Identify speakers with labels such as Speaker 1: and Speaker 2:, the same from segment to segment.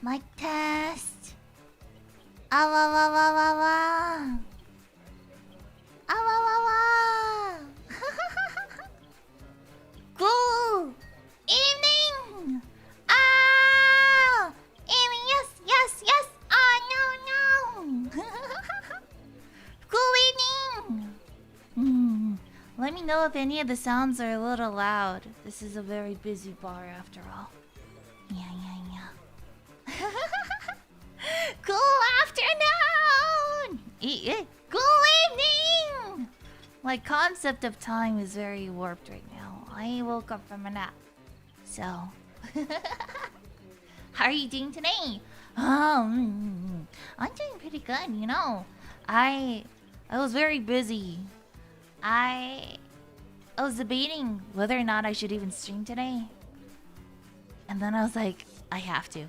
Speaker 1: Mic test. Ah wah wah wah wah wah. Ah wah wah wah. Good evening. Ah, evening. Yes, yes, yes. Ah, no, no. Good evening. Let me know if any of the sounds are a little loud. This is a very busy bar after all. Yeah, yeah, yeah. Good afternoon! Good evening! My concept of time is very warped right now. I woke up from a nap. So... How are you doing today? I'm doing pretty good, you know. I was very busy. I was debating whether or not I should even stream today. And then I was like, I have to.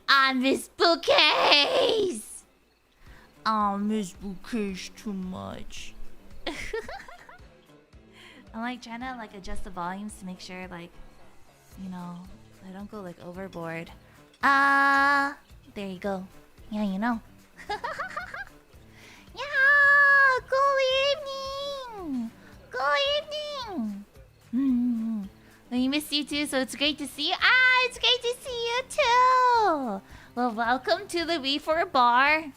Speaker 1: I miss Booquets! I miss Booquets too much. I'm like trying to like adjust the volumes to make sure like, you know, I don't go like overboard. There you go. Yeah, you know. Yeah, good evening. Good evening. We miss you too, so it's great to see you. It's great to see you too. Well, welcome to the V4Bar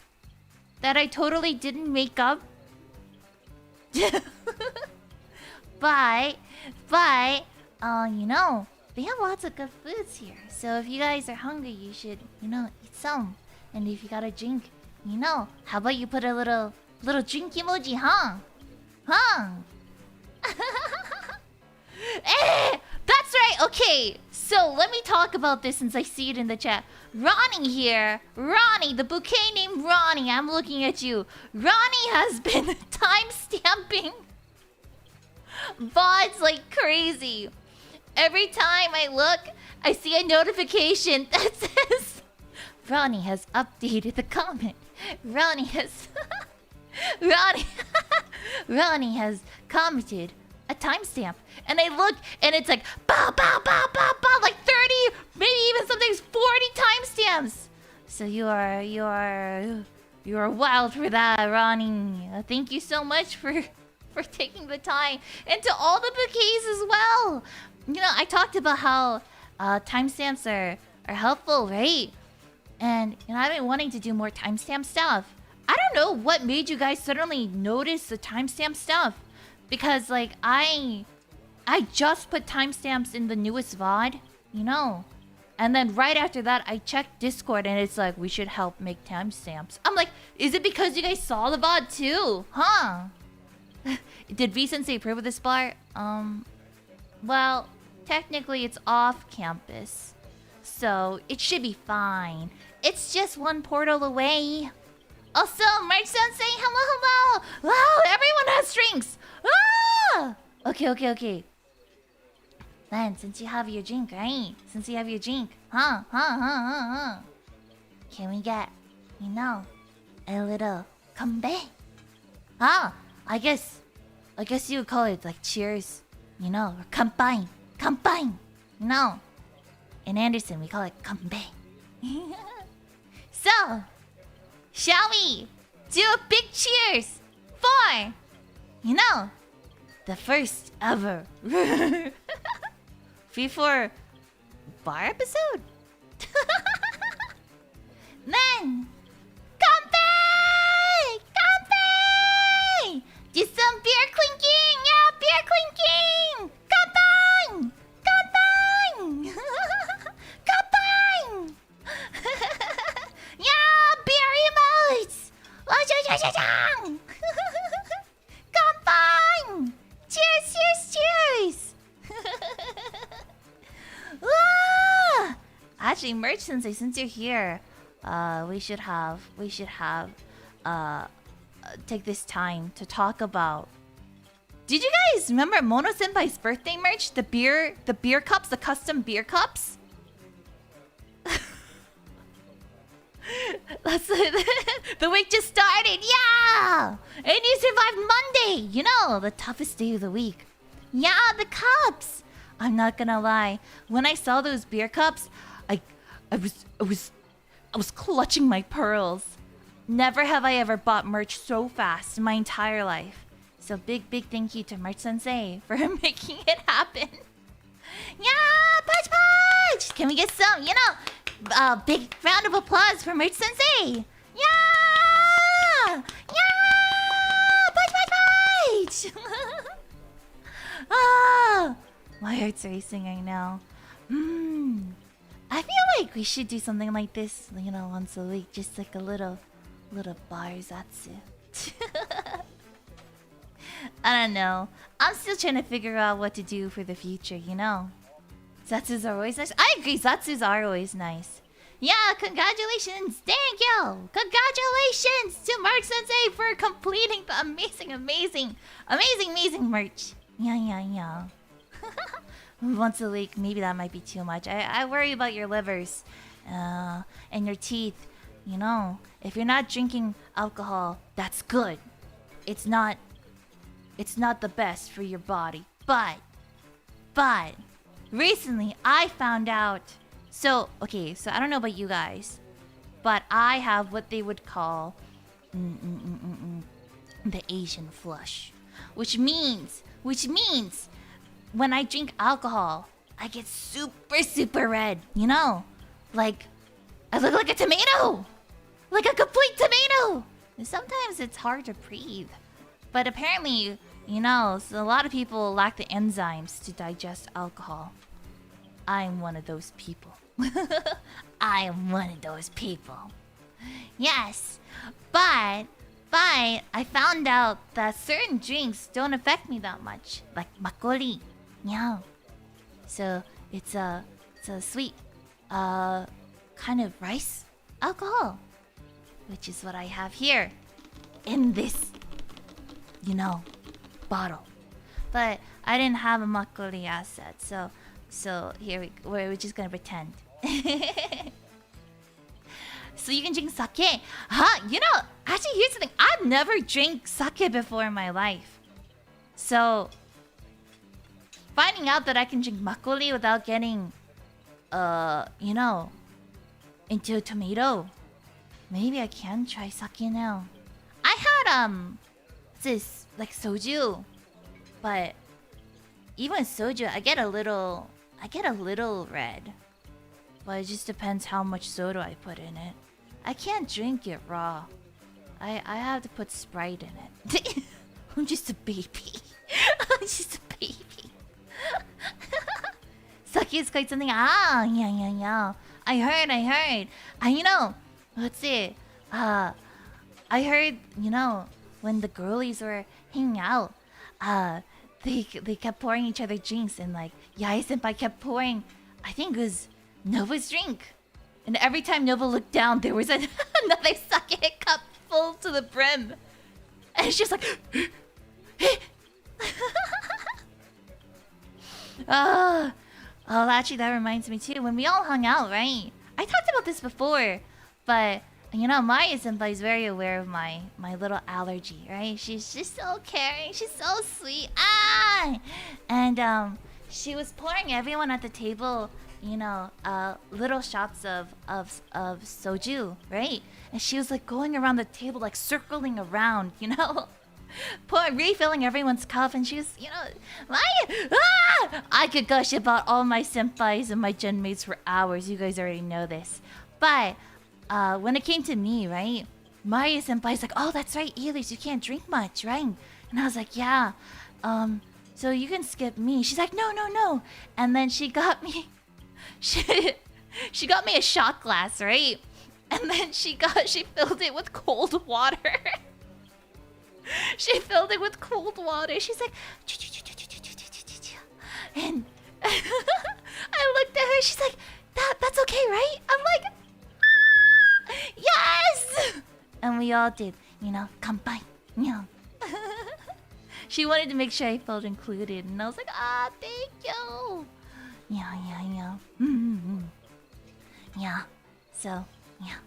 Speaker 1: that I totally didn't make up. but, you know, they have lots of good foods here. So if you guys are hungry, you should, you know, eat some. And if you got a drink, you know, how about you put a little drink emoji, huh? Huh? That's right. Okay, so let me talk about this since I see it in the chat. Ronnie here. Ronnie, the bouquet named Ronnie. I'm looking at you. Ronnie has been time-stamping VODs like crazy. Every time I look, I see a notification that says Ronnie has updated the comment. Ronnie has Ronnie has commented a timestamp. And I look and it's like bow bow bow bow bow, like 30, maybe even sometimes 40 timestamps. So you are wild for that, Ronnie. Thank you so much for taking the time. And to all the bouquets as well. You know, I talked about how timestamps are helpful, right? And you know, I've been wanting to do more timestamp stuff. I don't know what made you guys suddenly notice the timestamp stuff. Because like I just put timestamps in the newest VOD, you know. And then right after that I checked Discord and it's like we should help make timestamps. I'm like, is it because you guys saw the VOD too? Huh? Did V-Sensei approve of this bar? Well, technically it's off campus. So it should be fine. It's just one portal away. Also, March Sensei, hello, hello! Wow, everyone has drinks! Ah! Okay. Then, since you have your drink, right? Since you have your drink, can we get, you know, a little kanbei? I guess you would call it like cheers, you know, or kanpai, you know. In Anderson, we call it kanbei. So, shall we do a big cheers for, you know, the first ever V4 bar episode? Then, kanpai! Kanpai! Do some beer clinking! Yeah, beer clinking! Kanpai! Kanpai! Kanpai! Yeah, beer emotes! Kanpai! Cheers, cheers, cheers! Actually, merch sensei, since you're here, we should have take this time to talk about. Did you guys remember Mono Senpai's birthday merch? The beer cups, the custom beer cups. That's the week just started, yeah! And you survived Monday, you know, the toughest day of the week. Yeah, the cups. I'm not gonna lie. When I saw those beer cups, I was clutching my pearls. Never have I ever bought merch so fast in my entire life. So big thank you to Merch Sensei for making it happen. Yeah, punch punch! Can we get some, big round of applause for Merch Sensei? Yeah! Yeah! Punch punch punch! Ah, my heart's racing right now. I feel like we should do something like this, once a week, just like a little bar zatsu. I don't know. I'm still trying to figure out what to do for the future, Zatsus are always nice. I agree, Zatsus are always nice. Yeah, congratulations! Thank you! Congratulations to Mark Sensei for completing the amazing merch. Yeah. Once a week, maybe that might be too much. I worry about your livers and your teeth. If you're not drinking alcohol, that's good. It's not the best for your body. But recently I found out. So I don't know about you guys, but I have what they would call the Asian flush, which means when I drink alcohol, I get super red. Like I look like a tomato, like a complete tomato. And sometimes it's hard to breathe, but apparently, so a lot of people lack the enzymes to digest alcohol. I'm one of those people. I am one of those people. Yes, but I found out that certain drinks don't affect me that much, like makgeolli. Yeah. So it's a sweet, kind of rice alcohol, which is what I have here in this, bottle. But I didn't have a makgeolli asset, so here we're just gonna pretend. So you can drink sake. Actually, here's the thing. I've never drank sake before in my life. So finding out that I can drink makgeolli without getting, into a tomato, maybe I can try sake now. I had this like soju, but even soju, I get a little red. But it just depends how much soda I put in it. I can't drink it raw. I have to put Sprite in it. I'm just a baby. I'm just a baby. Sake is quite something. Yeah. I heard. Let's see. I heard, when the girlies were hanging out, they kept pouring each other drinks, and like Yae Senpai kept pouring, I think it was Nova's drink. And every time Nova looked down, there was another sake cup full to the brim. And it's just like... Oh, actually, that reminds me too. When we all hung out, right? I talked about this before, but Maya Senpai is very aware of my little allergy, right? She's just so caring. She's so sweet. And she was pouring everyone at the table, little shots of soju, right? And she was like going around the table, like circling around, refilling everyone's cup, and she was, I could gush about all my senpais and my genmates for hours. You guys already know this. But when it came to me, right? Maya Senpai's like, oh, that's right, Alias, you can't drink much, right? And I was like, yeah. So you can skip me. She's like, no. And then she got me... She got me a shot glass, right? And then she filled it with cold water. She filled it with cold water. She's like, and I looked at her. She's like, that's okay, right? I'm like, yes! And we all did, kanpai. She wanted to make sure I felt included, and I was like, thank you. Yeah. Yeah. So, yeah.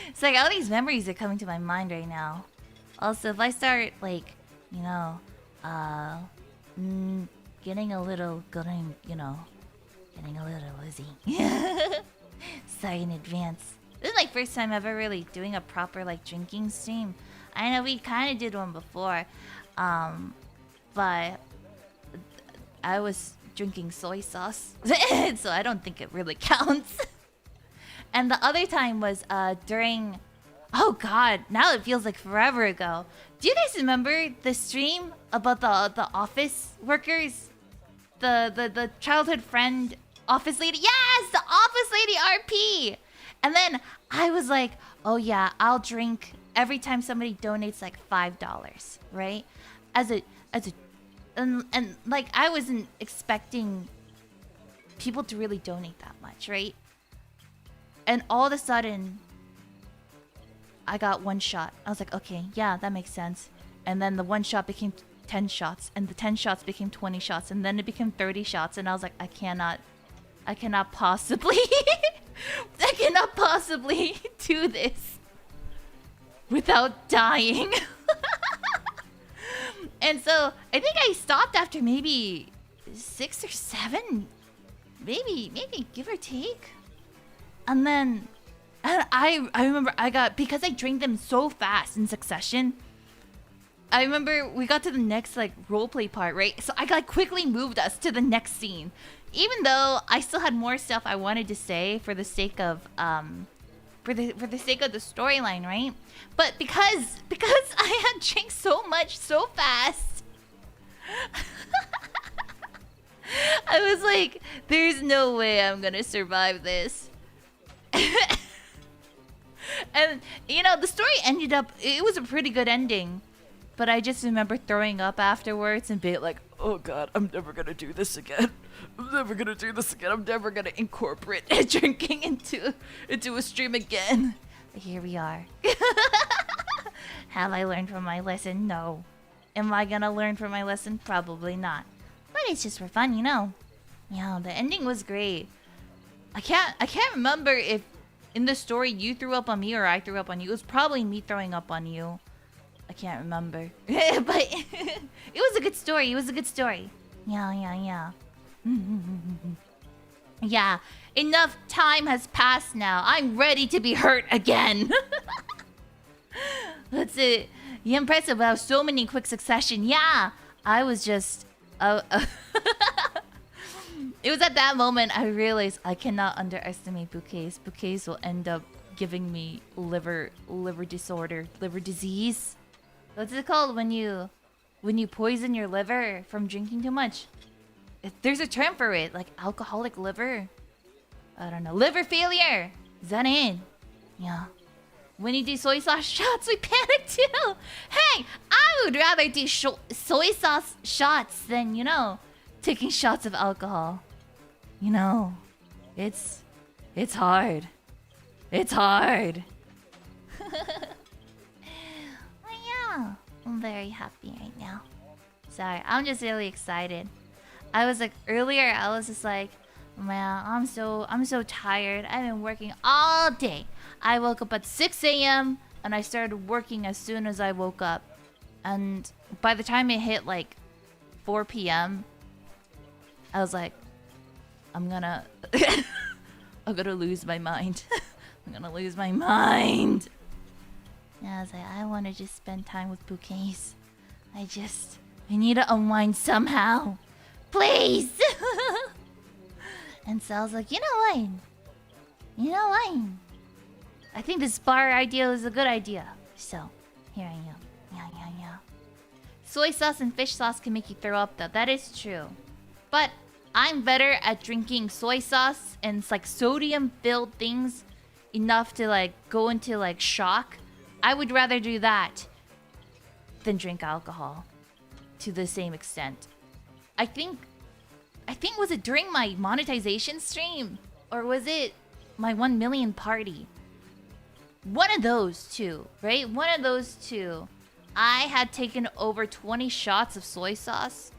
Speaker 1: It's like all these memories are coming to my mind right now. Also, if I start like, getting a little, getting a little woozy. Sorry in advance. This is my first time ever really doing a proper like drinking stream. I know we kind of did one before, but I was drinking soy sauce, so I don't think it really counts. And the other time was during, oh god, now it feels like forever ago. Do you guys remember the stream about the office workers? The childhood friend office lady? Yes, the office lady RP. And then I was like, oh yeah, I'll drink every time somebody donates like $5, right? And like I wasn't expecting people to really donate that much, right? And all of a sudden, I got one shot. I was like, okay, yeah, that makes sense. And then the one shot became 10 shots, and the 10 shots became 20 shots, and then it became 30 shots, and I was like, I cannot possibly, I cannot possibly do this without dying. And so I think I stopped after maybe 6 or 7, maybe give or take. And then I remember I got, because I drank them so fast in succession, I remember we got to the next like roleplay part, right? So I like quickly moved us to the next scene, even though I still had more stuff I wanted to say for the sake of for the sake of the storyline, right? But because I had drank so much so fast, I was like, there's no way I'm gonna survive this. And you know, the story ended up, it was a pretty good ending, but I just remember throwing up afterwards and being like, oh god, I'm never gonna do this again. I'm never gonna do this again. I'm never gonna incorporate drinking into a stream again. But here we are. Have I learned from my lesson? No. Am I gonna learn from my lesson? Probably not. But it's just for fun, you know. Yeah, the ending was great. I can't remember if in the story you threw up on me or I threw up on you. It was probably me throwing up on you. I can't remember. But it was a good story. It was a good story. Yeah. Yeah, enough time has passed now. I'm ready to be hurt again. That's it. You impressive about so many quick succession. Yeah, I was just... It was at that moment I realized I cannot underestimate Bouquets. Bouquets will end up giving me liver disorder, liver disease. What's it called when you poison your liver from drinking too much? There's a term for it, like alcoholic liver. I don't know. Liver failure. Is that it? Yeah. When you do soy sauce shots, we panic too. Hey, I would rather do soy sauce shots than, you know, taking shots of alcohol. You know, it's hard. It's hard. Yeah, I'm very happy right now. Sorry, I'm just really excited. I was like earlier, I was just like, man, I'm so tired. I've been working all day. I woke up at 6 a.m. and I started working as soon as I woke up. And by the time it hit like 4 p.m., I was like, I'm gonna lose my mind. I'm gonna lose my mind. And I was like, I want to just spend time with Bouquets. I need to unwind somehow. Please! And so I was like, you know what? I think this bar idea is a good idea. So, here I am. Yeah. Soy sauce and fish sauce can make you throw up though. That is true. But I'm better at drinking soy sauce and like sodium-filled things enough to like go into like shock. I would rather do that than drink alcohol to the same extent. I think was it during my monetization stream or was it my 1 million party? One of those two, right? One of those two. I had taken over 20 shots of soy sauce.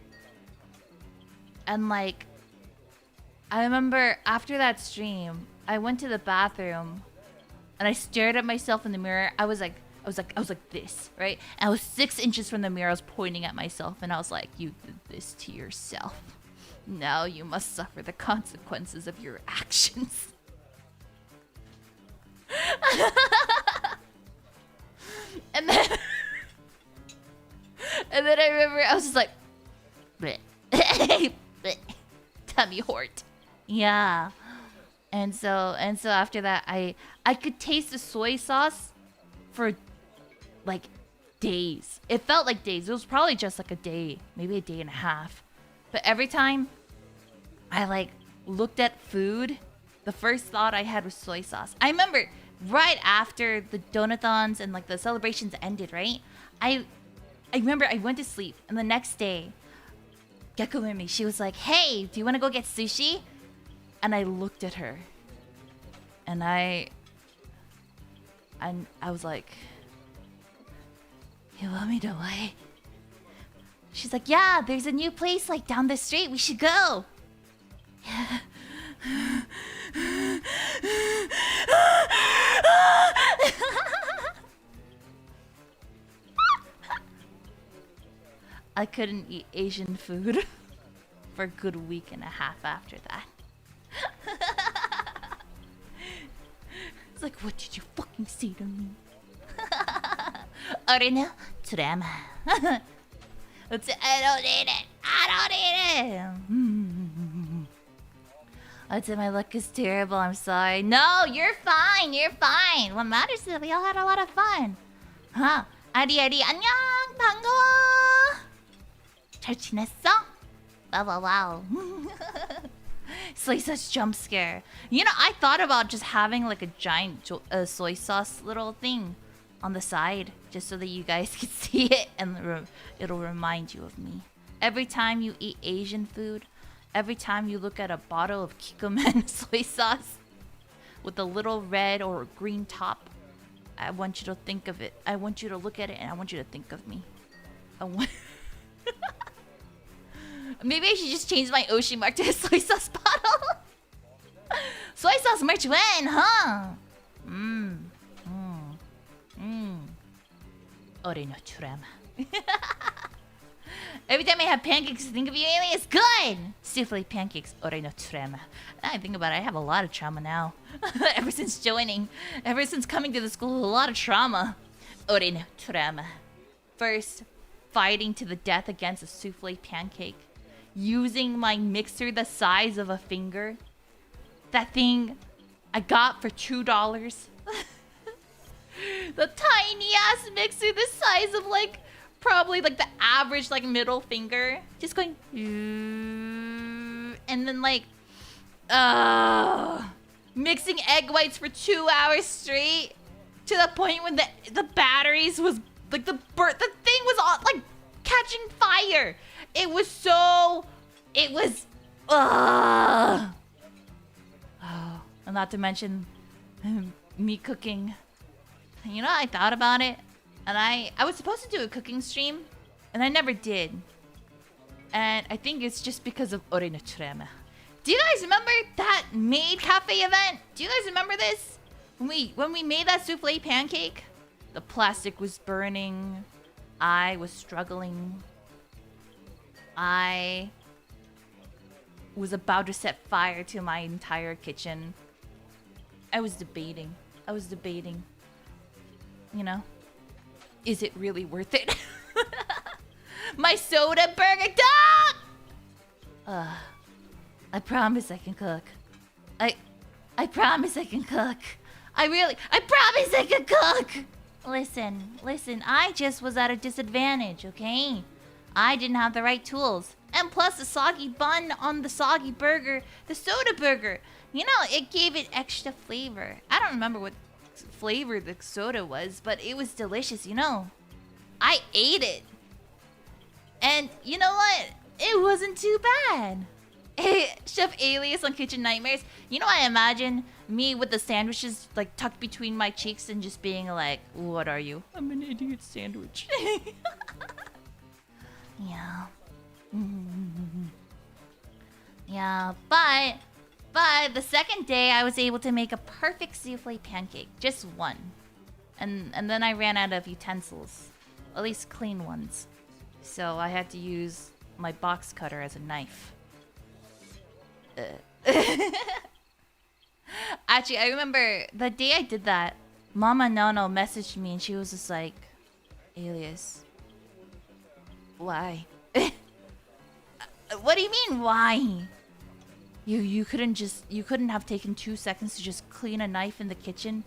Speaker 1: And like, I remember after that stream, I went to the bathroom and I stared at myself in the mirror. I was like I was like this, right? And I was 6 inches from the mirror. I was pointing at myself, and I was like, "You did this to yourself. Now you must suffer the consequences of your actions." and then I remember I was just like, bleh. Bleh. Tummy hurt. Yeah. And so after that, I could taste the soy sauce for like days. It felt like days. It was probably just like a day, maybe a day and a half. But every time I like looked at food, the first thought I had was soy sauce. I remember right after the donathons and like the celebrations ended, right? I remember I went to sleep, and the next day, Gecko Roomie, she was like, "Hey, do you want to go get sushi?" And I looked at her, and I was like, "You want me to wait?" She's like, "Yeah, there's a new place like down the street. We should go." I couldn't eat Asian food for a good week and a half after that. It's like, what did you fucking say to me? Arena drama. I don't need it. I don't need it. I'd say my luck is terrible. I'm sorry. No, you're fine. You're fine. What matters is that we all had a lot of fun. Huh? Adi 안녕. 반가워. 잘 지냈어? Wow. Soy sauce jump scare. You know, I thought about just having like a giant soy sauce little thing on the side, just so that you guys can see it, and it'll remind you of me. Every time you eat Asian food, every time you look at a bottle of Kikkoman soy sauce with a little red or green top, I want you to think of it. I want you to look at it, and I want you to think of me. Maybe I should just change my Oshi mark to a soy sauce bottle. Soy sauce merch when, huh? Ore no drama. Every time I have pancakes, I think of you, Alias. Good! Soufflé pancakes. Ore no drama. Now I think about it, I have a lot of trauma now. Ever since joining. Ever since coming to the school, a lot of trauma. Ore no drama. First, fighting to the death against a soufflé pancake. Using my mixer the size of a finger. That thing I got for $2. The tiny ass mixer the size of like probably like the average like middle finger. Just going and then like mixing egg whites for 2 hours straight, to the point when the batteries was like the thing was all like catching fire. It was oh, and not to mention me cooking. You know, I thought about it, and I was supposed to do a cooking stream, and I never did. And I think it's just because of Ore no Trema. Do you guys remember that Maid Cafe event? Do you guys remember this? When we made that soufflé pancake, the plastic was burning. I was struggling. I was about to set fire to my entire kitchen. I was debating. You know, is it really worth it? My soda burger dog! I promise I can cook. I promise I can cook. I promise I can cook! Listen, I just was at a disadvantage, okay? I didn't have the right tools. And plus the soggy bun on the soggy burger, the soda burger, you know, it gave it extra flavor. I don't remember what flavor the soda was, but it was delicious, you know. I ate it. And you know what? It wasn't too bad. Hey, Chef Alias on Kitchen Nightmares. You know, I imagine me with the sandwiches like tucked between my cheeks and just being like, "What are you?" "I'm an idiot sandwich." Yeah. Yeah, but the second day I was able to make a perfect soufflé pancake. Just one. and then I ran out of utensils, at least clean ones. So I had to use my box cutter as a knife. Actually, I remember the day I did that, Mama Nono messaged me and she was just like, Alias, why? What do you mean, why? You couldn't have taken 2 seconds to just clean a knife in the kitchen?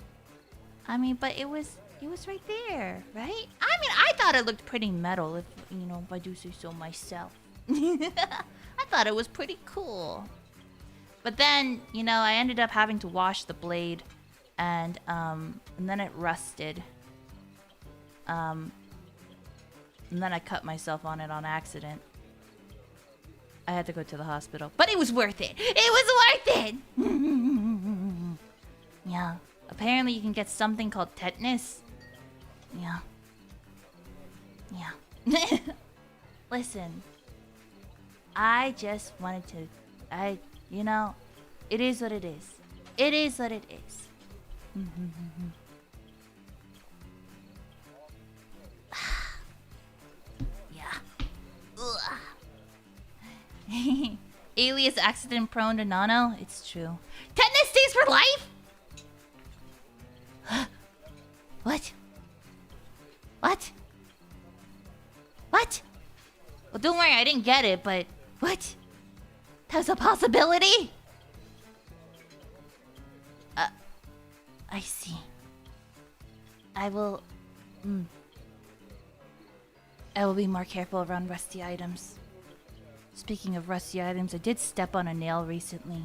Speaker 1: I mean, but it was right there, right? I mean, I thought it looked pretty metal, if I do say so myself. I thought it was pretty cool. But then, I ended up having to wash the blade, and then it rusted. And then I cut myself on it on accident. I had to go to the hospital, but it was worth it. It was worth it. Yeah. Apparently, you can get something called tetanus. Yeah. Yeah. Listen. I just wanted to... it is what it is. It is what it is. Yeah. Alias accident prone to Nano? It's true. Tetanus stays for life? What? What? What? Well, don't worry, I didn't get it, but... What? That's a possibility? I see. I will be more careful around rusty items. Speaking of rusty items, I did step on a nail recently.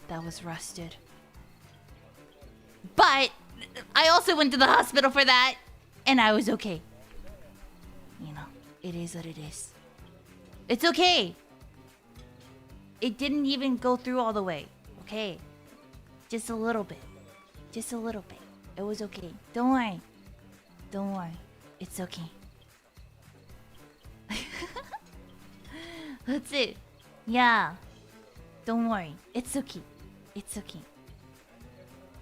Speaker 1: That was rusted. But I also went to the hospital for that, and I was okay. It is what it is. It's okay. It didn't even go through all the way. Okay. Just a little bit. Just a little bit. It was okay. Don't worry. Don't worry. It's okay. That's it. Yeah. Don't worry. It's okay. It's okay.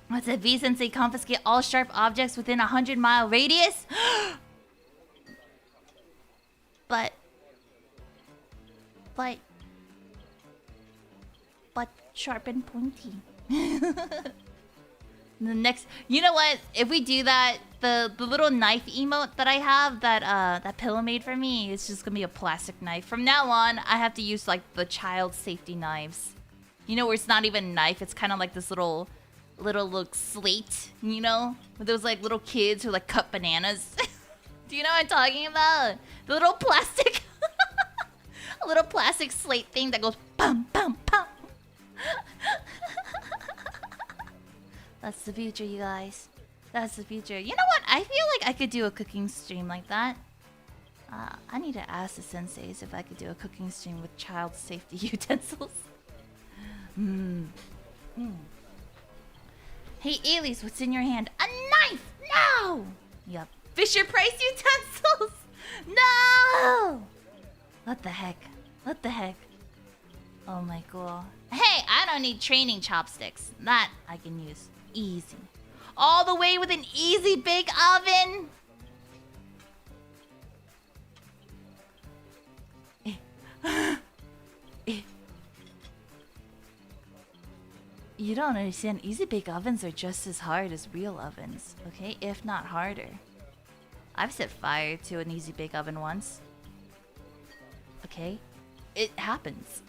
Speaker 1: What's it? V-Sensei confiscate all sharp objects within 100-mile radius? But sharp and pointy. The next, you know what? If we do that, the little knife emote that I have that Pillow made for me, it's just gonna be a plastic knife. From now on, I have to use like the child safety knives. Where it's not even a knife. It's kind of like this little slate. With those like little kids who like cut bananas. Do you know what I'm talking about? The little plastic, a little plastic slate thing that goes pum pum pum. That's the future, you guys. That's the future. You know what? I feel like I could do a cooking stream like that. I need to ask the senseis if I could do a cooking stream with child safety utensils. Hey, Alias, what's in your hand? A knife! No! Yup. Fisher Price utensils! No! What the heck? What the heck? Oh my god. Hey, I don't need training chopsticks. That I can use. Easy. All the way with an easy bake oven? You don't understand. Easy bake ovens are just as hard as real ovens, okay? If not harder. I've set fire to an easy bake oven once. Okay? It happens.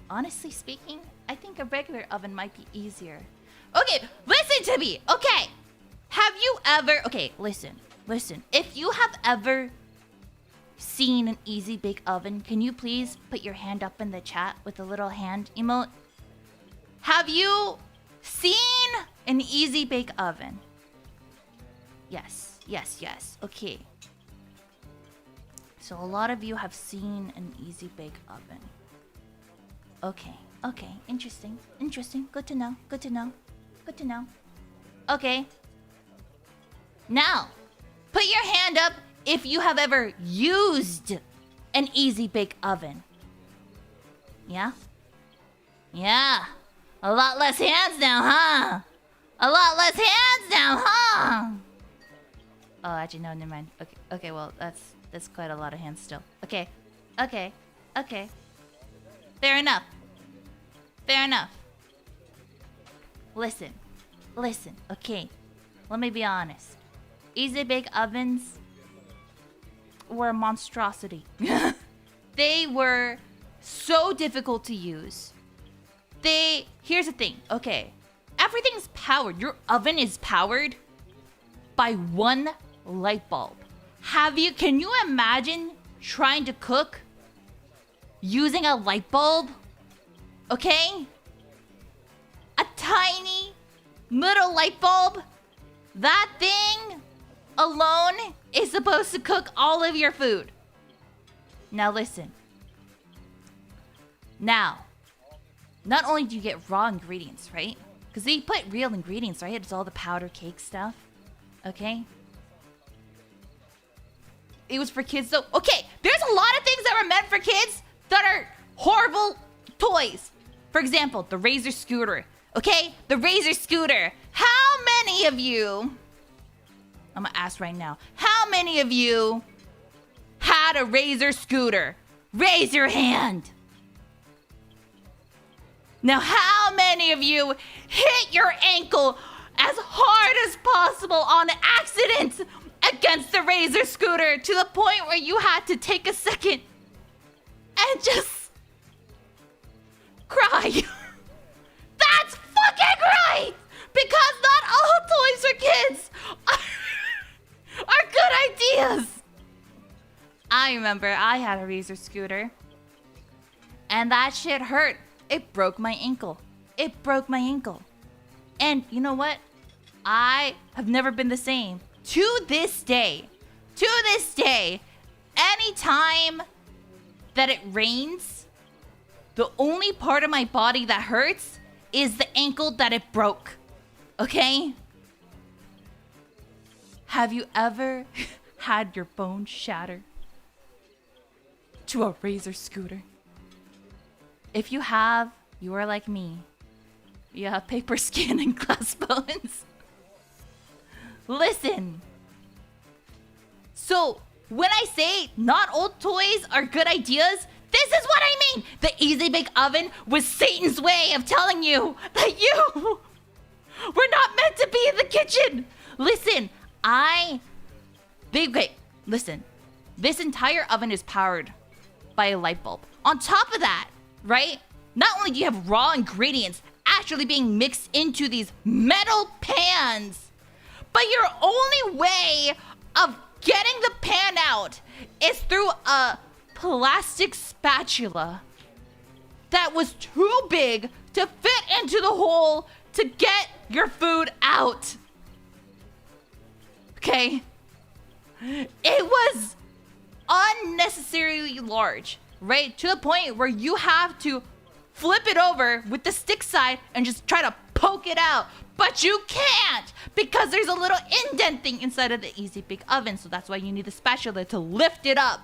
Speaker 1: Honestly speaking, I think a regular oven might be easier. Okay, listen to me, okay? Have you ever... Okay, listen. If you have ever seen an easy bake oven, can you please put your hand up in the chat with a little hand emote? Have you seen an easy bake oven? Yes. Okay. So a lot of you have seen an easy bake oven. Okay. Interesting. Good to know. Okay. Now, put your hand up if you have ever used an easy bake oven. Yeah? Yeah. A lot less hands now, huh? Oh, actually, no, never mind. Okay, okay, well, that's quite a lot of hands still. Okay, okay, okay. Fair enough. Fair enough. Listen, listen, okay. Let me be honest. Easy bake ovens were a monstrosity. They were so difficult to use. Here's the thing, okay. Everything's powered. Your oven is powered by one light bulb. Can you imagine trying to cook using a light bulb? Okay? A tiny little light bulb? That thing alone is supposed to cook all of your food. Now listen. Now, not only do you get raw ingredients, right? Because they put real ingredients, right? It's all the powder cake stuff. Okay? It was for kids, though. Okay, there's a lot of things that were meant for kids that are horrible toys. For example, the Razor scooter. Okay? The Razor scooter. How many of you... I'm gonna ask right now. How many of you had a Razor scooter? Raise your hand. Now, how many of you hit your ankle as hard as possible on accident against the Razor scooter to the point where you had to take a second and just cry? That's fucking right! Because not all toys for kids are good ideas. I remember I had a Razor scooter and that shit hurt. It broke my ankle. It broke my ankle. And you know what? I have never been the same. To this day, anytime that it rains, the only part of my body that hurts is the ankle that it broke. Okay? Have you ever had your bone shatter to a Razor scooter? If you have, you are like me. You have paper skin and glass bones. Listen. So, when I say not all toys are good ideas, this is what I mean. The Easy Bake Oven was Satan's way of telling you that you were not meant to be in the kitchen. Listen, listen. This entire oven is powered by a light bulb. On top of that, right? Not only do you have raw ingredients actually being mixed into these metal pans, but your only way of getting the pan out is through a plastic spatula that was too big to fit into the hole to get your food out. Okay? It was unnecessarily large. Right? To the point where you have to flip it over with the stick side and just try to poke it out. But you can't because there's a little indent thing inside of the Easy Bake Oven. So that's why you need the spatula to lift it up.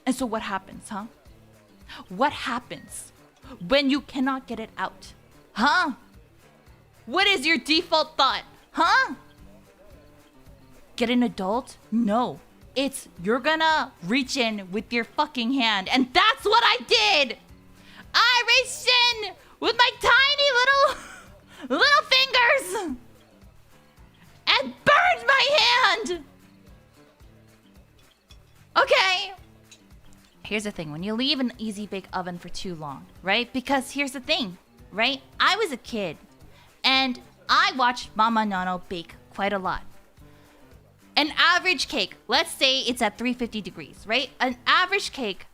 Speaker 1: And so what happens, huh? What happens when you cannot get it out? Huh? What is your default thought? Huh? Get an adult? No. It's you're gonna reach in with your fucking hand. And that's what I did! I reached in with my tiny little fingers and burned my hand! Okay. Here's the thing. When you leave an Easy Bake Oven for too long, right? Because here's the thing, right? I was a kid and I watched Mama Nano bake quite a lot. An average cake, let's say it's at 350 degrees, right? An average cake,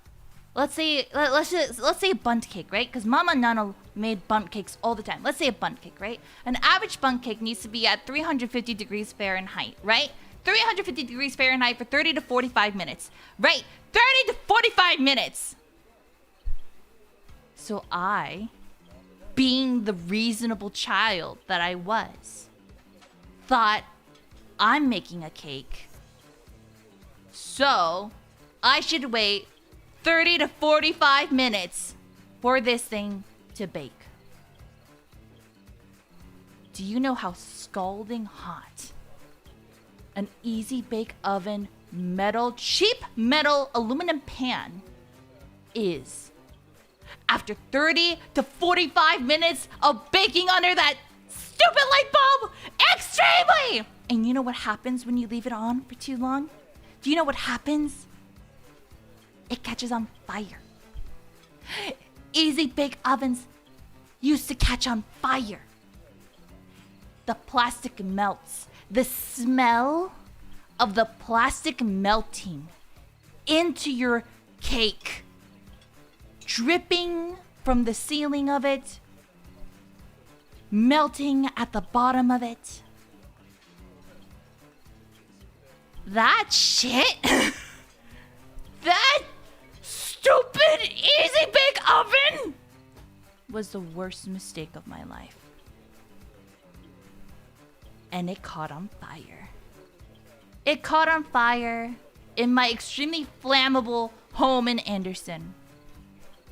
Speaker 1: let's say a bundt cake, right? Because Mama Nano made bundt cakes all the time. Let's say a bundt cake, right? An average bundt cake needs to be at 350 degrees Fahrenheit, right? 350 degrees Fahrenheit for 30 to 45 minutes, right? 30 to 45 minutes. So I, being the reasonable child that I was, thought, I'm making a cake, so I should wait 30 to 45 minutes for this thing to bake. Do you know how scalding hot an easy bake oven cheap metal aluminum pan is after 30 to 45 minutes of baking under that stupid light bulb? Extremely! And you know what happens when you leave it on for too long? Do you know what happens? It catches on fire. Easy bake ovens used to catch on fire. The plastic melts. The smell of the plastic melting into your cake, dripping from the ceiling of it, melting at the bottom of it. That shit, that stupid easy bake oven was the worst mistake of my life. And it caught on fire. It caught on fire in my extremely flammable home in Anderson,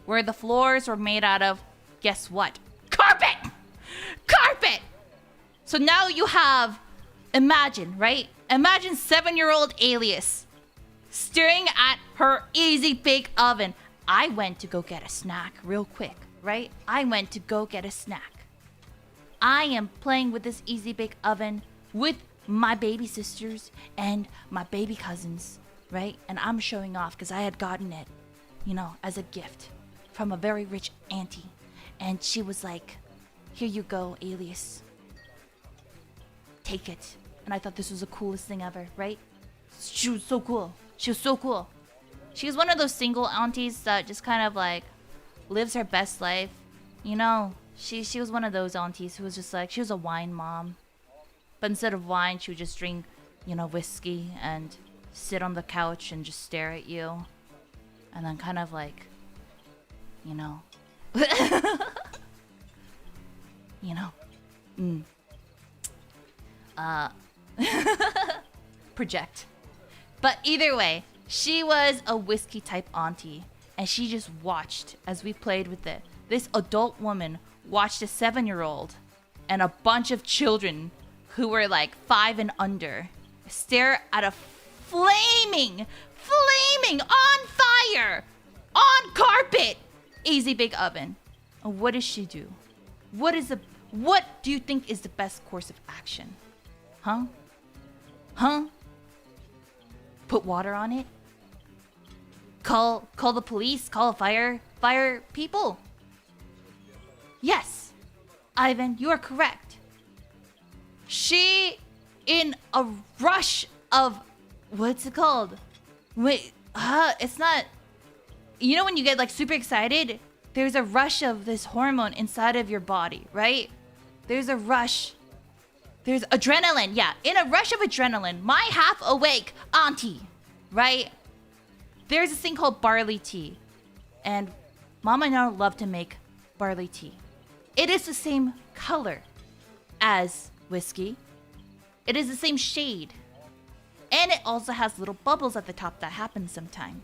Speaker 1: where the floors were made out of, guess what? Carpet! Carpet! So now you have, imagine, right? Imagine 7-year-old Alias staring at her easy bake oven. I went to go get a snack real quick, right? I went to go get a snack. I am playing with this easy bake oven with my baby sisters and my baby cousins, right? And I'm showing off because I had gotten it, you know, as a gift from a very rich auntie. And she was like, here you go, Alias. Take it. And I thought this was the coolest thing ever, right? She was so cool. She was so cool. She was one of those single aunties that just kind of like lives her best life. You know, she was one of those aunties who was just like, she was a wine mom. But instead of wine, she would just drink, you know, whiskey and sit on the couch and just stare at you. And then kind of like, you know. You know. Project. But either way, she was a whiskey type auntie. And she just watched as we played with it. This adult woman watched a 7-year-old and a bunch of children who were like 5 and under stare at a flaming on fire, on carpet easy bake oven. And what does she do? What do you think is the best course of action? Huh? Put water on it? Call the police? Call fire people? Yes, Ivan, you are correct. She, in a rush of, what's it called? Wait, it's not, you know when you get like super excited? There's a rush of this hormone inside of your body, right? There's a rush. There's adrenaline, yeah. In a rush of adrenaline, my half-awake auntie, right? There's this thing called barley tea. And Mama and I love to make barley tea. It is the same color as whiskey. It is the same shade. And it also has little bubbles at the top that happen sometime.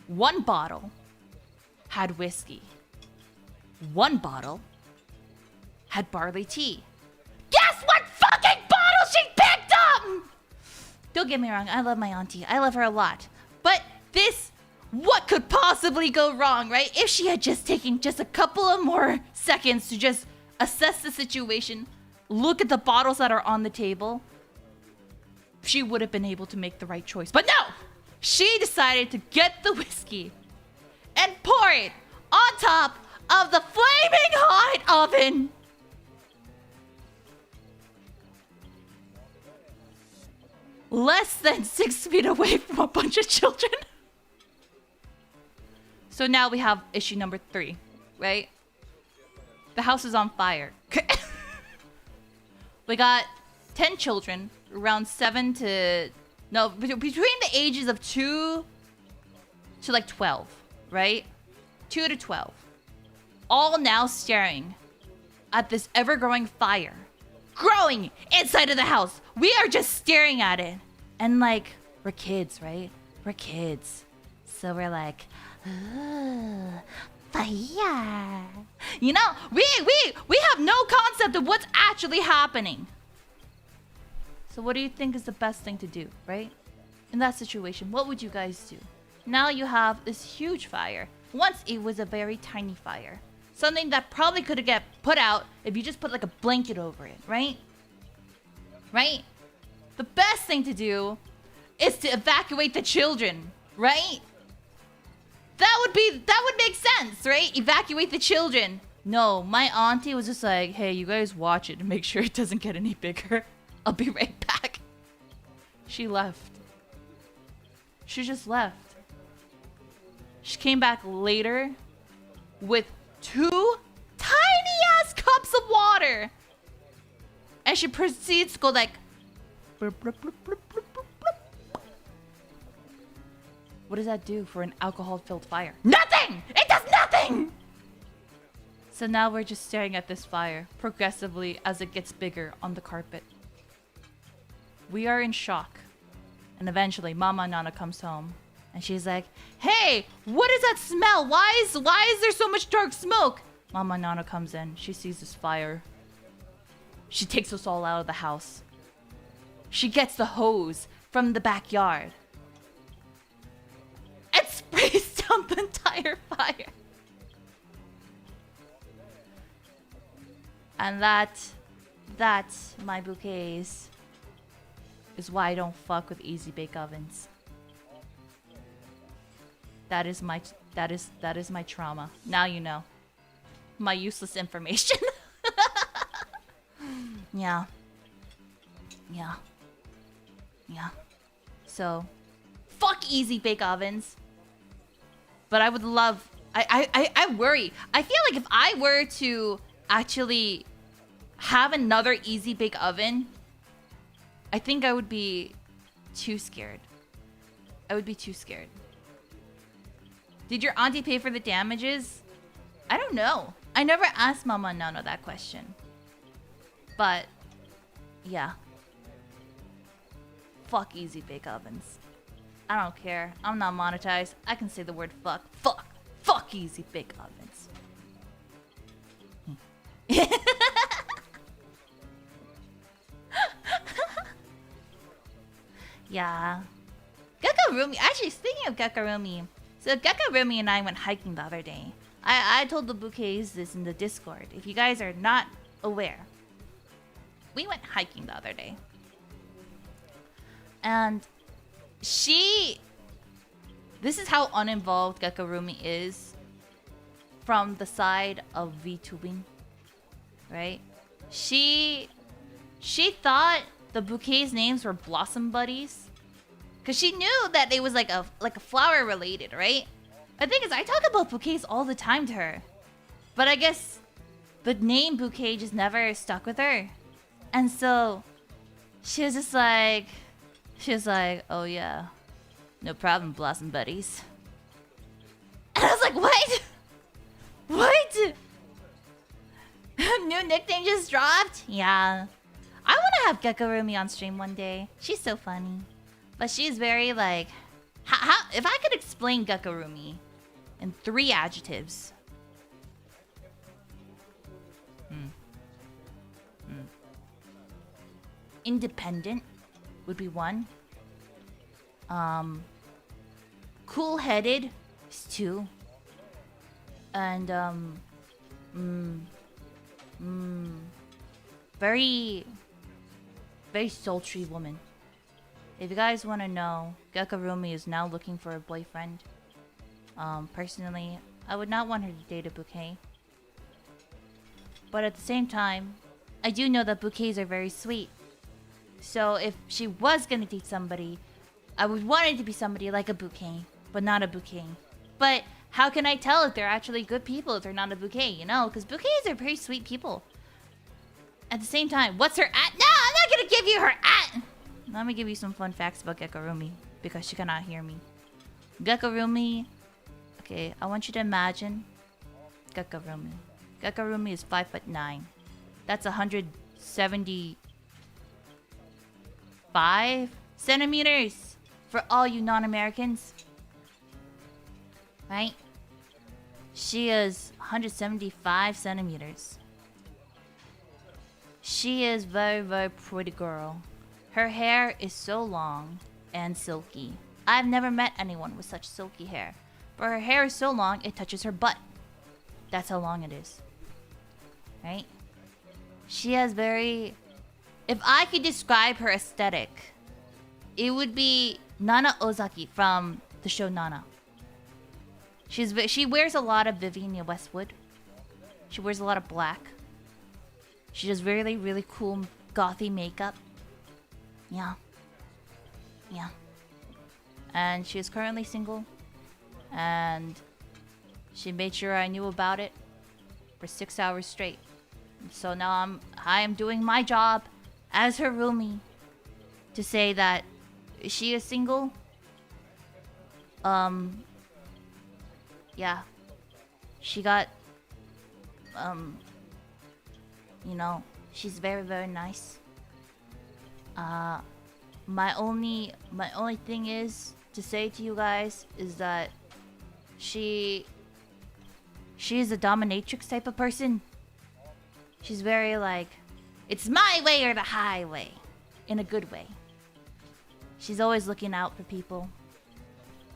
Speaker 1: One bottle had whiskey. One bottle had barley tea. Guess what fucking bottle she picked up? Don't get me wrong, I love my auntie. I love her a lot. But what could possibly go wrong, right? If she had just taken just a couple of more seconds to just assess the situation, look at the bottles that are on the table, she would have been able to make the right choice. But no! She decided to get the whiskey and pour it on top of the flaming hot oven. Less than 6 feet away from a bunch of children. So now we have issue number 3, right? The house is on fire. We got 10 children, around 7 to... No, between the ages of 2 to like 12, right? 2 to 12. All now staring at this ever-growing fire. Growing inside of the house. We are just staring at it. And like, we're kids, right? We're kids. So we're like, fire. You know, we have no concept of what's actually happening. So what do you think is the best thing to do, right? In that situation, what would you guys do? Now you have this huge fire. Once it was a very tiny fire. Something that probably could get put out if you just put like a blanket over it, right? Right? The best thing to do is to evacuate the children, right? That would make sense, right? Evacuate the children. No, my auntie was just like, hey, you guys watch it and make sure it doesn't get any bigger. I'll be right back. She left. She just left. She came back later with 2 tiny ass cups of water. And she proceeds to go like... Blub, blub, blub, blub, blub, blub. What does that do for an alcohol-filled fire? Nothing! It does nothing! So now we're just staring at this fire progressively as it gets bigger on the carpet. We are in shock. And eventually, Mama Nana comes home. And she's like, hey, what is that smell? Why is there so much dark smoke? Mama Nana comes in. She sees this fire. She takes us all out of the house. She gets the hose from the backyard. And sprays down the entire fire. And that, my bouquets, is why I don't fuck with easy bake ovens. That is my trauma. Now you know. My useless information. Yeah. Yeah. Yeah. So, fuck easy bake ovens. But I would love... I worry. I feel like if I were to actually have another easy bake oven, I think I would be too scared. I would be too scared. Did your auntie pay for the damages? I don't know. I never asked Mama Nana that question. But, yeah. Fuck easy bake ovens. I don't care. I'm not monetized. I can say the word fuck. Fuck. Fuck easy bake ovens. Yeah. Gecko Roomie. Actually, speaking of Gecko Roomie. So Gecko Roomie and I went hiking the other day. I told the Bouquets this in the Discord. If you guys are not aware. We went hiking the other day. And this is how uninvolved Gecko Roomie is from the side of VTubing. Right? She thought the Bouquets' names were Blossom Buddies. Cause she knew that it was like a flower related, right? The thing is, I talk about bouquets all the time to her. But I guess the name bouquet just never stuck with her. And so she was just like, oh yeah, no problem, Blossom Buddies. And I was like, what? What? New nickname just dropped? Yeah. I want to have Gecko Roomie on stream one day. She's so funny. But she's very like... if I could explain Gecko Roomie in 3 adjectives. Independent would be 1. Cool-headed is 2. And very sultry woman. If you guys want to know, Gecko Roomie is now looking for a boyfriend. Personally, I would not want her to date a bouquet. But at the same time, I do know that bouquets are very sweet. So if she was gonna date somebody, I would want it to be somebody like a bouquet, but not a bouquet. But how can I tell if they're actually good people if they're not a bouquet, you know? Because bouquets are very sweet people. At the same time, what's her at? No, I'm not gonna give you her at! Let me give you some fun facts about Gecko Roomie, because she cannot hear me. Gecko Roomie... Okay, I want you to imagine... Gecko Roomie. Gecko Roomie is 5'9". That's 175 centimeters for all you non-Americans. Right? She is 175 centimeters. She is very, very pretty girl. Her hair is so long and silky. I've never met anyone with such silky hair. But her hair is so long, it touches her butt. That's how long it is. Right? She has very... If I could describe her aesthetic, it would be Nana Ozaki from the show Nana. She wears a lot of Vivienne Westwood. She wears a lot of black. She does really, really cool gothy makeup. Yeah. Yeah. And she is currently single. And she made sure I knew about it for 6 hours straight. So now I am doing my job as her roomie to say that she is single. Yeah. She got you know, she's very, very nice. My only thing is to say to you guys is that she's a dominatrix type of person. She's very like, it's my way or the highway, in a good way. She's always looking out for people.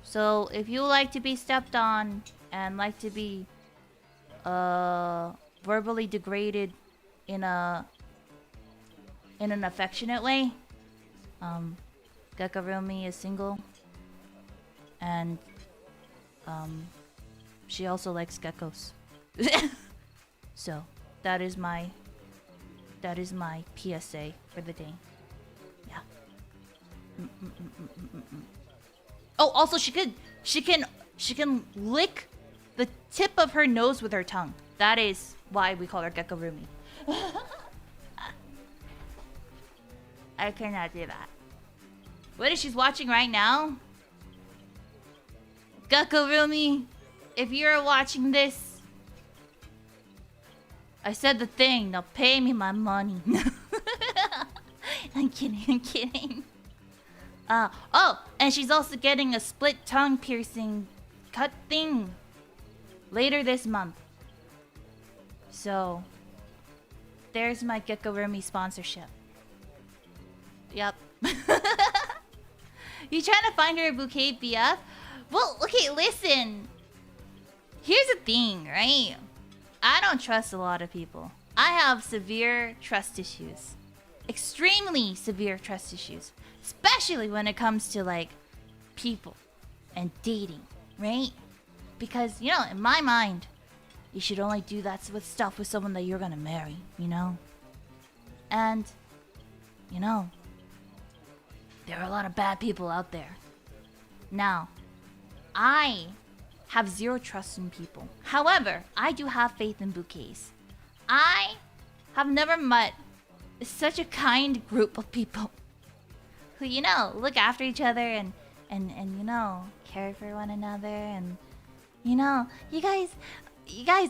Speaker 1: So if you like to be stepped on and like to be verbally degraded in an affectionate way, Gecko Roomie is single, and she also likes geckos. So that is my PSA for the day. Yeah. Oh, also she can lick the tip of her nose with her tongue. That is why we call her Gecko Roomie. I cannot do that. What is she's watching right now? Gecko Roomie, if you're watching this, I said the thing. Now pay me my money. I'm kidding. Oh, and she's also getting a split tongue piercing cut thing later this month. So, there's my Gecko Roomie sponsorship. Yep. You trying to find her a bouquet, BF? Well, okay, listen. Here's the thing, right? I don't trust a lot of people. I have severe trust issues. Extremely severe trust issues. Especially when it comes to, like, people and dating, right? Because, you know, in my mind, you should only do that with stuff with someone that you're gonna marry, you know? And, you know, there are a lot of bad people out there. Now, I have zero trust in people. However, I do have faith in bouquets. I have never met such a kind group of people who, you know, look after each other and you know, care for one another. And, you know, you guys,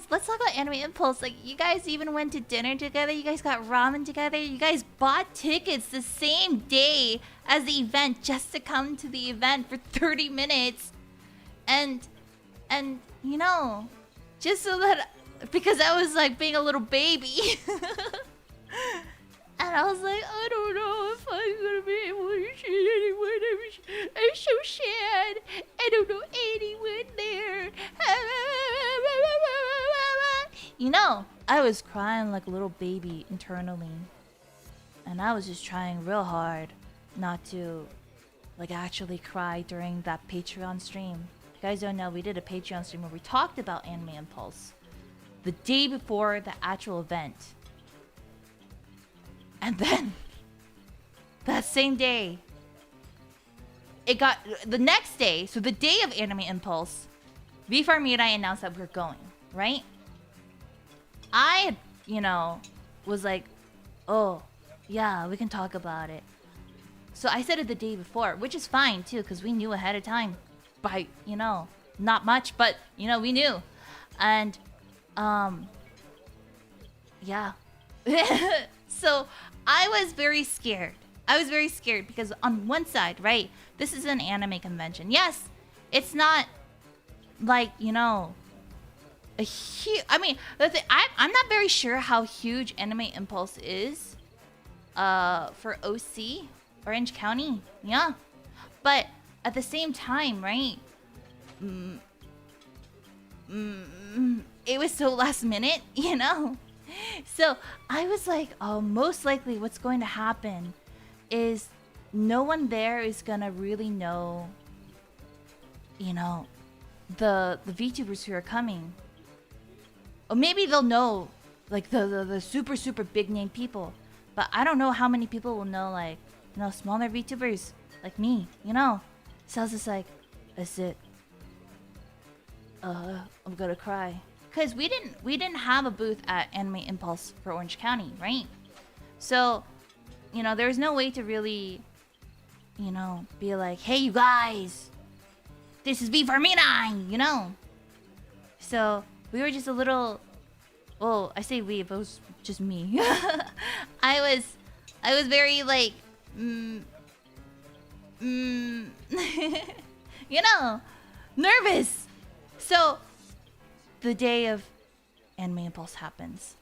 Speaker 1: let's talk about Anime Impulse. Like, you guys even went to dinner together. You guys got ramen together. You guys bought tickets the same day as the event just to come to the event for 30 minutes. And you know, just so that, because I was like being a little baby. And I was like, I don't know if I'm gonna be able to see anyone. I'm so sad. I don't know anyone there. You know, I was crying like a little baby internally. And I was just trying real hard not to, like, actually cry during that Patreon stream. You guys don't know, we did a Patreon stream where we talked about Anime Impulse the day before the actual event. And then, that same day, it got, the next day, so the day of Anime Impulse, V4Mirai announced that we're going, right? I, you know, was like, oh, yeah, we can talk about it. So I said it the day before, which is fine too, because we knew ahead of time. By, you know, not much, but, you know, we knew. And, yeah. So I was very scared. I was very scared because on one side, right, this is an anime convention. Yes, it's not like, you know, a huge. I mean, I'm not very sure how huge Anime Impulse is, for OC, Orange County. Yeah, but at the same time, right? It was so last minute, you know. So I was like, oh, most likely what's going to happen is no one there is gonna really know, you know, the VTubers who are coming. Or maybe they'll know, like, the super big name people. But I don't know how many people will know, like, you know, smaller VTubers like me, you know. So I was just like, that's it. I'm gonna cry. Cause we didn't have a booth at Anime Impulse for Orange County, right? So, you know, there's no way to really, you know, be like, hey, you guys, this is V4Mirai, you know. So we were just a little. Well, I say we, but it was just me. I was very like, you know, nervous. So the day of Anime Impulse happens.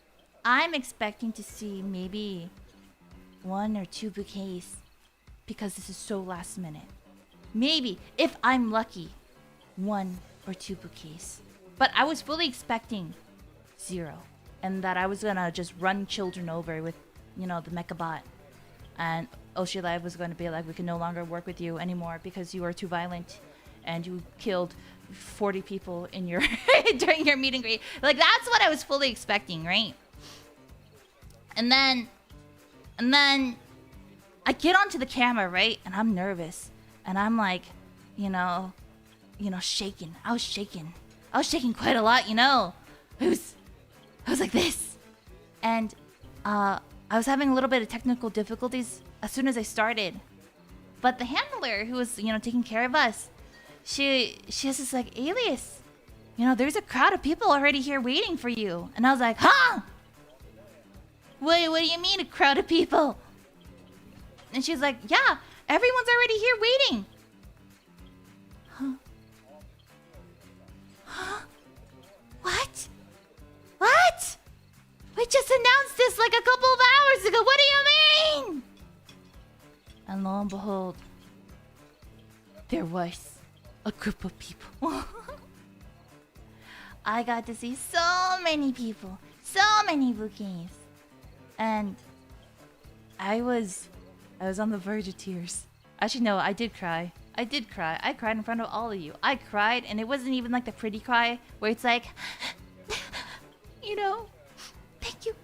Speaker 1: I'm expecting to see maybe 1 or 2 bouquets because this is so last minute. Maybe, if I'm lucky, 1 or 2 bouquets. But I was fully expecting 0. And that I was gonna just run children over with, you know, the mecha bot. And Oshilive was gonna be like, we can no longer work with you anymore because you are too violent. And you killed 40 people in your during your meet and greet. Like, that's what I was fully expecting, right? And then I get onto the camera, right? And I'm nervous. And I'm like, you know, shaking. I was shaking quite a lot, you know. I was like this. And I was having a little bit of technical difficulties as soon as I started. But the handler who was, you know, taking care of us, she was just like, Alias, you know, there's a crowd of people already here waiting for you. And I was like, huh? Wait, what do you mean a crowd of people? And she's like, yeah, everyone's already here waiting. Huh? Huh? What? What? We just announced this like a couple of hours ago. What do you mean? And lo and behold, there was a group of people. I got to see so many people, so many bouquets, and I was on the verge of tears. Actually, no, I did cry. I cried in front of all of you. I cried, and it wasn't even like the pretty cry where it's like, you know, thank you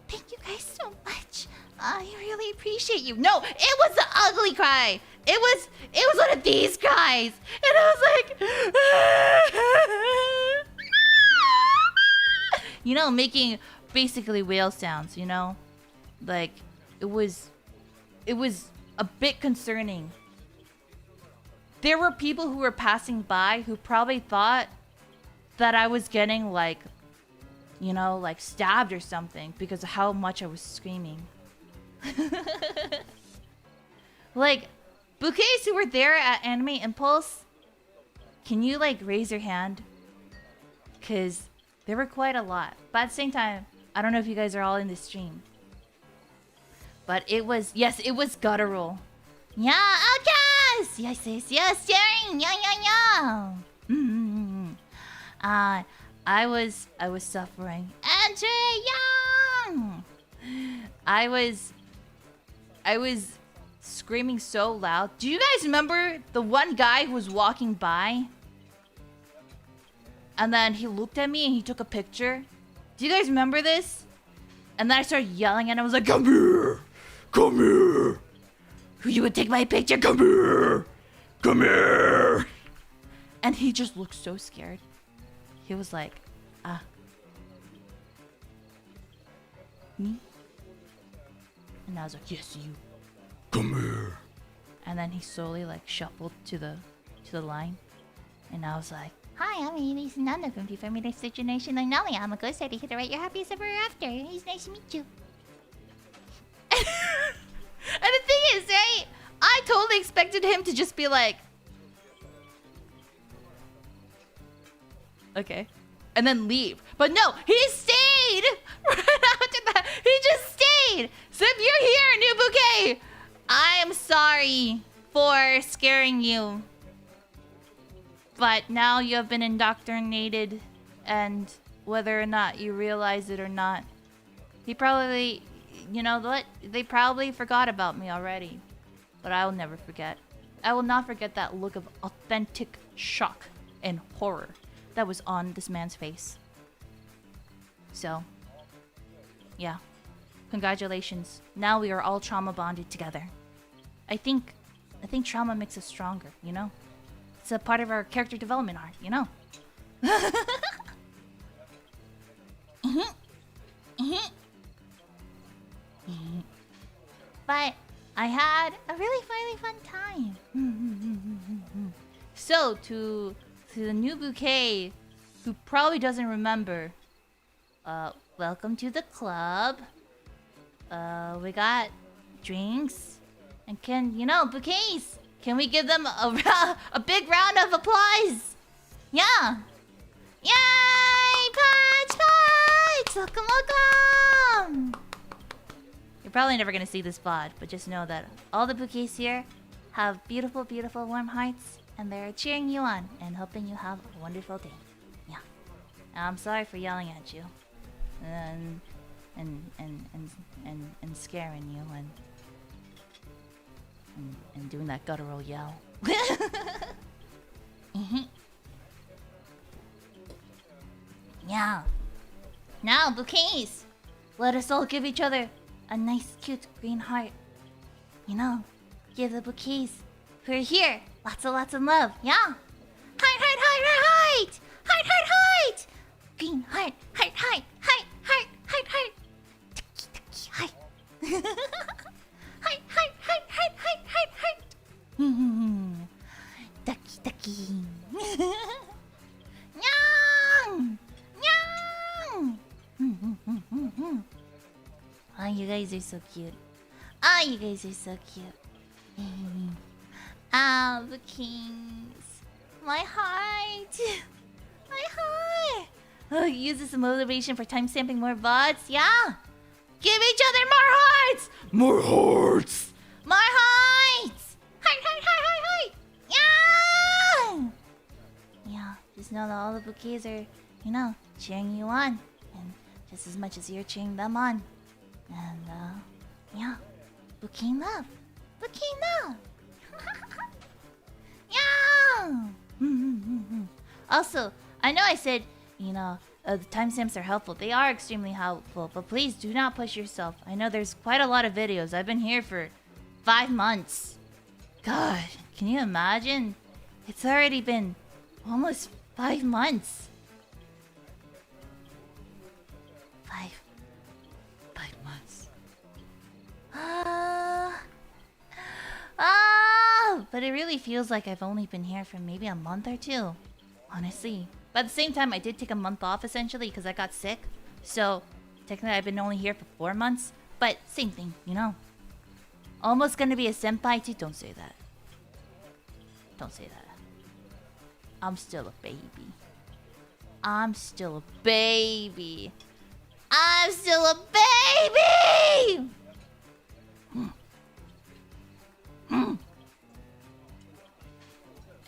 Speaker 1: guys so much. I really appreciate you. No, it was the ugly cry. It was one of these cries, and I was like, you know, making basically whale sounds. You know, like it was a bit concerning. There were people who were passing by who probably thought that I was getting like, you know, like stabbed or something because of how much I was screaming. Like, bouquets who were there at Anime Impulse, can you like raise your hand? Cause there were quite a lot. But at the same time, I don't know if you guys are all in this stream. But it was, yes, it was guttural. Yeah, Outcast! Yes, Sharing! Yeah. I was suffering. Andre Young! I was screaming so loud. Do you guys remember the one guy who was walking by? And then he looked at me and he took a picture. Do you guys remember this? And then I started yelling and I was like, come here! Come here! You would take my picture? Come here! Come here! And he just looked so scared. He was like, me? And I was like, yes, you. Come here. And then he slowly like shuffled to the line. And I was like, hi, I'm Alias Anono from V4Mirai Situation. I'm Nolly. I'm a ghost here to write your happiest ever after. It's nice to meet you. And the thing is, right? I totally expected him to just be like, okay. and then leave. But no, he stayed right after that. He just stayed. So if you're here, new bouquet, I am sorry for scaring you. But now you have been indoctrinated, and whether or not you realize it or not, he probably, you know what? They probably forgot about me already. But I will never forget. I will not forget that look of authentic shock and horror that was on this man's face. So, yeah. Congratulations. Now we are all trauma bonded together. I think trauma makes us stronger, you know? It's a part of our character development arc, you know? But I had a really fun time. So to the new bouquet, who probably doesn't remember, welcome to the club. We got drinks, and bouquets. Can we give them a big round of applause? Yeah. Yay! Punch! Welcome! You're probably never gonna see this VOD, but just know that all the bouquets here have beautiful warm hearts, and they're cheering you on and hoping you have a wonderful day. Yeah. I'm sorry for yelling at you. And scaring you and doing that guttural yell. Yeah. Now, bouquets. Let us all give each other a nice, cute green heart. You know, give the bouquets who are here lots of love. Yeah. Heart. Green heart. Heart. Heart. Heart. Ducky. Nyang. Oh, you guys are so cute. Ah, the kings. My heart. Oh, use this as motivation for timestamping more VODs. Yeah. Give each other more hearts. Heart. Yeah. Just know that all the bouquets are, cheering you on, and just as much as you're cheering them on. And yeah. Bouquet love. Yeah. Also, I know I said, the timestamps are helpful. They are extremely helpful, but please do not push yourself. I know there's quite a lot of videos. I've been here for 5 months. God, can you imagine? It's already been almost 5 months. 5 months. But it really feels like I've only been here for maybe a month or 2. Honestly. But at the same time, I did take a month off essentially because I got sick. So technically I've been only here for 4 months. But same thing, Almost gonna be a senpai too. Don't say that. I'm still a baby.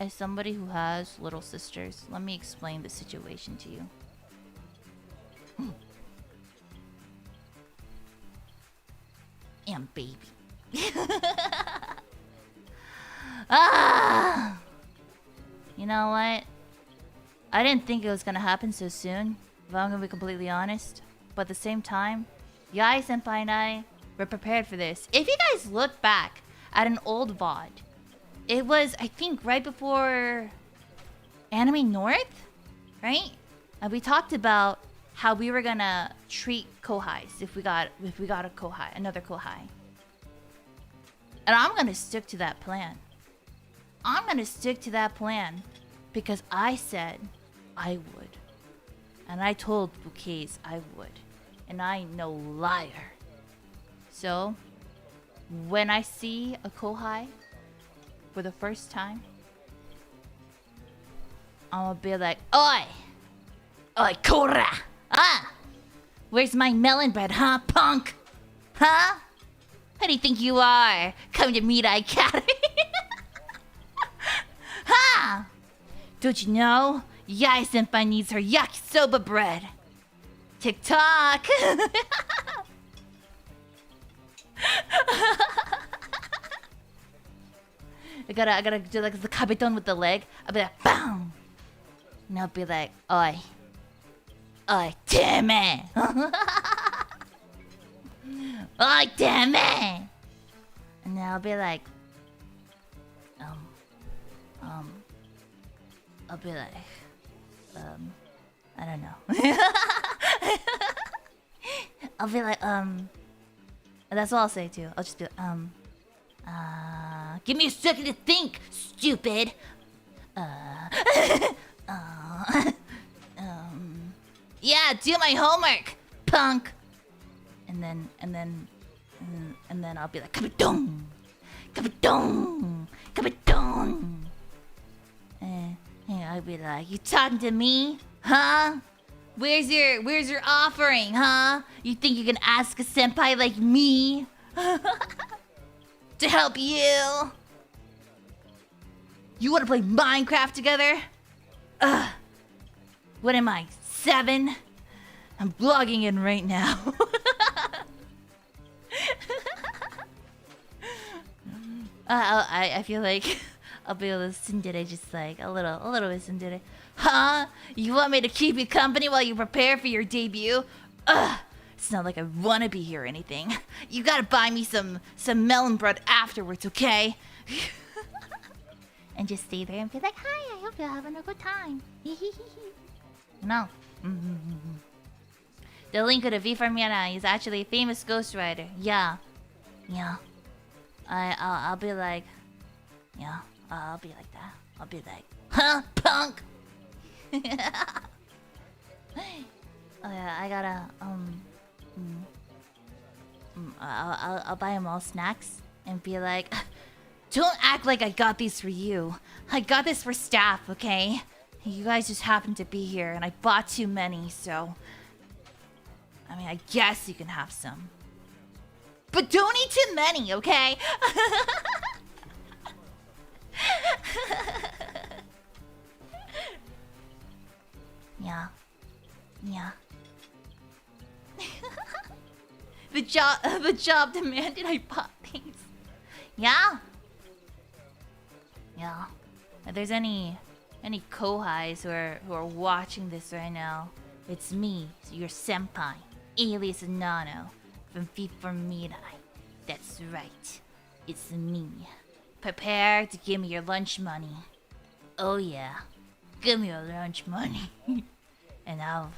Speaker 1: As somebody who has little sisters, let me explain the situation to you. And baby. You know what? I didn't think it was gonna happen so soon, if I'm gonna be completely honest. But at the same time, Yai Senpai and I were prepared for this. If you guys look back at an old VOD, it was, I think, right before Anime North, right? And we talked about how we were gonna treat Kouhais if we got a Kouhai, another Kouhai. And I'm gonna stick to that plan. Because I said I would. And I told Bouquets I would. And I no liar. So, when I see a Kouhai for the first time, I'm gonna be like, "Oi! Oi, Kora! Ah! Where's my melon bread, huh, punk? Huh? Who do you think you are? Come to Mirai Academy? Ha! Don't you know? Yai Senpai needs her yakisoba bread. TikTok! I gotta do like the kabeton with the leg. I'll be like, BAM! And I'll be like, oi. Oi, damn it! Oi, damn it! And then I'll be like, I'll be like, I don't know. I'll be like, that's all I'll say too. I'll just be like, give me a second to think, stupid. Yeah, do my homework, punk. And then I'll be like, kabadong, kabadong, kabadong. And I'll be like, you talking to me, huh? Where's your offering, huh? You think you can ask a senpai like me to help you? You wanna play Minecraft together? What am I, 7? I'm blogging in right now. I feel like I'll be able to tsundere just like a little bit tsundere. Huh? You want me to keep you company while you prepare for your debut? It's not like I wanna be here or anything. You gotta buy me some melon bread afterwards, okay? And just stay there and be like, hi, I hope you're having a good time. No. The link to the V4Mirai is actually a famous ghostwriter. Yeah. I'll be like, yeah, I'll be like that. I'll be like, huh, punk? Oh yeah, I gotta, I'll buy them all snacks and be like, don't act like I got these for you. I got this for staff, okay? You guys just happened to be here and I bought too many, so... I mean, I guess you can have some. But don't eat too many, okay? Yeah. The job demanded I bought things. Yeah. If there's any Kouhais who are watching this right now, it's me, your senpai, Alias Anono, from V4Mirai. That's right, it's me. Prepare to give me your lunch money. Oh yeah, give me your lunch money, and I'll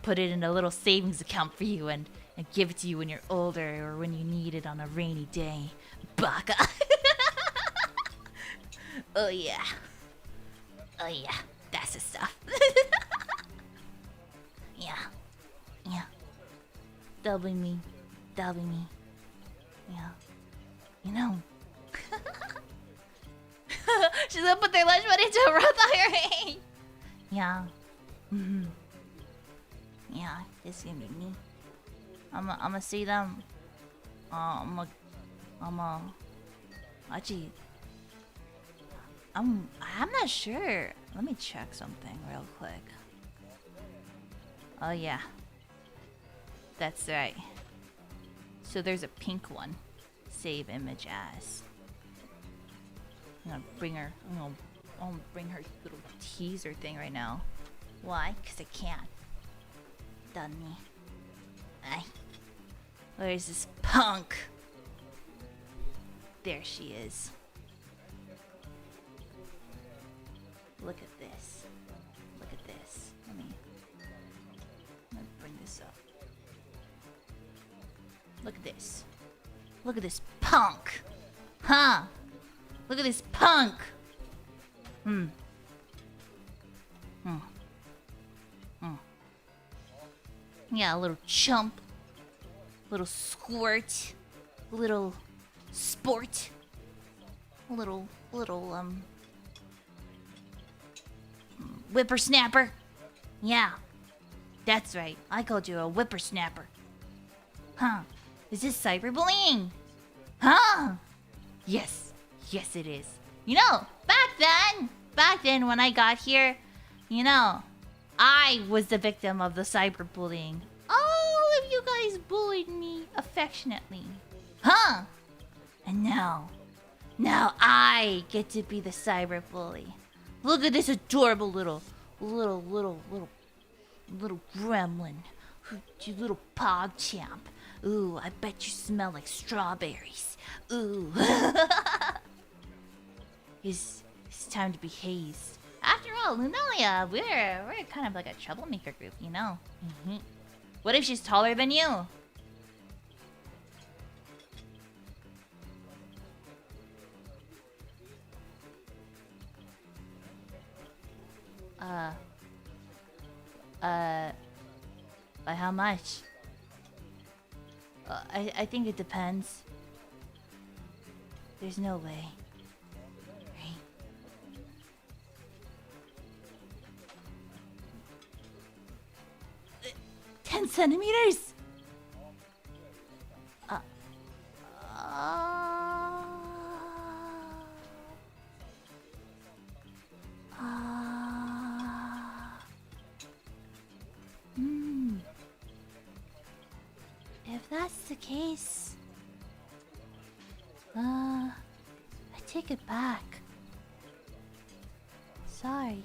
Speaker 1: put it in a little savings account for you and give it to you when you're older or when you need it on a rainy day. Baka. Oh yeah, that's the stuff. Yeah. That'll be me. Yeah. You know. She's gonna put their lunch money into a Roth IRA. Yeah. Yeah, it's gonna be me. I'ma see them. Actually, I'm not sure. Let me check something real quick. Oh yeah. That's right. So there's a pink one. Save image as. I'm gonna bring her little teaser thing right now. Why? 'Cause I can't. Done me. Aye. Where's this punk? There she is. Look at this. Let me bring this up. Look at this punk. Huh? Look at this punk. Yeah, a little chump. Little squirt. Little sport. Little whippersnapper. Yeah. That's right. I called you a whippersnapper. Huh. Is this cyberbullying? Huh? Yes. Yes, it is. You know, back then when I got here, you know, I was the victim of the cyberbullying. All of you guys bullied me affectionately. Huh? And now I get to be the cyberbully. Look at this adorable little gremlin. You little pog champ. Ooh, I bet you smell like strawberries. Ooh. It's time to be hazed. After all, Lunalia, we're kind of like a troublemaker group, you know? What if she's taller than you? By how much? I think it depends. There's no way. Right? 10 centimeters? If that's the case, I take it back. Sorry.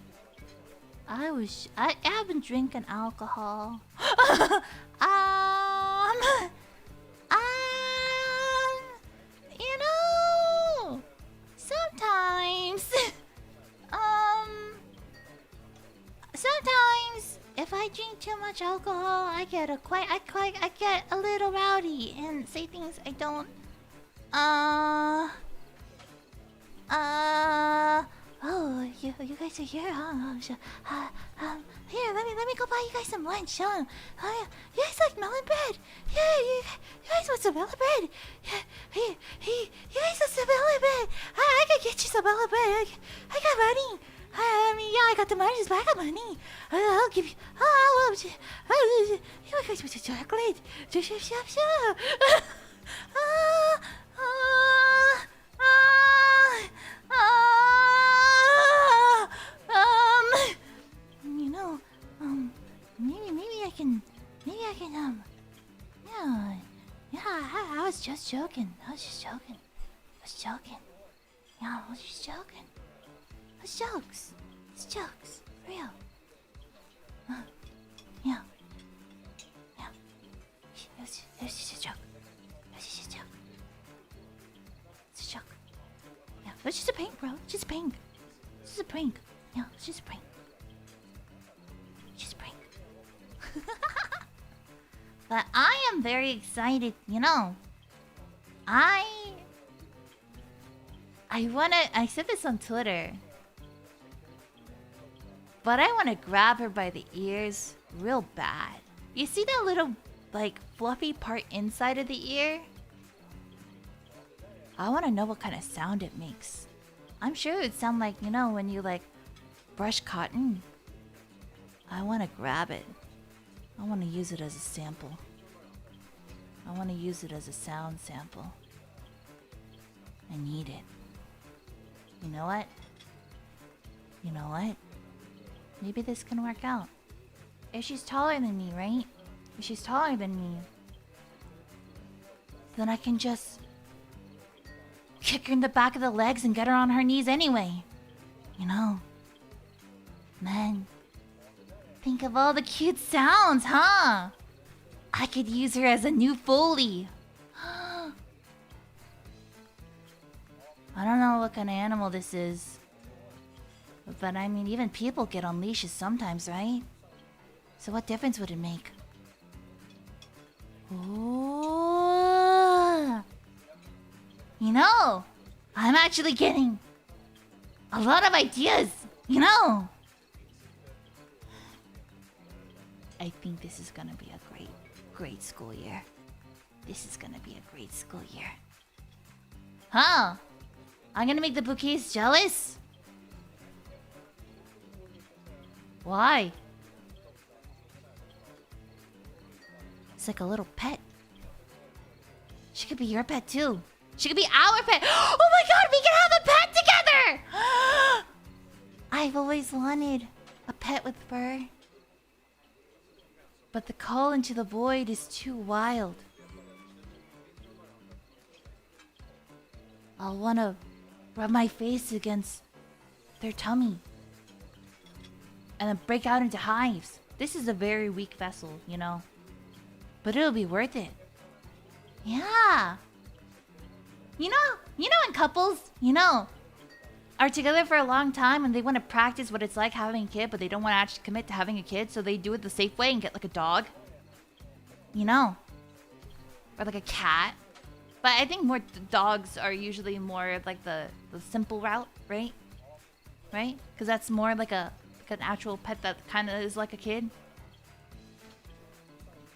Speaker 1: I've been drinking alcohol. You know, sometimes, sometimes if I drink too much alcohol, I get a little rowdy and say things I don't. Oh, you guys are here, huh? Here, let me go buy you guys some lunch, huh? Oh, yeah. You guys like melon bread? Yeah, you guys want some melon bread? Yeah, you guys want some melon bread? I can get you some melon bread. I got money. I mean, yeah, I got the money, but I got money. I'll give you. You guys want some chocolate? You know, maybe I can, yeah, I was just joking. Yeah, I was just joking. It's jokes. Real. Yeah. It's just a joke. It's a joke. Yeah, it's just a prank, bro. It's just a prank. Yeah, it's just a prank. But I am very excited, you know. I said this on Twitter. But I wanna grab her by the ears real bad. You see that little, like, fluffy part inside of the ear? I wanna know what kind of sound it makes. I'm sure it would sound like, you know, when you, like, brush cotton. I wanna grab it. I wanna use it as a sample. I wanna use it as a sound sample. I need it. You know what? Maybe this can work out. If she's taller than me, right? If she's taller than me, then I can just kick her in the back of the legs and get her on her knees anyway. You know? Man, think of all the cute sounds, huh? I could use her as a new Foley. I don't know what kind of animal this is. But I mean, even people get on leashes sometimes, right? So what difference would it make? Ooh. You know, I'm actually getting a lot of ideas, you know? I think this is gonna be a great school year. This is gonna be a great school year. Huh? I'm gonna make the Booquets jealous? Why? It's like a little pet. She could be your pet too. She could be our pet. Oh my god, we can have a pet together! I've always wanted a pet with fur. But the call into the void is too wild. I'll wanna rub my face against their tummy. And then break out into hives. This is a very weak vessel, you know. But it'll be worth it. Yeah. You know when couples, are together for a long time and they want to practice what it's like having a kid, but they don't want to actually commit to having a kid, so they do it the safe way and get like a dog. Or like a cat. But I think more dogs are usually more like the simple route, right? Right? Because that's more like an actual pet that kind of is like a kid.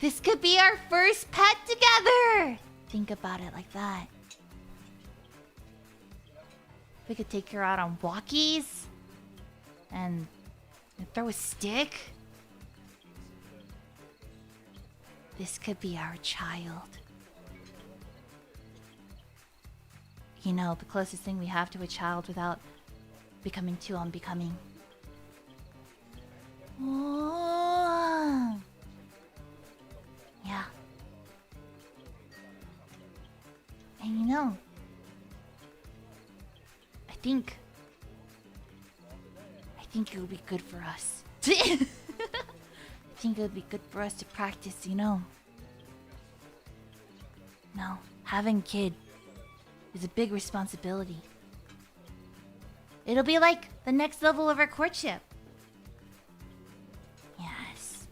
Speaker 1: This could be our first pet together! Think about it like that. We could take her out on walkies. And throw a stick. This could be our child. The closest thing we have to a child without becoming too unbecoming. Oh. Yeah. And I think it would be good for us. I think it would be good for us to practice, No, having a kid is a big responsibility. It'll be like the next level of our courtship. Yes,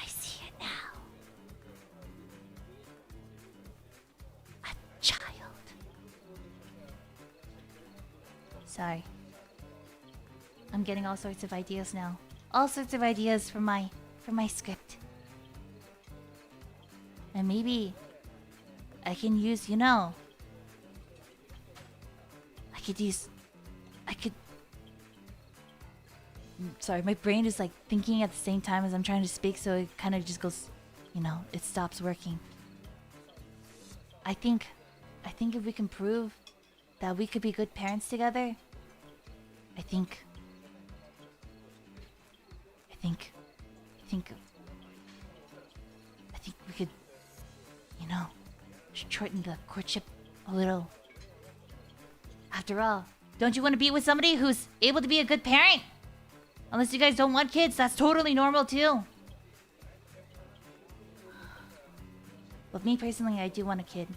Speaker 1: I see it now. A child. Sorry. I'm getting all sorts of ideas now. All sorts of ideas for my script. And maybe I can use, Sorry, my brain is like thinking at the same time as I'm trying to speak, so it kind of just goes, it stops working. I think if we can prove that we could be good parents together, I think we could, shorten the courtship a little. After all, don't you want to be with somebody who's able to be a good parent? Unless you guys don't want kids, that's totally normal too. But me personally, I do want a kid.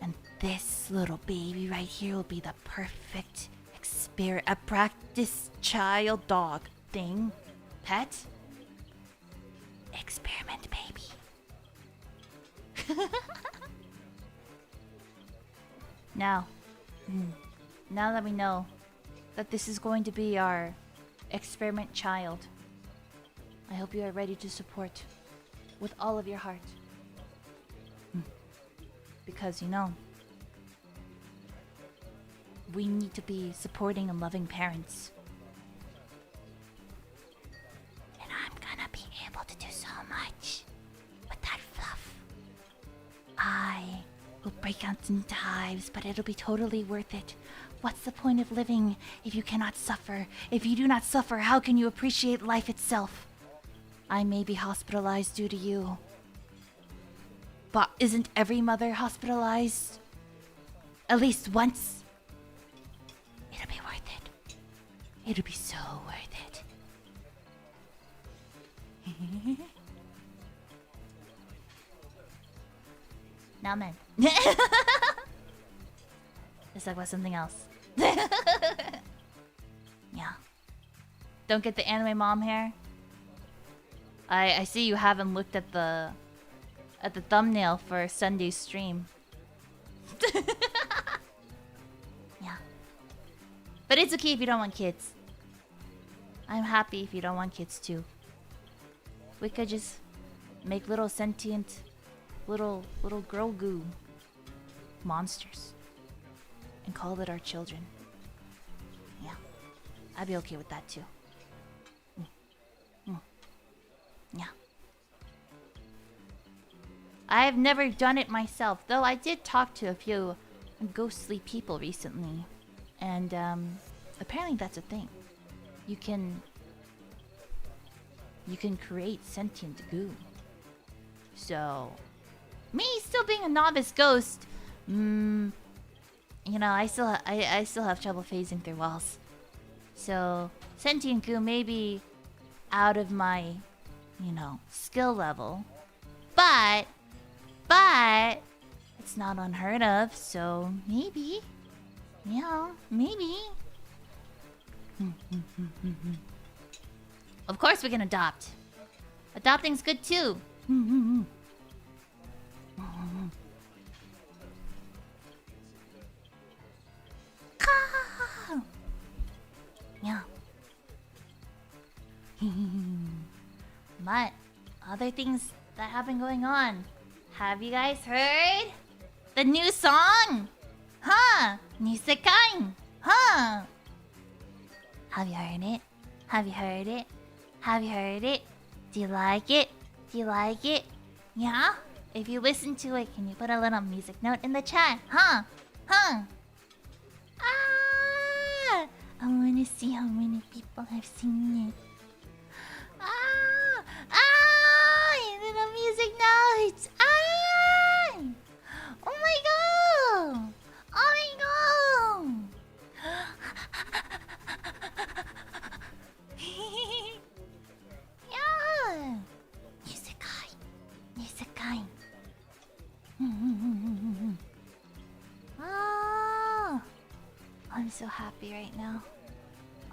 Speaker 1: And this little baby right here will be the perfect practice child dog thing. Pet? Experiment baby. Now that we know that this is going to be our experiment child, I hope you are ready to support with all of your heart. Because we need to be supporting and loving parents. And I'm gonna be able to do so much with that fluff. I will break out into hives, but it'll be totally worth it. What's the point of living if you cannot suffer? If you do not suffer, how can you appreciate life itself? I may be hospitalized due to you. But isn't every mother hospitalized? At least once? It'll be worth it. It'll be so worth it. Now man. Let's talk about something else. Yeah. Don't get the anime mom hair. I see you haven't looked at the thumbnail for Sunday's stream. Yeah. But it's okay if you don't want kids. I'm happy if you don't want kids too. We could just make little sentient little girl goo monsters and call it our children. Yeah. I'd be okay with that too. Yeah. I've never done it myself, though I did talk to a few ghostly people recently. And apparently that's a thing. You can create sentient goo. So, me still being a novice ghost, you know, I still have trouble phasing through walls. So, sentient goo may be out of my, you know, skill level, but it's not unheard of. So maybe, yeah, maybe. Of course we can adopt. Adopting's good too. Yeah. But other things that have been going on. Have you guys heard the new song? Huh? New Sekai? Huh? Have you heard it? Have you heard it? Have you heard it? Do you like it? Do you like it? Yeah? If you listen to it, can you put a little music note in the chat? Huh? Huh? Ah! I wanna see how many people have seen it. Ah! Ah! Little music notes! Ah! Oh my god! Oh my god! Yeah! Nisekai! Nisekai! Ah! I'm so happy right now.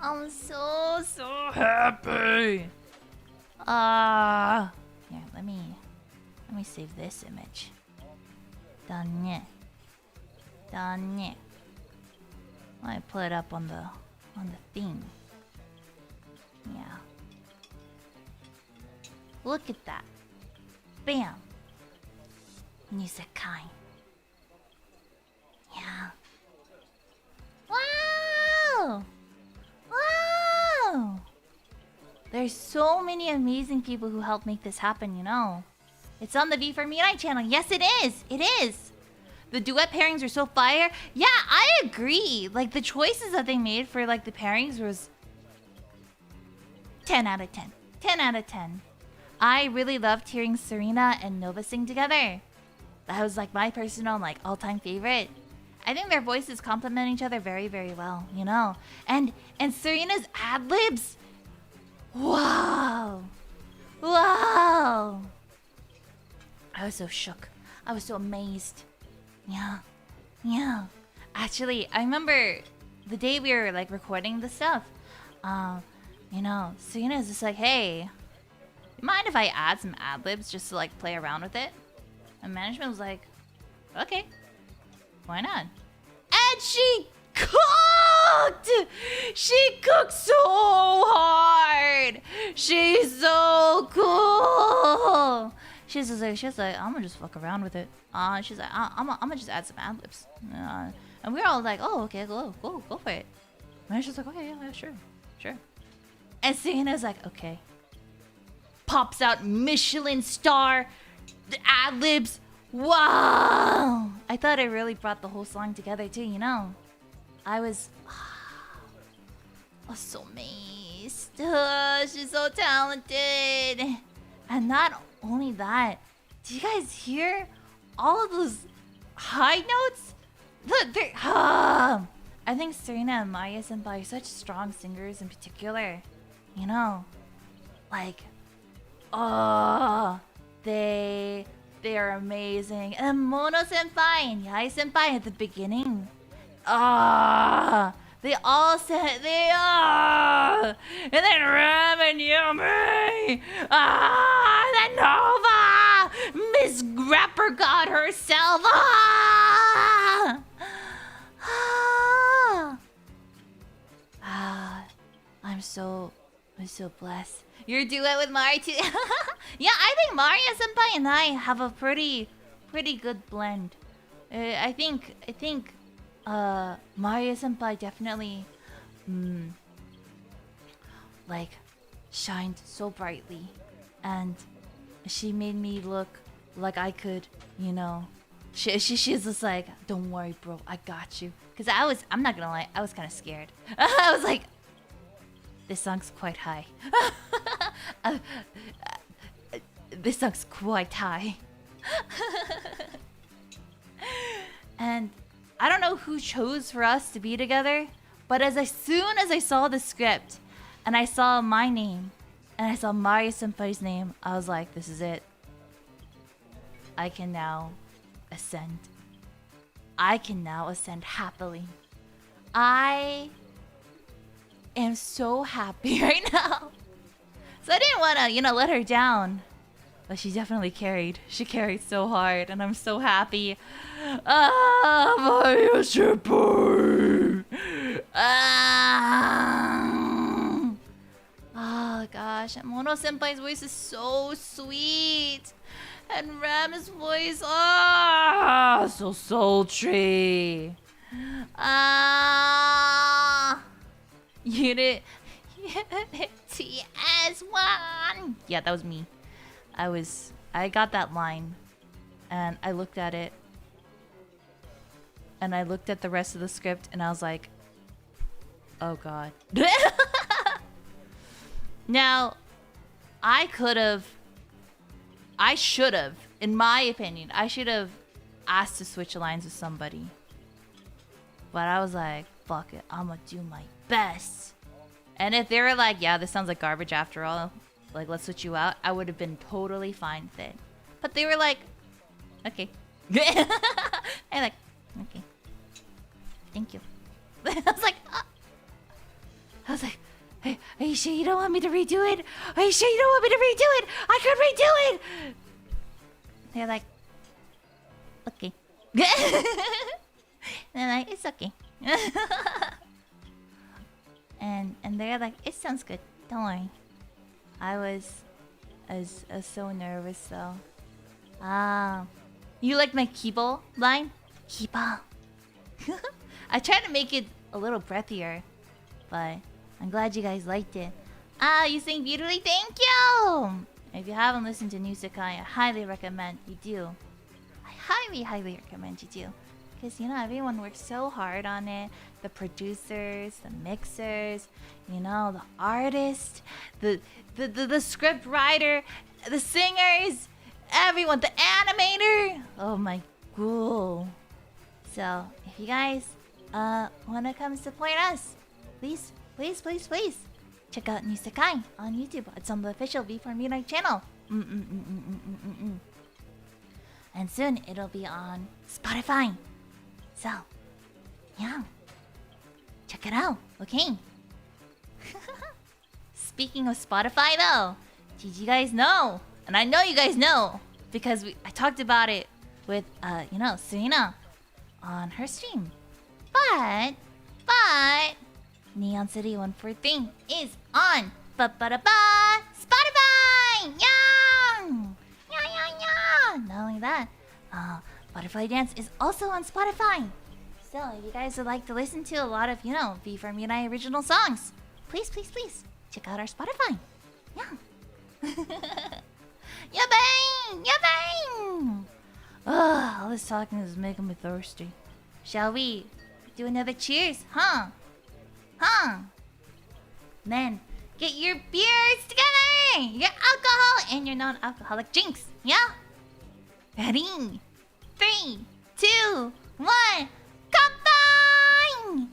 Speaker 1: I'm so happy! Here, let me save this image. Done. Done. I put it up on the thing. Yeah. Look at that. Bam. Nisekai. Yeah. Wow! Wow! There's so many amazing people who helped make this happen, you know. It's on the V4Mirai channel. Yes, it is. It is. The duet pairings are so fire. Yeah, I agree. Like, the choices that they made for, like, the pairings was 10 out of 10. 10 out of 10. I really loved hearing Serina and Nova sing together. That was, like, my personal, like, all-time favorite. I think their voices complement each other very, very well, you know. And Serina's ad-libs. Wow. Wow. I was so shook. I was so amazed. Yeah. Yeah. Actually, I remember the day we were like recording the stuff. You know, Serina's just like, hey, you mind if I add some ad-libs just to like play around with it? And management was like, okay, why not? And she cooked! She cooked so hard! She's so cool! She's like, I'm gonna just fuck around with it. She's like, I'm gonna just add some ad-libs. And we're all like, oh, okay, go for it. And she's like, okay, yeah, sure. And Serina's like, okay. Pops out Michelin star, the ad-libs. Wow! I thought it really brought the whole song together too, you know? I was so amazed. She's so talented. And not only that, do you guys hear all of those high notes? Look, I think Serina and Maya Senpai are such strong singers in particular. You know, like, they are amazing. And Mono Senpai and Yai Senpai at the beginning. They all said they are. And then Ram and Yumi. Then Nova. Miss Rapper God herself. I'm so blessed. Your duet with Mari too. Yeah, I think Maria Senpai and I have a pretty good blend. I think Maria Senpai definitely like shined so brightly, and she made me look like I could, you know. She's just like, don't worry, bro, I got you. Cause I'm not gonna lie, I was kind of scared. I was like, this song's quite high. This song's quite high. And I don't know who chose for us to be together, but as soon as I saw the script and I saw my name and I saw Mario Senpai's name, I was like, this is it. I can now ascend. I can now ascend happily. I am so happy right now. So I didn't want to, you know, let her down. But she definitely carried. She carried so hard, and I'm so happy. Ah, Mario Senpai! Ah! Oh gosh, Mono Senpai's voice is so sweet. And Ram's voice, ah, so sultry. Ah, Unit TS1. Yeah, that was me. I got that line, and I looked at it, and I looked at the rest of the script, and I was like, oh god. Now, I should have, in my opinion, I should have asked to switch lines with somebody. But I was like, fuck it, I'ma do my best. And if they were like, yeah, this sounds like garbage after all, like, let's switch you out, I would have been totally fine with it. But they were like, okay. I'm like, okay. Thank you. I was like, hey, are you sure you don't want me to redo it? Are you sure you don't want me to redo it? I could redo it! They're like, okay. And I'm like, it's okay. and they're like, it sounds good. Don't worry. I was so nervous though. You like my Kibo line? Kibo. I tried to make it a little breathier, but I'm glad you guys liked it. You sing beautifully. Thank you. If you haven't listened to New Sekai, I highly recommend you do. I highly recommend you do. Because, you know, everyone works so hard on it. The producers, the mixers, you know, the artist, the script writer, the singers, everyone, the animator. Oh my god. So, if you guys want to come support us, please check out New Sekai on YouTube. It's on the official V4Mirai channel. And soon it'll be on Spotify. So, yeah. Check it out, okay? Speaking of Spotify though, did you guys know? And I know you guys know because I talked about it with you know, Serina on her stream. But Neon City 143 is on Spotify! Yeah! Not only that, Butterfly Dance is also on Spotify. So if you guys would like to listen to a lot of, you know, V4Mirai original songs, please check out our Spotify. Yeah. Yabang! All this talking is making me thirsty. Shall we do another cheers? Huh? Then get your beers together, your alcohol and your non-alcoholic drinks. Yeah? Ready? 3, 2, 1. Kanpai!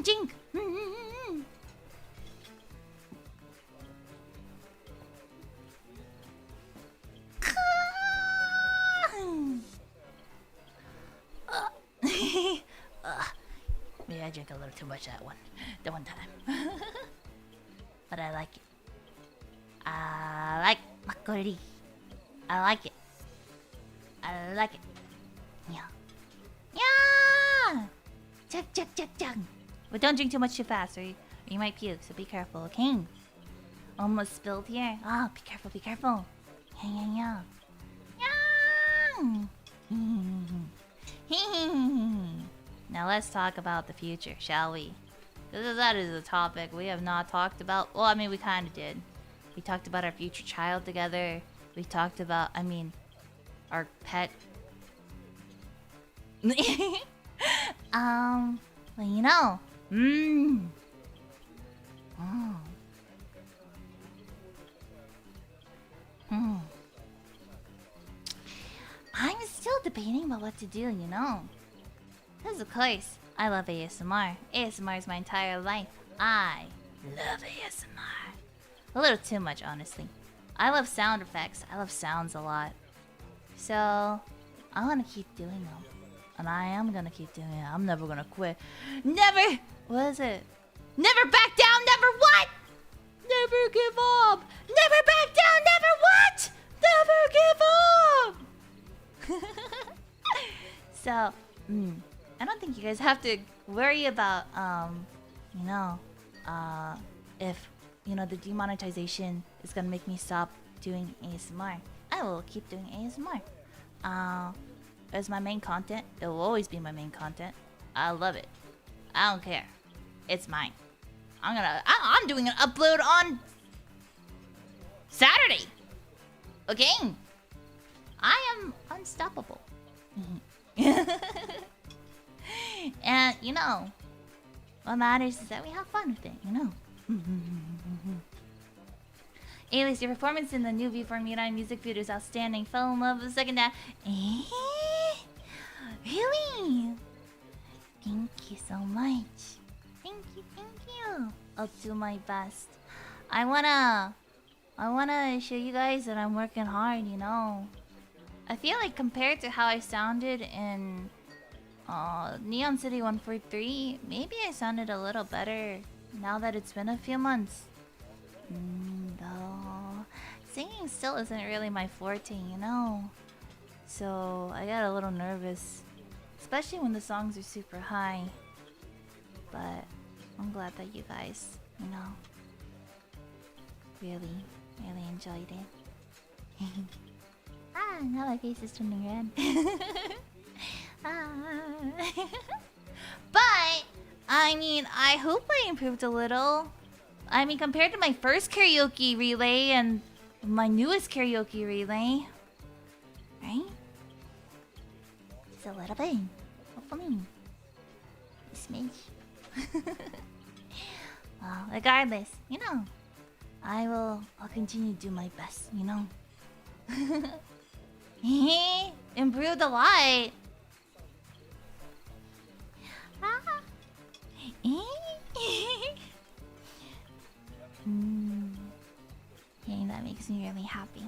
Speaker 1: Jing! Maybe I drank a little too much that one time. But I like it. I like makgeolli. I like it. Yeah. Chug. But don't drink too much too fast or you might puke, so be careful, okay? Almost spilled here. Oh, be careful. Yeah. Now let's talk about the future, shall we? Because that is a topic we have not talked about. Well, I mean, we kind of did. We talked about our future child together. We talked about, I mean, our pet. Well, you know. I'm still debating about what to do, you know. Because of course, I love ASMR. ASMR is my entire life. I love ASMR. A little too much, honestly. I love sound effects. I love sounds a lot. So, I want to keep doing them. And I am going to keep doing it. I'm never going to quit. Never! What is it? Never back down, never what? Never give up. Never back down, never what? Never give up. So, I don't think you guys have to worry about, you know, if, you know, the demonetization is gonna make me stop doing ASMR. I will keep doing ASMR. As my main content, it will always be my main content. I love it. I don't care. It's mine. I'm doing an upload on Saturday. Okay? I am unstoppable. And, you know, what matters is that we have fun with it, you know? Alias, your performance in the new V4Mirai music video is outstanding. Fell in love with the second half. Really? Thank you so much. Thank you. I'll do my best. I wanna show you guys that I'm working hard, you know. I feel like compared to how I sounded in Neon City 143, maybe I sounded a little better now that it's been a few months. Though singing still isn't really my forte, you know. So I got a little nervous, especially when the songs are super high. But I'm glad that you guys, you know, really enjoyed it. Now my face is turning red. But I mean, I hope I improved a little. I mean, compared to my first karaoke relay and my newest karaoke relay, right? Just a little bit, hopefully. A smidge. Well, regardless, you know, I'll continue to do my best, you know. Improved a lot. Hey, that makes me really happy.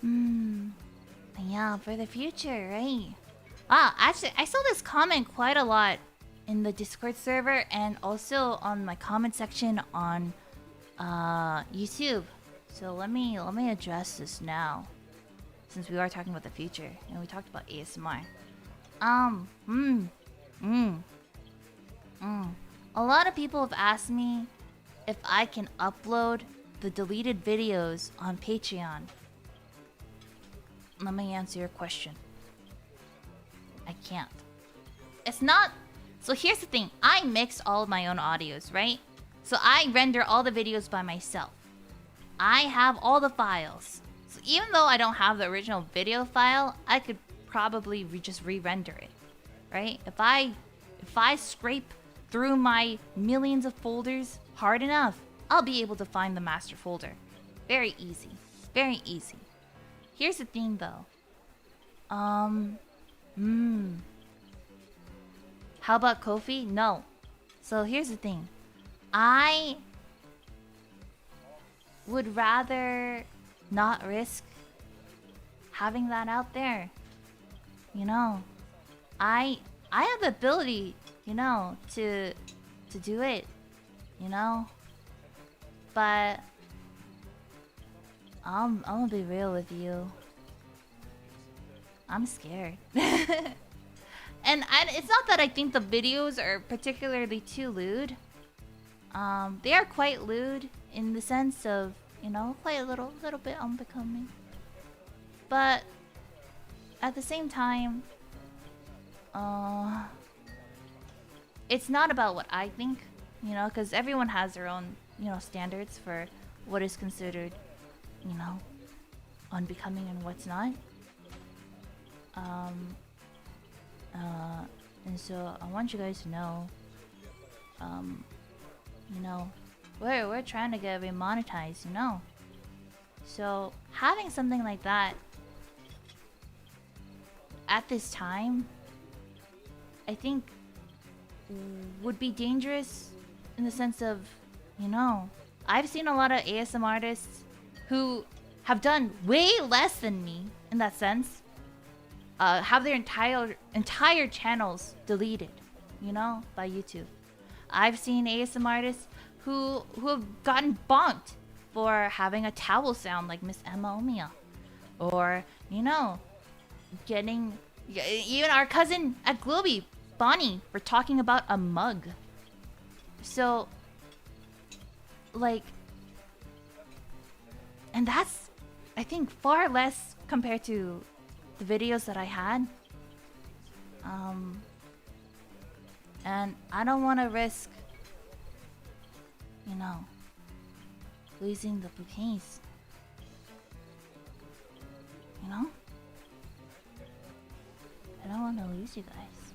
Speaker 1: But yeah, for the future, right? Actually, I saw this comment quite a lot in the Discord server and also on my comment section on YouTube. So let me address this now, since we are talking about the future and we talked about ASMR. A lot of people have asked me if I can upload the deleted videos on Patreon. Let me answer your question. I can't. It's not... So here's the thing. I mix all of my own audios, right? So I render all the videos by myself. I have all the files. So even though I don't have the original video file, I could probably just re-render it, right? If I scrape through my millions of folders hard enough, I'll be able to find the master folder. Very easy. Very easy. Here's the thing though. How about Ko-fi? No. So here's the thing. I would rather not risk having that out there. You know, I have the ability, you know, to do it, you know. But I'm gonna be real with you. I'm scared. And it's not that I think the videos are particularly too lewd. They are quite lewd in the sense of, you know, quite a little bit unbecoming. But at the same time, It's not about what I think, you know, because everyone has their own, you know, standards for what is considered, you know, unbecoming and what's not. And so I want you guys to know, you know, we're trying to get monetized, you know. So having something like that at this time, I think would be dangerous in the sense of, you know, I've seen a lot of ASM artists who have done way less than me in that sense, have their entire channels deleted, you know, by YouTube. I've seen ASM artists who have gotten bonked for having a towel sound like Miss Emma Omiya, or, you know, getting even our cousin at Globy, Bonnie, for talking about a mug. So, like, and that's, I think, far less compared to the videos that I had. And I don't want to risk, you know, losing the bouquets. You know? I don't want to lose you guys.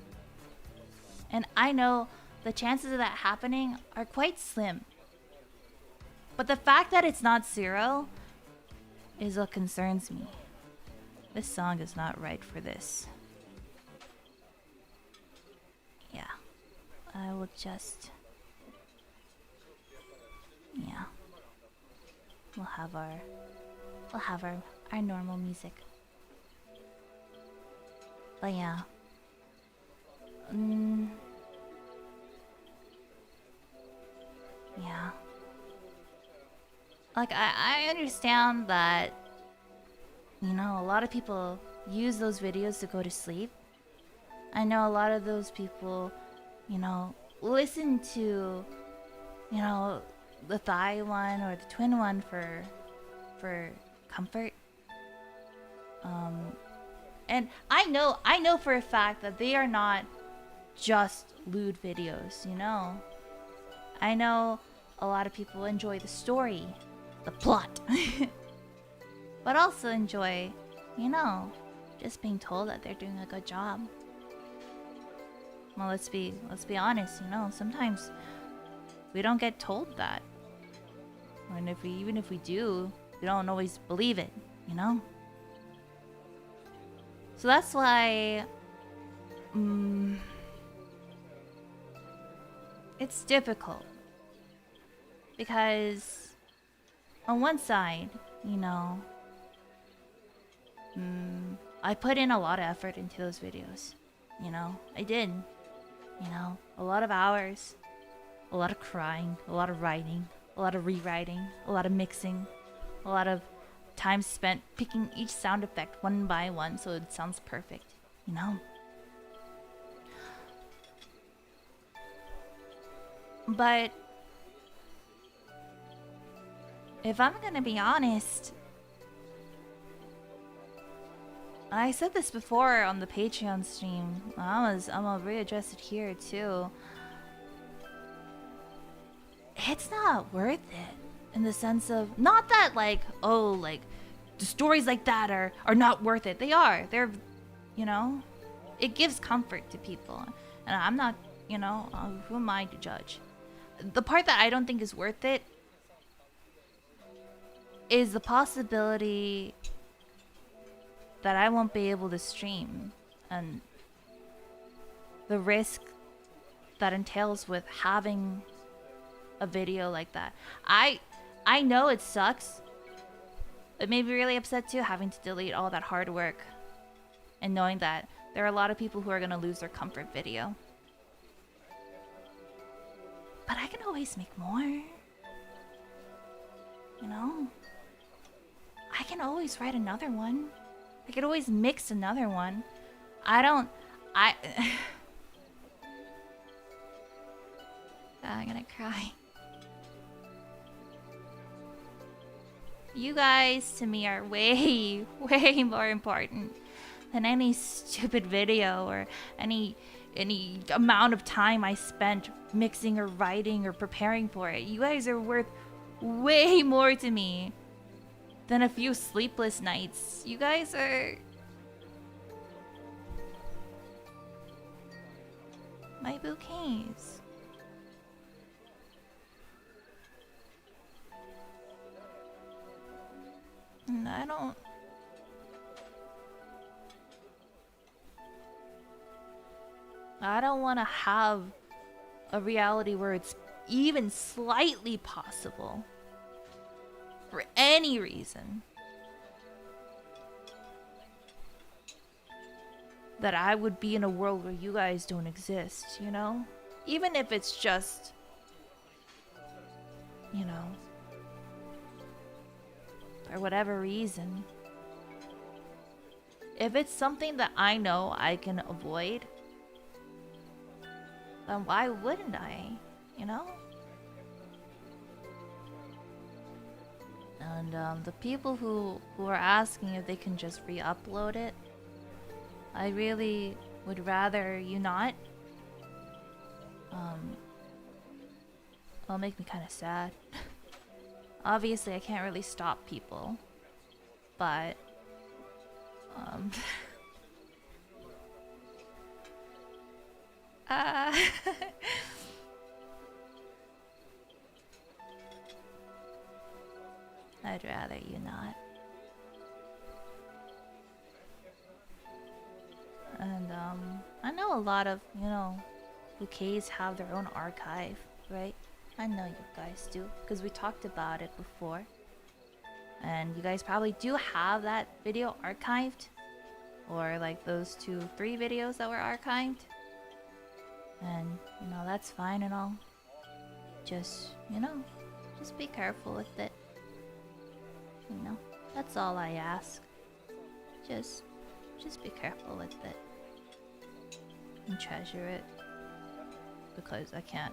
Speaker 1: And I know the chances of that happening are quite slim. But the fact that it's not 0 is what concerns me. This song is not right for this. Yeah. I will just... yeah. We'll have our normal music. But yeah. Yeah. Like, I understand that, you know, a lot of people use those videos to go to sleep. I know a lot of those people, you know, listen to, you know, the thigh one or the twin one for comfort. And I know for a fact that they are not just lewd videos, you know. I know a lot of people enjoy the story, the plot, but also enjoy, you know, just being told that they're doing a good job. Well, let's be honest, you know, sometimes we don't get told that. And even if we do, we don't always believe it, you know? So that's why it's difficult. Because on one side, you know, I put in a lot of effort into those videos. You know, I did. You know, a lot of hours, a lot of crying, a lot of writing, a lot of rewriting, a lot of mixing, a lot of time spent picking each sound effect one by one so it sounds perfect, you know? But if I'm gonna be honest, I said this before on the Patreon stream. I'm gonna readdress it here too. It's not worth it in the sense of, not that like, oh, like the stories like that are not worth it. They are. They're, you know, it gives comfort to people, and I'm not, you know, who am I to judge? The part that I don't think is worth it is the possibility that I won't be able to stream, and the risk that entails with having a video like that. I know it sucks. It made me really upset too, having to delete all that hard work and knowing that there are a lot of people who are gonna lose their comfort video. But I can always make more. You know? I can always write another one. I could always mix another one. I'm gonna cry. You guys to me are way, way more important than any stupid video or any amount of time I spent mixing or writing or preparing for it. You guys are worth way more to me than a few sleepless nights. You guys are my bouquets. And I don't want to have a reality where it's even slightly possible for any reason that I would be in a world where you guys don't exist, you know? Even if it's just, you know, for whatever reason. If it's something that I know I can avoid, then why wouldn't I, you know? And the people who are asking if they can just re-upload it, I really would rather you not. It'll make me kind of sad. Obviously, I can't really stop people, but I'd rather you not. And I know a lot of, you know, bouquets have their own archive, right? I know you guys do, because we talked about it before. And you guys probably do have that video archived, or like those 2-3 videos that were archived. And, you know, that's fine and all. Just, you know, just be careful with it. You know, that's all I ask. Just be careful with it. And treasure it. Because I can't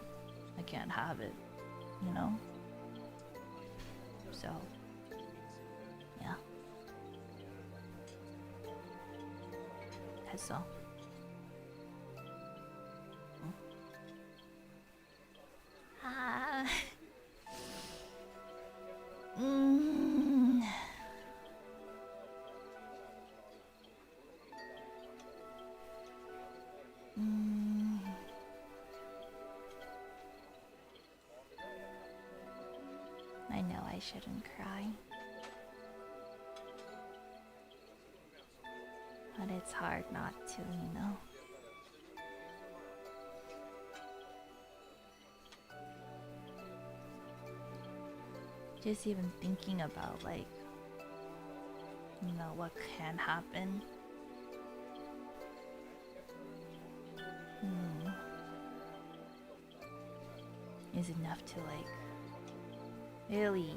Speaker 1: have it, you know? So, yeah. That's all. I know I shouldn't cry. But it's hard not to, you know? Just even thinking about, like, you know, what can happen. Is enough to, like, really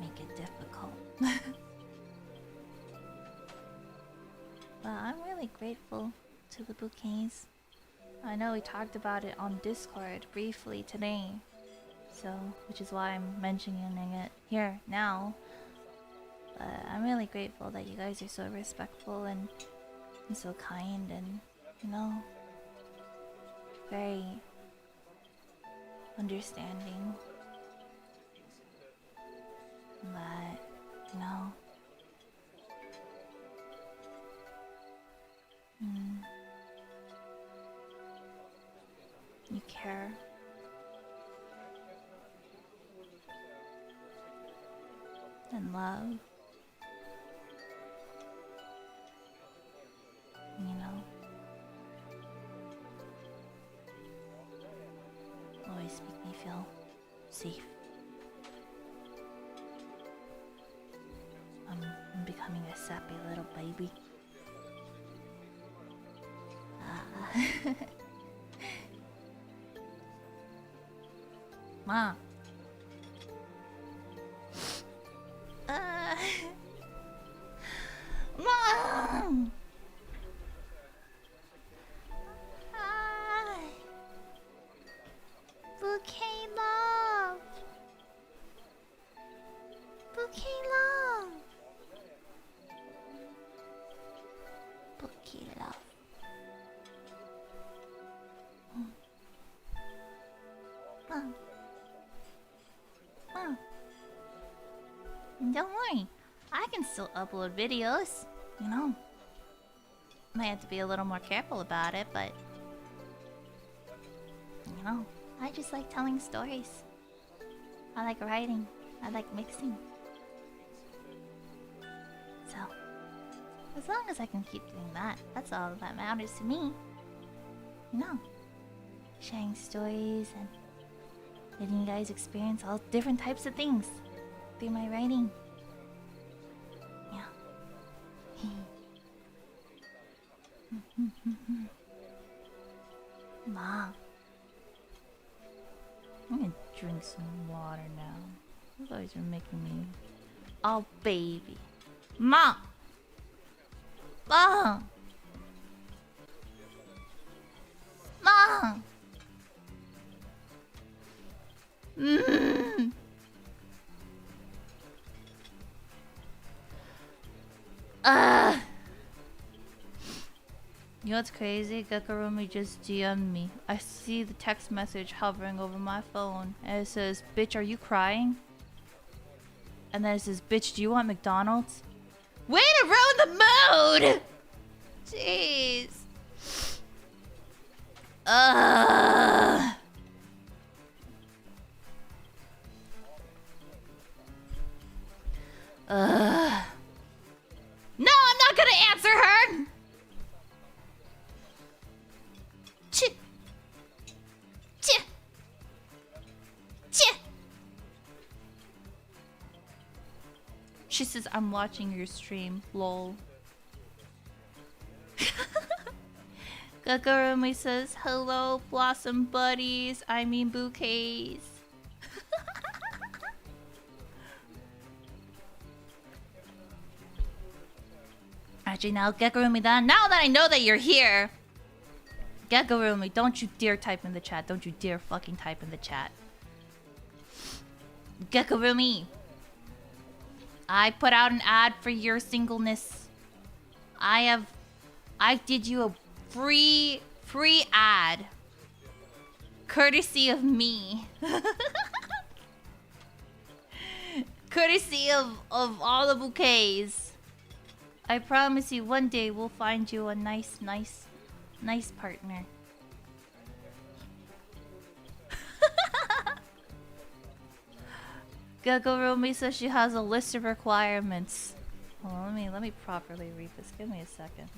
Speaker 1: make it difficult. But I'm really grateful to the bouquets. I know we talked about it on Discord briefly today, so which is why I'm mentioning it here now. But I'm really grateful that you guys are so respectful and so kind and, you know, very understanding. But, you know, you care. And love. You know, always make me feel safe. I'm becoming a sappy little baby. Mom. Mom. Bouquet love. Bouquet Okay, love. Mom. Mom. Don't worry. I can still upload videos. You know. Might have to be a little more careful about it, but... You know, I just like telling stories. I like writing. I like mixing. So, as long as I can keep doing that, that's all that matters to me. You know, sharing stories and letting you guys experience all different types of things through my writing. Yeah. Mom. I'm gonna drink some water now. You guys are making me... Oh, baby. Mom! Mom! Mom! Mm. You know what's crazy? Gecko Roomie just DM'd me. I see the text message hovering over my phone and it says, "Bitch, are you crying?" And then it says, "Bitch, do you want McDonald's?" Way to ruin the mood! Jeez. No, I'm not gonna answer her! Ch. Ch. Ch. She says, "I'm watching your stream, lol." Gecko Roomie says, "Hello, Blossom Buddies. I mean Bouquets." Actually, now Gecko Roomie, now that I know that you're here, Gecko Roomie, don't you dare type in the chat. Don't you dare fucking type in the chat. Gecko Roomie, I put out an ad for your singleness. I did you a free ad, courtesy of me. Courtesy of all the bouquets. I promise you, one day we'll find you a nice partner. Gecko Roomie says she has a list of requirements. Well, let me properly read this. Give me a second.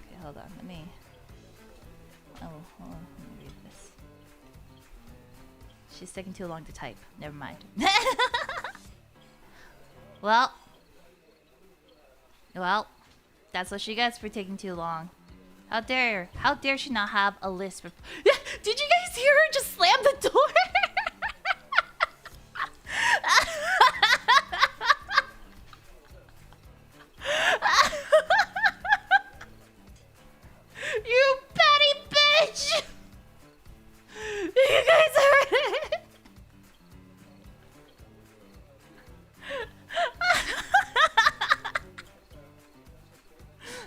Speaker 1: Okay, hold on. Let me. Oh, hold on. Let me read this. She's taking too long to type. Never mind. Well, that's what she gets for taking too long. How dare she not have a list? Did you guys hear her just slam the door? You petty bitch! You guys heard it?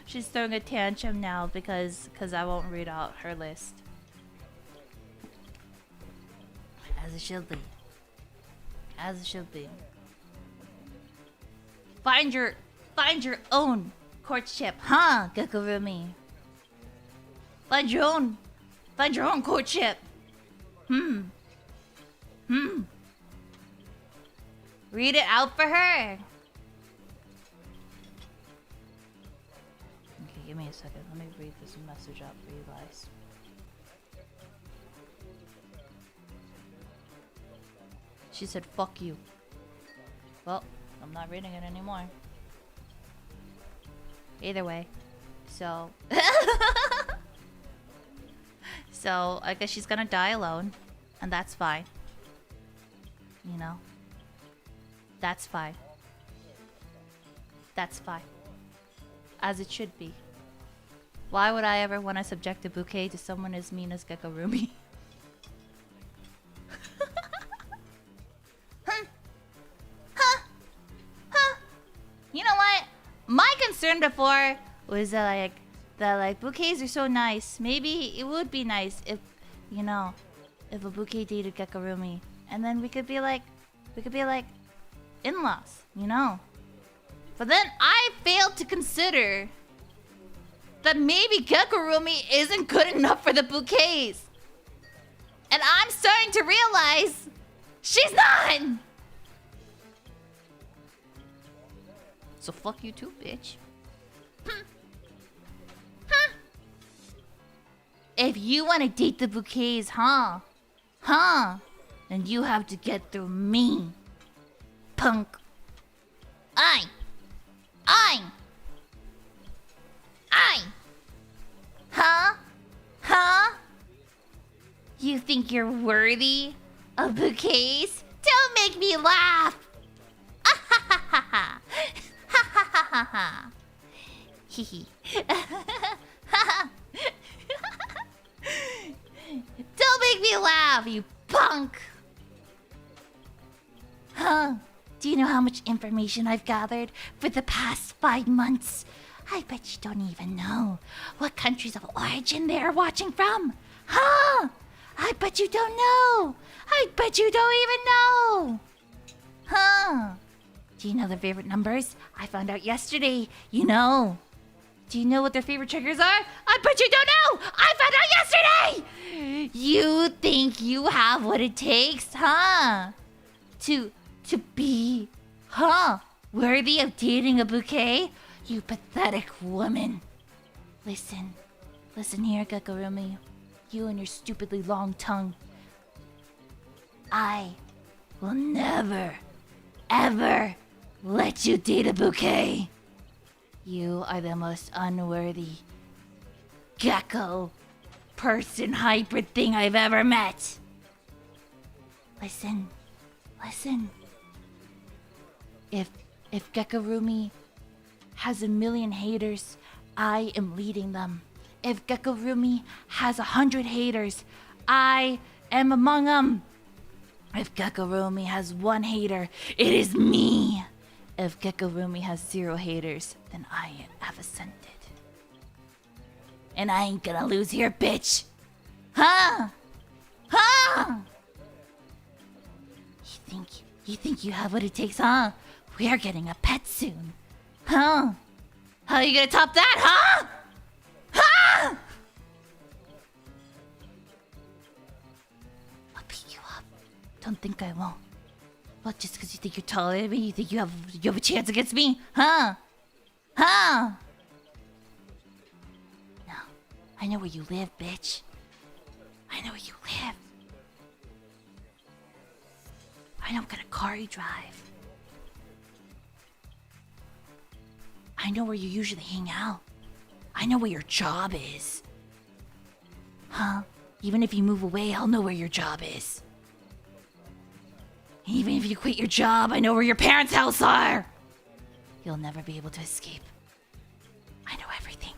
Speaker 1: She's throwing a tantrum now because I won't read out her list. As it should be. As it should be. Find your own courtship, huh, Gecko Roomie? Find your own courtship. Read it out for her. Okay, give me a second. Let me read this message out for you guys. She said, "Fuck you." Well, I'm not reading it anymore. Either way. So... So, I guess she's gonna die alone. And that's fine. You know? That's fine. That's fine. As it should be. Why would I ever want to subject a bouquet to someone as mean as Gecko Roomie? You know what? My concern before was that like bouquets are so nice. Maybe it would be nice if, you know, if a bouquet dated Gecko Roomie, and then we could be like in-laws, you know. But then I failed to consider that maybe Gecko Roomie isn't good enough for the bouquets. And I'm starting to realize she's not! So fuck you too, bitch. If you want to date the bouquets, huh? Then you have to get through me. Punk. I. Huh? You think you're worthy of bouquets? Don't make me laugh! Hee. Don't make me laugh, you punk! Huh? Do you know how much information I've gathered for the past 5 months? I bet you don't even know what countries of origin they're watching from. Huh? I bet you don't know. I bet you don't even know. Huh? Do you know their favorite numbers? I found out yesterday. You know. Do you know what their favorite triggers are? I bet you don't know. I found out yesterday. You think you have what it takes, huh? To be, worthy of dating a bouquet? You pathetic woman. Listen here, Gecko Roomie. You and your stupidly long tongue. I will never, ever let you date a bouquet. You are the most unworthy gecko person hybrid thing I've ever met. Listen. If Gecko Roomie has 1 million haters, I am leading them. If Gecko Roomie has 100 haters, I am among them. If Gecko Roomie has 1 hater, it is me. If Gecko Roomie has 0 haters, then I have ascended. And I ain't gonna lose here, bitch. Huh? You think you have what it takes, huh? We are getting a pet soon. Huh? How are you gonna top that, huh? I'll beat you up. Don't think I won't. What, just because you think you're taller than me, you think you have a chance against me? Huh? No. I know where you live, bitch. I know where you live. I know what kind of car you drive. I know where you usually hang out. I know where your job is. Huh? Even if you move away, I'll know where your job is. Even if you quit your job, I know where your parents' house are. You'll never be able to escape. I know everything.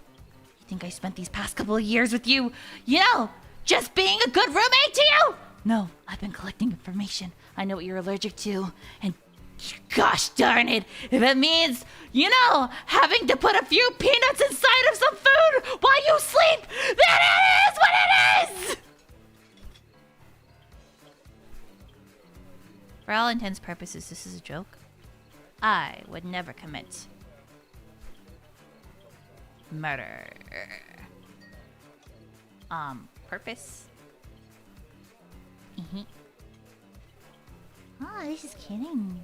Speaker 1: You think I spent these past couple of years with you, just being a good roommate to you? No, I've been collecting information. I know what you're allergic to, and gosh darn it, if it means, having to put a few peanuts inside of some food while you sleep, then it is what it is! For all intents and purposes, this is a joke. I would never commit murder. Purpose? Oh, this is kidding.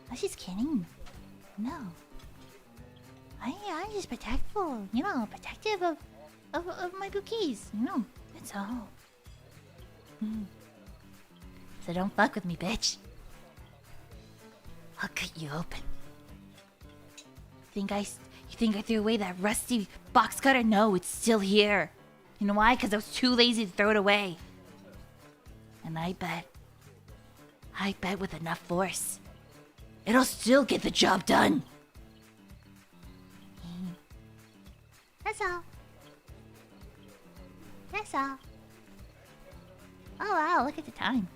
Speaker 1: Oh, she's kidding. No. I'm just protectful, protective of my bouquets, that's all. So don't fuck with me, bitch. I'll cut you open. You think I threw away that rusty box cutter? No, it's still here. You know why? Because I was too lazy to throw it away. And I bet with enough force, it'll still get the job done. That's all. Oh wow, look at the time.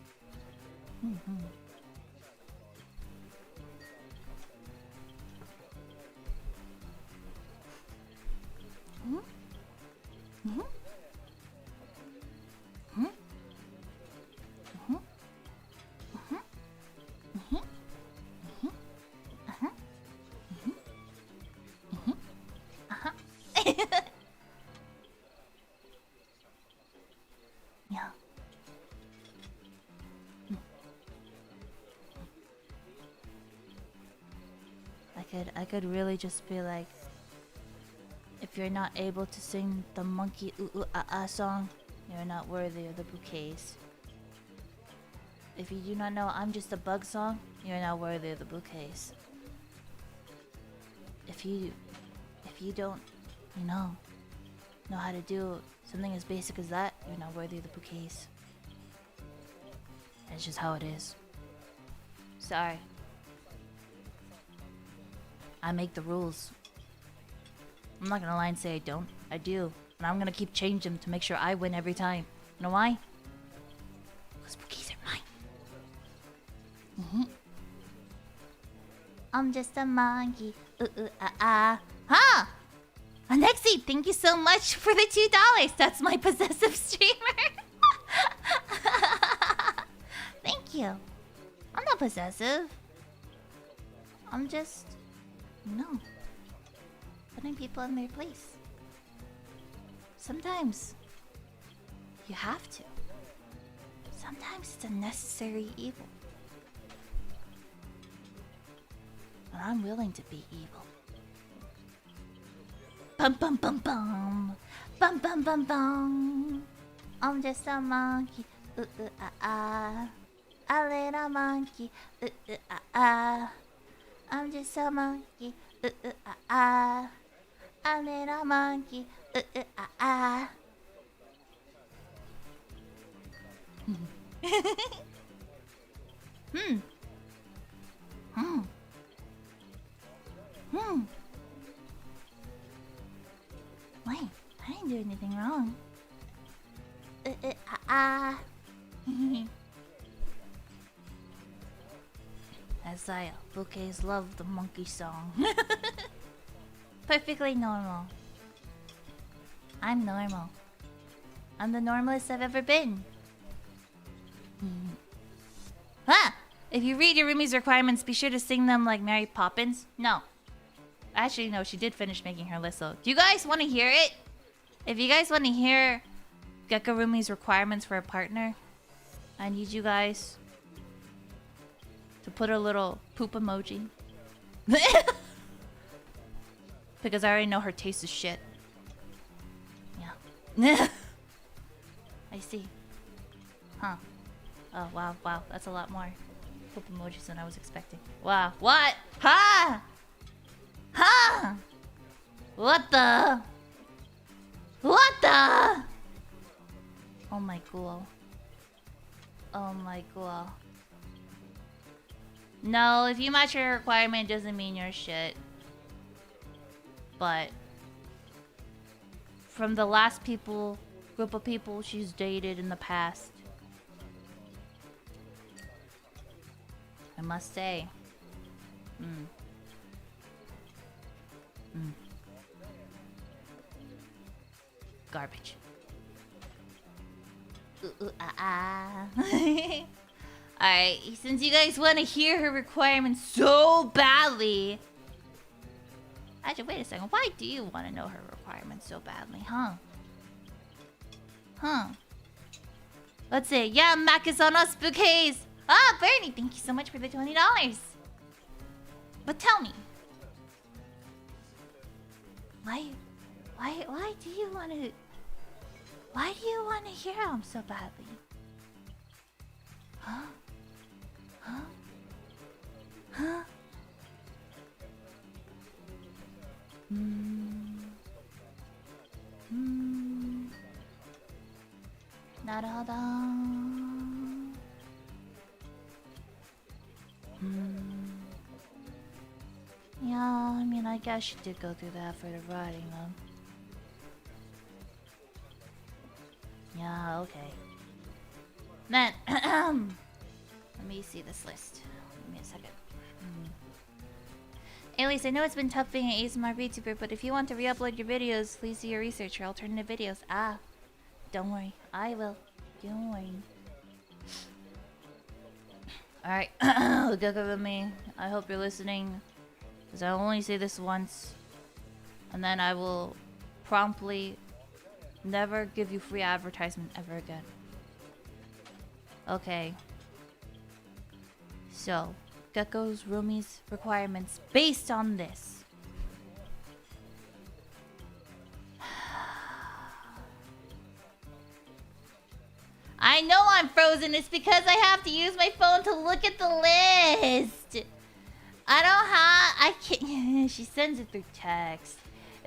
Speaker 1: I could really just be like, if you're not able to sing the monkey ooh ooh ah ah song, you're not worthy of the bouquets. If you do not know I'm Just a Bug song, you're not worthy of the bouquets. If you don't, know how to do something as basic as that, you're not worthy of the bouquets. It's just how it is. Sorry. I make the rules. I'm not gonna lie and say I don't. I do. And I'm gonna keep changing them to make sure I win every time. You know why? Because bouquets are mine. I'm just a monkey. Ooh, ooh, ah, ah. Huh! Alexi, thank you so much for the $2. That's my possessive streamer. Thank you. I'm not possessive. I'm just... putting people in their place. Sometimes you have to. Sometimes it's a necessary evil. And I'm willing to be evil. Bum bum bum bum. Bum bum bum bum. I'm just a monkey. Ooh ooh ah ah. A little monkey. Ooh ooh ah ah. I'm just a monkey. Ooh ooh ah ah. A little monkey. Ooh ooh ah ah. Wait, I didn't do anything wrong. As I bouquets love the monkey song. Perfectly normal. I'm normal. I'm the normalest I've ever been. If you read your roomie's requirements, be sure to sing them like Mary Poppins. No. Actually, no, she did finish making her list, though. Do you guys want to hear it? If you guys want to hear Gecko Roomie's requirements for a partner, I need you guys to put a little poop emoji. Because I already know her taste is shit. Yeah. I see. Huh. Oh, wow, wow. That's a lot more poop emojis than I was expecting. Wow. What? Ha! Ha! What the? What the? Oh my god. Oh my god. No, if you match your requirement doesn't mean you're shit. But from the last group of people she's dated in the past, I must say, garbage. Ooh, ooh, ah, ah. Alright, since you guys want to hear her requirements so badly... Actually, wait a second. Why do you want to know her requirements so badly, huh? Let's see. Yeah, Mac is on us bouquets. Ah, Bernie, thank you so much for the $20. But tell me, why do you want to? Why do you want to hear them so badly? Huh? Yeah, I mean, I guess you did go through the effort of writing them. Yeah, okay. Man, let me see this list. Give me a second. Alias, I know it's been tough being an ASMR VTuber, but if you want to re-upload your videos, please do your research for alternative videos. Ah, don't worry. I will. Don't worry. Alright, Gecko Roomie, I hope you're listening. Because I'll only say this once. And then I will promptly never give you free advertisement ever again. Okay. So, Gecko Roomie's requirements based on this. I know I'm frozen. It's because I have to use my phone to look at the list. I can't. She sends it through text.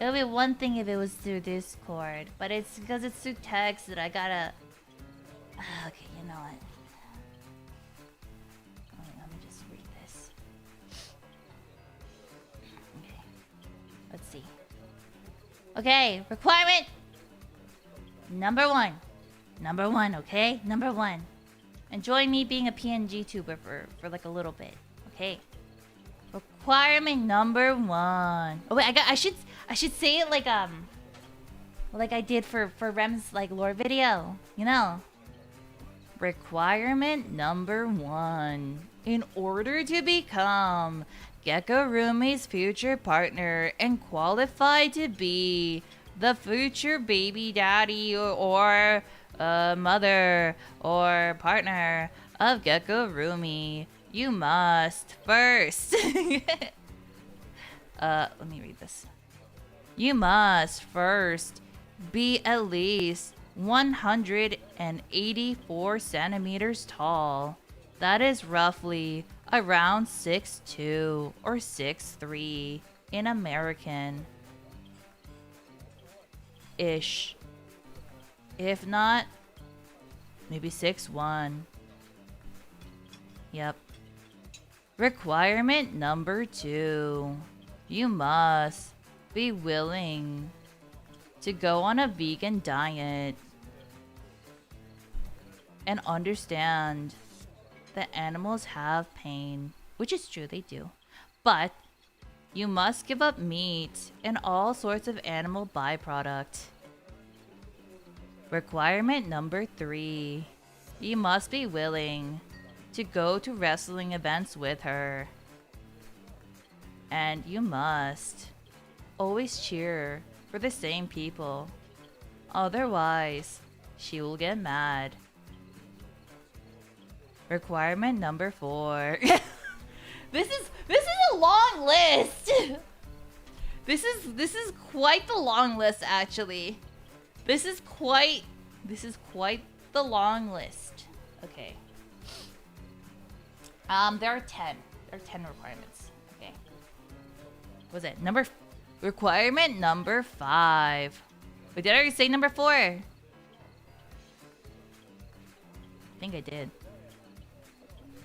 Speaker 1: It would be one thing if it was through Discord, but it's because it's through text that I gotta... Okay, you know what? Let me just read this. Okay. Let's see. Okay, requirement number one. Number one, okay? Number one. Enjoy me being a PNG tuber for like a little bit, okay? Requirement number one. Oh wait, I should say it like I did for Rem's like lore video, you know. Requirement number one. In order to become Gecko Roomie's future partner and qualify to be the future baby daddy or mother or partner of Gecko Roomie, you must first let me read this. You must first be at least 184 centimeters tall. That is roughly around 6'2" or 6'3" in American ish. If not, maybe 6'1". Yep. Requirement number two. You must be willing to go on a vegan diet and understand that animals have pain, which is true, they do. But you must give up meat and all sorts of animal byproduct. Requirement number three. You must be willing to go to wrestling events with her. And you must always cheer for the same people. Otherwise, she will get mad. Requirement number four. This is a long list. This is quite the long list, actually. This is quite the long list. Okay. There are 10. There are 10 requirements. Okay. What was it? Requirement number 5. Wait, did I already say number 4? I think I did.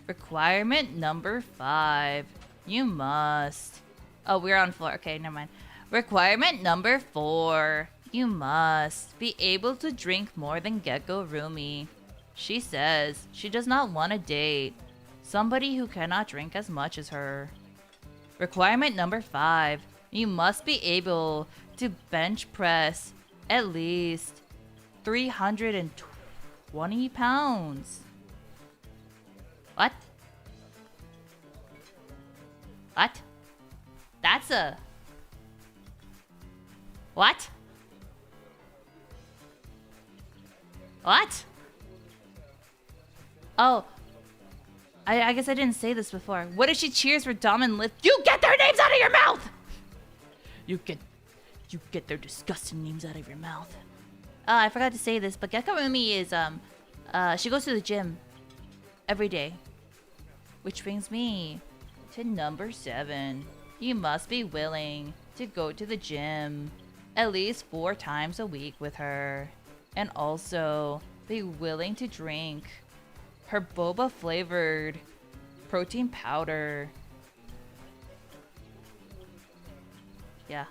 Speaker 1: Requirement number 5. You must... Oh, we're on 4. Okay, never mind. Requirement number 4. You must be able to drink more than Gecko Roomie. She says she does not want to date somebody who cannot drink as much as her. Requirement number 5. You must be able to bench press at least 320 pounds. What? What? That's a... What? What? Oh. I guess I didn't say this before. What if she cheers for Dom and Lift? You get their names out of your mouth! You get their disgusting names out of your mouth. I forgot to say this, but Gecko Roomie is, she goes to the gym every day. Which brings me to number 7. You must be willing to go to the gym at least 4 times a week with her. And also be willing to drink her boba flavored protein powder. Yeah.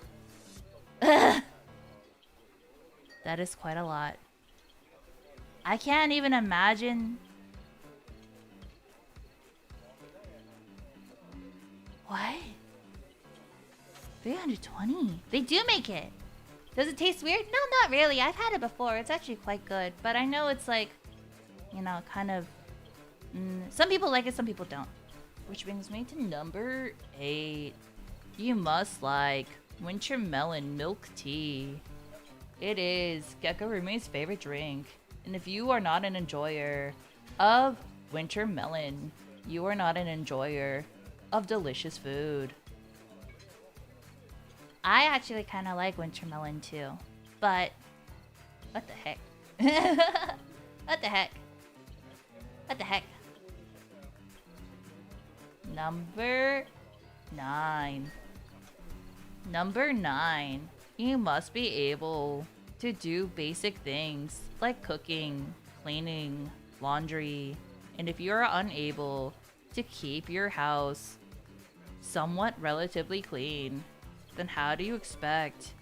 Speaker 1: That is quite a lot. I can't even imagine. What? 320. They do make it. Does it taste weird? No, not really. I've had it before. It's actually quite good. But I know it's like, you know, kind of... some people like it, some people don't. Which brings me to number 8. You must like winter melon milk tea. It is Gecko Roomie's favorite drink. And if you are not an enjoyer of winter melon, you are not an enjoyer of delicious food. I actually kind of like winter melon too, but what the heck? What the heck? What the heck? Number 9. Number 9. You must be able to do basic things like cooking, cleaning, laundry, and if you're unable to keep your house somewhat relatively clean, then how do you expect?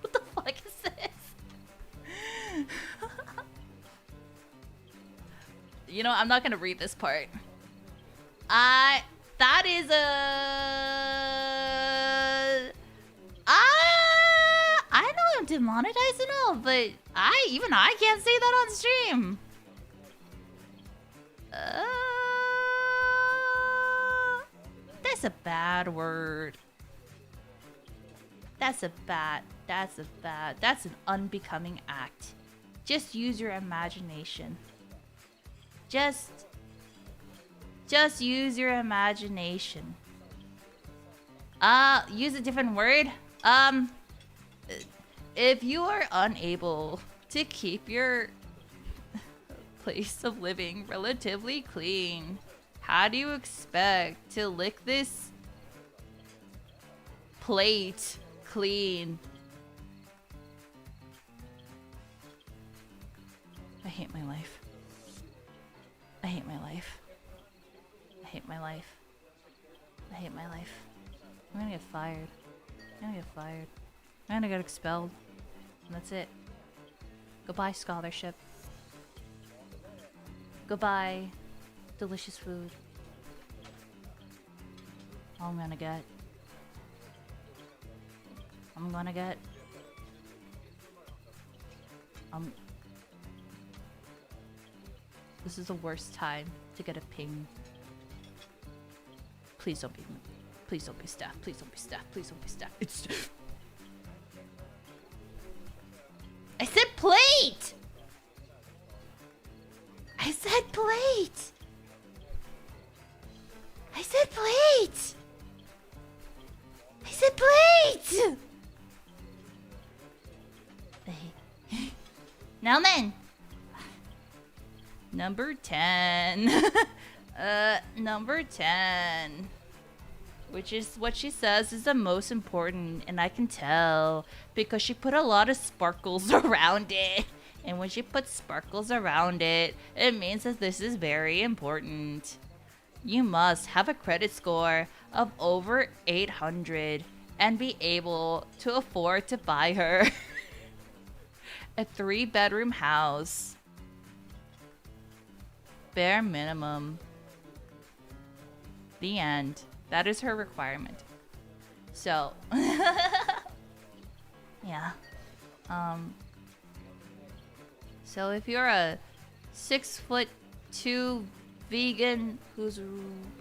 Speaker 1: What the fuck is this? You know, I'm not gonna read this part. That is a... I know I'm demonetized and all, but even I can't say that on stream. That's a bad word. That's an unbecoming act. Just use your imagination. Just use your imagination. Use a different word. If you are unable to keep your place of living relatively clean, how do you expect to lick this plate clean? I hate my life. I hate my life. I hate my life. I hate my life. I'm gonna get fired. I'm gonna get fired. I'm gonna get expelled. And that's it. Goodbye, scholarship. Goodbye, delicious food. All I'm gonna get. This is the worst time to get a ping. Please don't be staff. Please don't be staff. Please don't be staff. It's... I said plate! I said plate! I said plate! I said plate! Now then. Number 10. Number 10. Which is what she says is the most important, and I can tell because she put a lot of sparkles around it. And when she puts sparkles around it, it means that this is very important. You must have a credit score of over 800 and be able to afford to buy her a 3-bedroom house. Bare minimum. The end. That is her requirement. So, yeah. So if you're a 6'2" vegan who's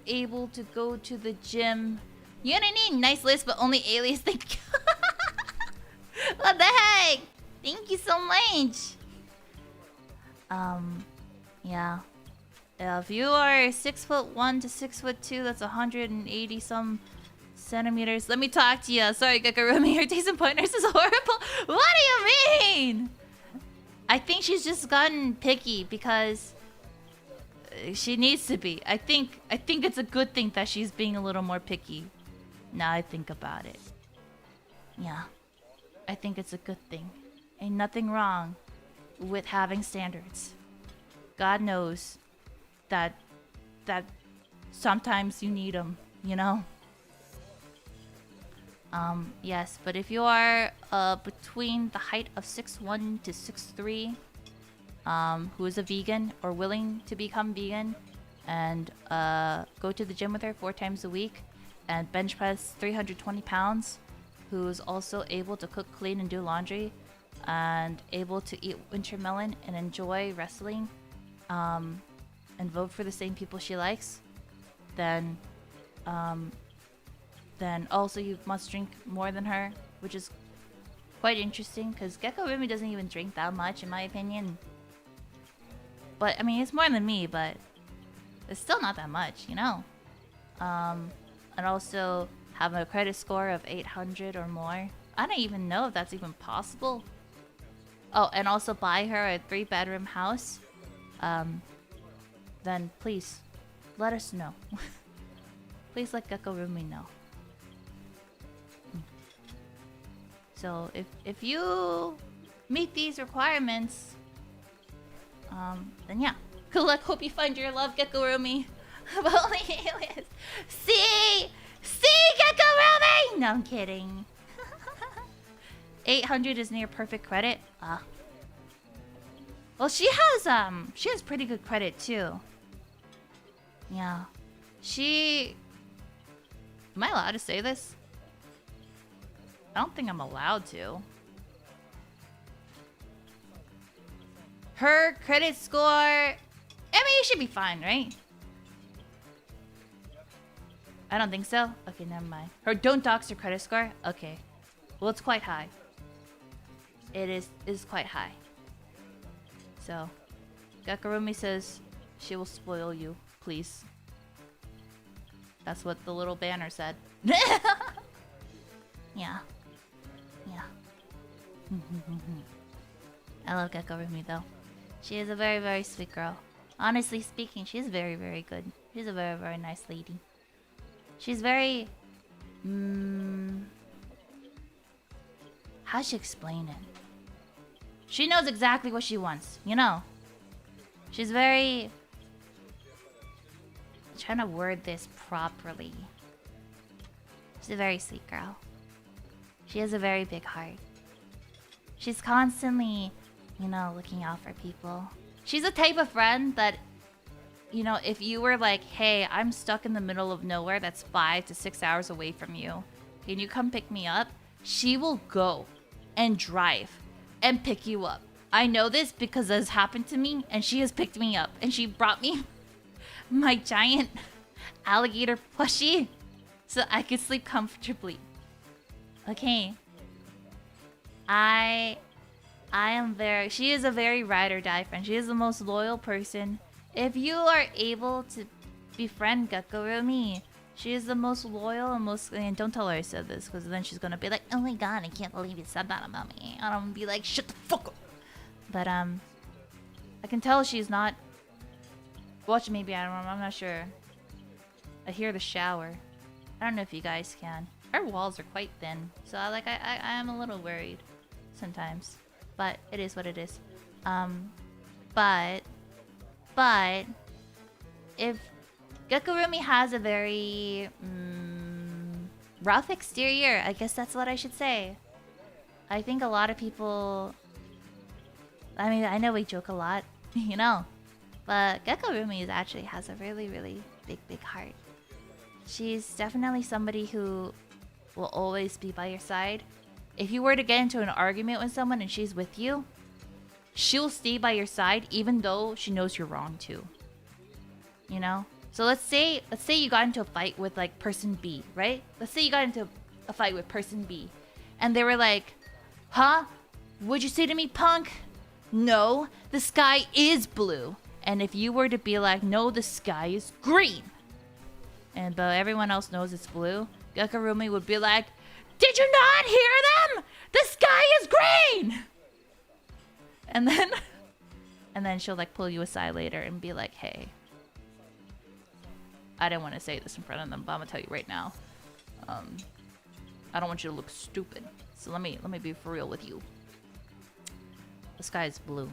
Speaker 1: able to go to the gym, you're gonna need a nice list, but only Alias. Thank you. What the heck? Thank you so much. Yeah. If you are 6'1" to 6'2", that's 180 some centimeters. Let me talk to you. Sorry, Gecko Roomie, your taste in pointers is horrible. What do you mean? I think she's just gotten picky because she needs to be. I think it's a good thing that she's being a little more picky. Now I think about it. Yeah. I think it's a good thing. Ain't nothing wrong with having standards. God knows that sometimes you need them, you know? Yes, but if you are between the height of 6'1" to 6'3", who is a vegan or willing to become vegan and go to the gym with her 4 times a week and bench press 320 pounds, who's also able to cook, clean, and do laundry, and able to eat winter melon and enjoy wrestling, and vote for the same people she likes, then also you must drink more than her, which is quite interesting because Gecko Roomie doesn't even drink that much in my opinion. But I mean, it's more than me, but it's still not that much, you know? And also have a credit score of 800 or more. I don't even know if that's even possible. Oh, and also buy her a 3-bedroom house. Then please let us know. Please let Gecko Roomie know. So if you meet these requirements, then yeah. Good luck. Hope you find your love, Gecko Roomie. But only alias. See, Gecko Roomie. No, I'm kidding. 800 is near perfect credit. Well, she has pretty good credit too. Yeah, Am I allowed to say this? I don't think I'm allowed to. Her credit score... I mean, you should be fine, right? I don't think so. Okay, never mind. Don't dox her credit score? Okay. Well, it's quite high. It is quite high. So, Gecko Roomie says she will spoil you, please. That's what the little banner said. Yeah. I love Gecko Roomie though. She is a very, very sweet girl. Honestly speaking, she's very, very good. She's a very, very nice lady. She's very... how should I explain it? She knows exactly what she wants, you know? She's very... I'm trying to word this properly. She's a very sweet girl. She has a very big heart. She's constantly, you know, looking out for people. She's the type of friend that, you know, if you were like, hey, I'm stuck in the middle of nowhere that's 5 to 6 hours away from you. Can you come pick me up? She will go and drive and pick you up. I know this because this happened to me and she has picked me up and she brought me my giant alligator plushie so I could sleep comfortably. Okay. She is a very ride or die friend. She is the most loyal person. If you are able to befriend Gecko Roomie, she is the most loyal and most... And don't tell her I said this, because then she's gonna be like, oh my god, I can't believe you said that about me. And I'm gonna be like, shut the fuck up. But, I can tell she's not... Watch, maybe, I don't know, I'm not sure. I hear the shower. I don't know if you guys can. Our walls are quite thin, so I am a little worried sometimes. But it is what it is. But if Gecko Roomie has a very rough exterior, I guess that's what I should say. I think a lot of people... I mean, I know we joke a lot, you know. But Gecko Roomie actually has a really, really big heart. She's definitely somebody who will always be by your side. If you were to get into an argument with someone and she's with you, she'll stay by your side even though she knows you're wrong too. You know? So let's say you got into a fight with like person B, right? Let's say you got into a fight with person B and they were like, huh? What'd you say to me, punk? No, the sky is blue. And if you were to be like, no, the sky is green. And but everyone else knows it's blue, Gecko Roomie would be like, did you not hear them? The sky is green! And then she'll like pull you aside later and be like, hey, I didn't want to say this in front of them, but I'm gonna tell you right now. I don't want you to look stupid. So let me be for real with you. The sky is blue.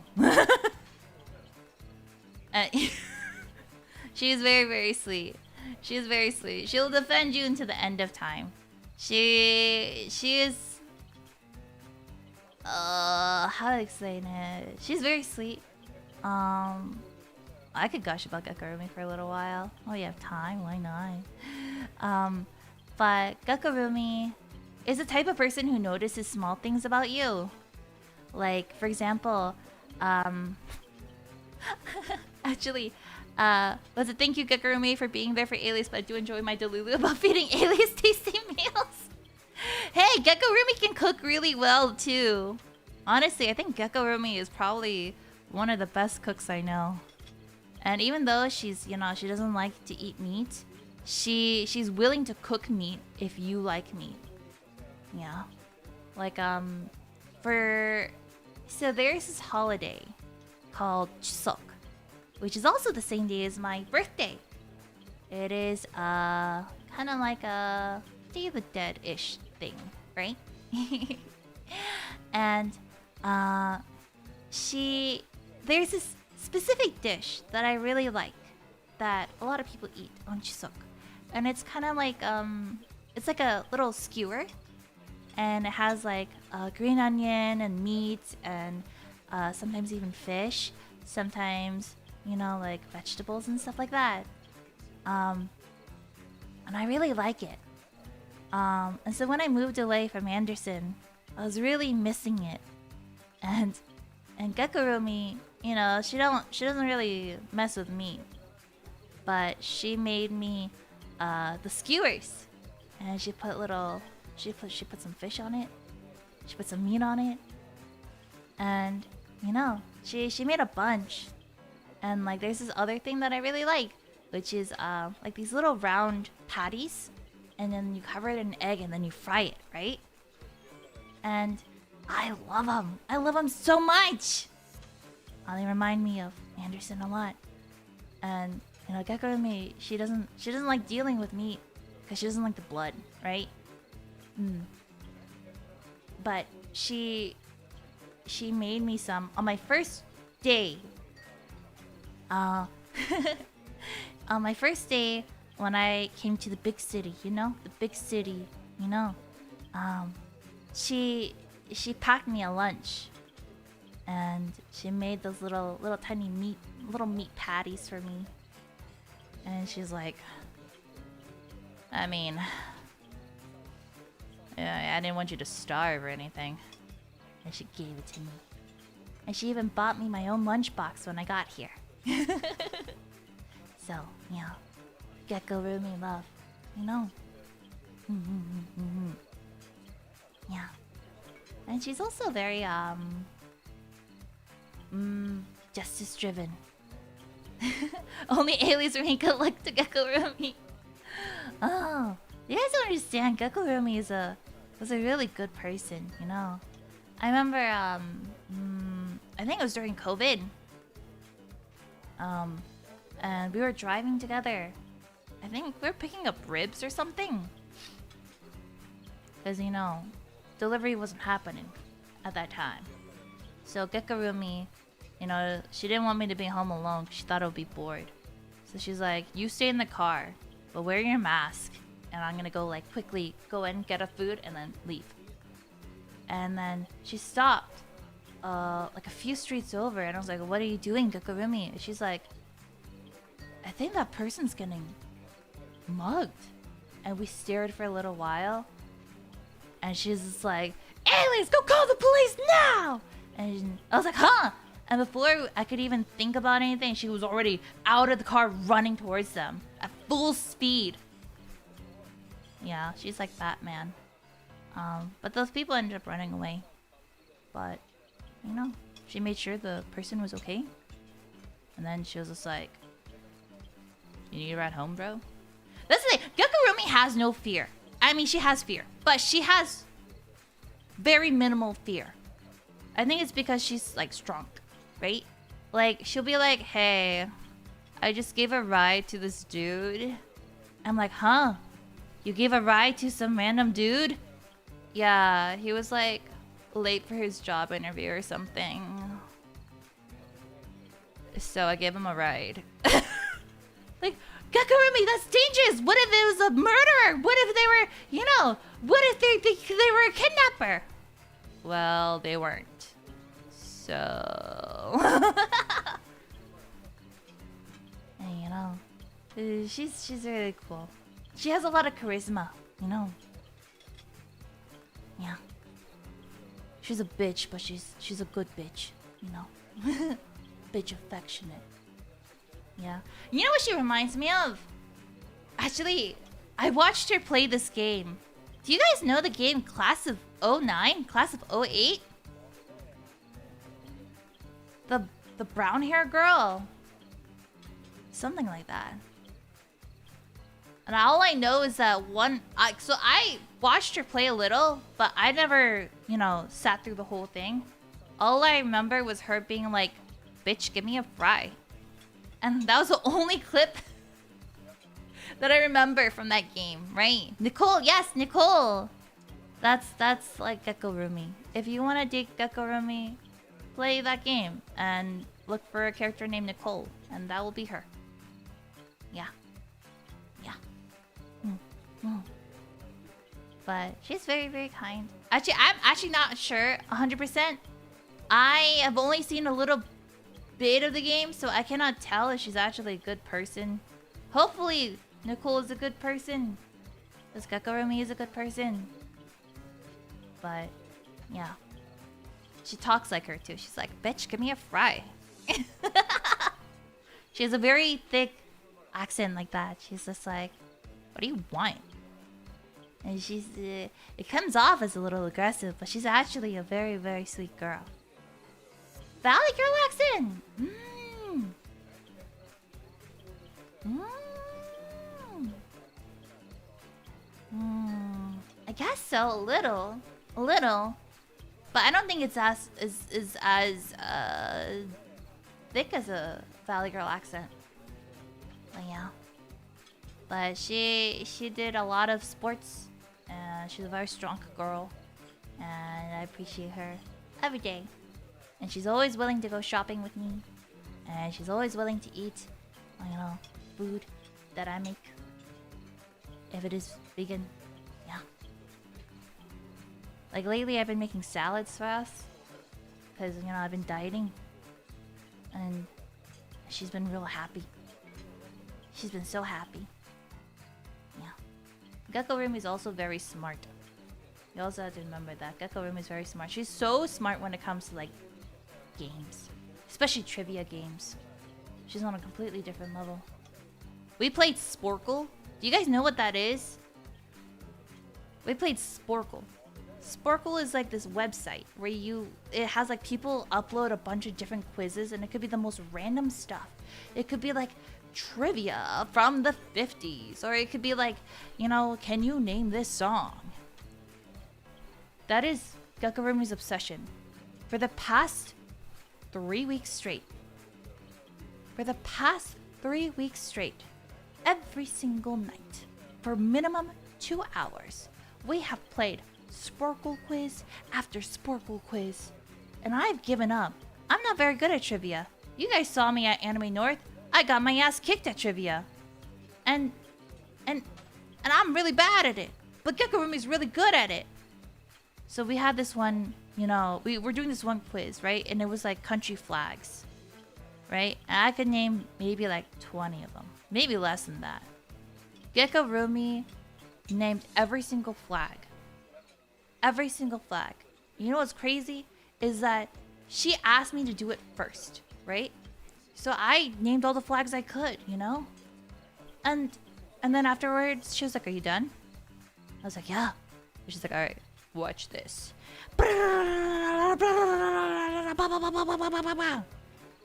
Speaker 1: She is very, very sweet. She is very sweet. She'll defend you until the end of time. She is... how to explain it? She's very sweet. I could gush about Gecko Roomie for a little while. Oh, you have time? Why not? But Gecko Roomie is the type of person who notices small things about you. Like, for example, actually, was it thank you, Gecko Roomie, for being there for Alias, but I do enjoy my delulu about feeding Alias tasty meals. Hey, Gecko Roomie can cook really well, too. Honestly, I think Gecko Roomie is probably one of the best cooks I know. And even though she's, you know, she doesn't like to eat meat, she's willing to cook meat if you like meat. Yeah. Like so there's this holiday called Chuseok, which is also the same day as my birthday. It is kind of like a Day of the Dead-ish thing, right? And there's this specific dish that I really like that a lot of people eat on Chuseok. And it's kind of like it's like a little skewer, and it has like green onion and meat and sometimes even fish, sometimes, you know, like vegetables and stuff like that. And I really like it. And so when I moved away from Anderson, I was really missing it. And Gecko Roomie, you know, she doesn't really mess with meat, but she made me the skewers, and she put some fish on it, she put some meat on it, and you know, she made a bunch. And like there's this other thing that I really like, which is like these little round patties, and then you cover it in egg and then you fry it, right? And I love them so much. They remind me of Anderson a lot. And you know, Gecko Roomie, she doesn't like dealing with meat because she doesn't like the blood, right? But she made me some on my first day. On my first day when I came to the big city, you know, she packed me a lunch, and she made those little tiny meat patties for me. And she's like, I mean, yeah, I didn't want you to starve or anything. And she gave it to me. And she even bought me my own lunchbox when I got here. So, yeah, Gecko Roomie love, you know. Yeah. And she's also very justice driven. Only Alias Anono could look to Gecko Roomie. Oh, you guys don't understand. Gecko Roomie was a really good person, you know. I remember I think it was during COVID. And we were driving together. I think we were picking up ribs or something. Because, you know, delivery wasn't happening at that time. So Gecko Roomie, you know, she didn't want me to be home alone. She thought I would be bored. So she's like, you stay in the car, but wear your mask. And I'm gonna go like quickly go in, get a food, and then leave. And then she stopped like a few streets over, and I was like, what are you doing, Gecko Roomie? And she's like, I think that person's getting mugged. And we stared for a little while, and she's just like, Alias, go call the police now! And I was like, huh? And before I could even think about anything, she was already out of the car running towards them at full speed. Yeah, she's like Batman. But those people ended up running away. But, you know, she made sure the person was okay. And then she was just like, you need a ride home, bro? That's the thing. Gecko Roomie has no fear. I mean, she has fear, but she has very minimal fear. I think it's because she's like strong, right? Like, she'll be like, hey, I just gave a ride to this dude. I'm like, huh? You gave a ride to some random dude? Yeah, he was like late for his job interview or something. So I gave him a ride. Like, Gecko Roomie, that's dangerous. What if it was a murderer? What if they were, you know, what if they were a kidnapper? Well, they weren't. So... And, you know, she's really cool. She has a lot of charisma, you know. Yeah. She's a bitch, but she's a good bitch, you know. Bitch affectionate. Yeah. You know what she reminds me of? Actually, I watched her play this game. Do you guys know the game Class of 09? Class of 08? The brown hair girl. Something like that. And all I know is that so I watched her play a little, but I never, you know, sat through the whole thing. All I remember was her being like, "Bitch, give me a fry." And that was the only clip that I remember from that game, right? Nicole, yes, Nicole. That's like Gecko Roomie. If you want to dig Gecko Roomie, play that game and look for a character named Nicole, and that will be her. Yeah. Yeah. But she's very, very kind. Actually, I'm actually not sure 100%. I have only seen a little bit of the game, so I cannot tell if she's actually a good person. Hopefully, Nicole is a good person. This Gecko Roomie is a good person. But, yeah. She talks like her, too. She's like, "Bitch, give me a fry." She has a very thick accent like that. She's just like, "What do you want?" And she's... it comes off as a little aggressive, but she's actually a very, very sweet girl. Valley Girl accent! I guess so, a little. A little. But I don't think it's as thick as a Valley Girl accent. But yeah. But she did a lot of sports, and she's a very strong girl, and I appreciate her every day. And she's always willing to go shopping with me, and she's always willing to eat, you know, food that I make, if it is vegan. Yeah. Like lately, I've been making salads for us, because, you know, I've been dieting, and she's been real happy. She's been so happy. Yeah. Gecko Roomie is also very smart. You also have to remember that. Gecko Roomie is very smart. She's so smart when it comes to, like, games. Especially trivia games. She's on a completely different level. We played Sporkle. Do you guys know what that is? We played Sporkle. Sporkle is like this website where it has like people upload a bunch of different quizzes, and it could be the most random stuff. It could be like trivia from the 50s, or it could be like, you know, can you name this song? That is Gecko Roomie's obsession. For the past 3 weeks straight. For the past 3 weeks straight. Every single night. For minimum 2 hours. We have played Sporkle quiz after Sporkle quiz. And I've given up. I'm not very good at trivia. You guys saw me at Anime North. I got my ass kicked at trivia. And I'm really bad at it. But Gecko Roomie's really good at it. So we had this one, you know, we were doing this one quiz, right? And it was like country flags, right? And I could name maybe like 20 of them. Maybe less than that. Gecko Roomie named every single flag. Every single flag. You know what's crazy? Is that she asked me to do it first, right? So I named all the flags I could, you know? And then afterwards, she was like, "Are you done?" I was like, "Yeah." And she's like, "All right, watch this." And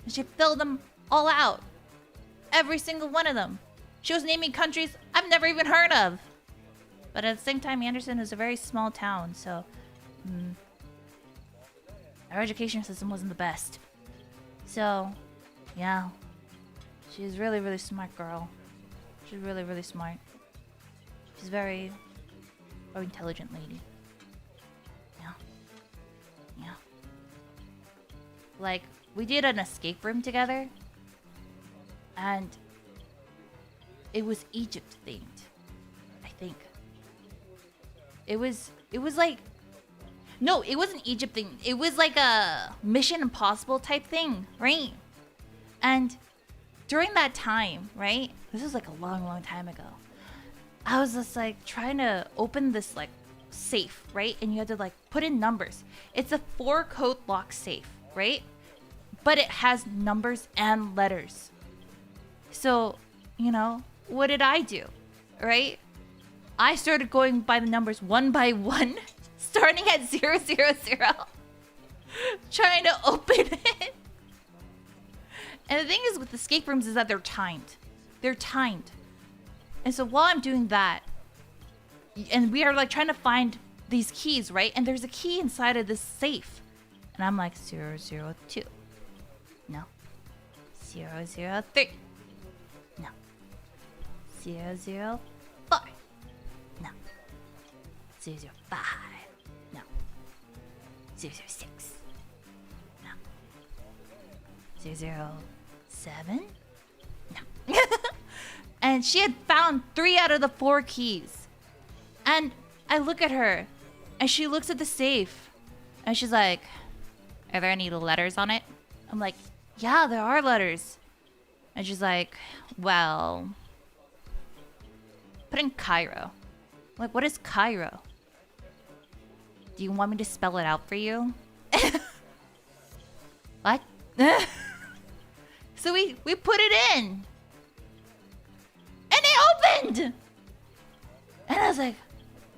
Speaker 1: she filled them all out. Every single one of them. She was naming countries I've never even heard of. But at the same time, Anderson is a very small town, so our education system wasn't the best. So, yeah. She's really, really smart girl. She's really, really smart. She's very, very intelligent lady. Yeah. Yeah. Like, we did an escape room together. And it was Egypt themed, I think. It was like... No, it wasn't Egypt themed. It was like a Mission Impossible type thing, right? And during that time, right? This was like a long, long time ago. I was just like trying to open this like safe, right? And you had to like put in numbers. It's a 4-code lock safe, right? But it has numbers and letters. So, you know, what did I do, right? I started going by the numbers one by one, starting at 000, trying to open it. And the thing is with escape rooms is that they're timed. They're timed. And so while I'm doing that, and we are like trying to find these keys, right? And there's a key inside of this safe. And I'm like, 002. No. 003. No. 004. No. 005. No. 006. No. 007. No. And she had found 3 out of the 4 keys. And I look at her, and she looks at the safe, and she's like, are there any letters on it? I'm like, yeah, there are letters. And she's like, well, put in Cairo. I'm like, what is Cairo? Do you want me to spell it out for you? What? So we put it in. And it opened! And I was like,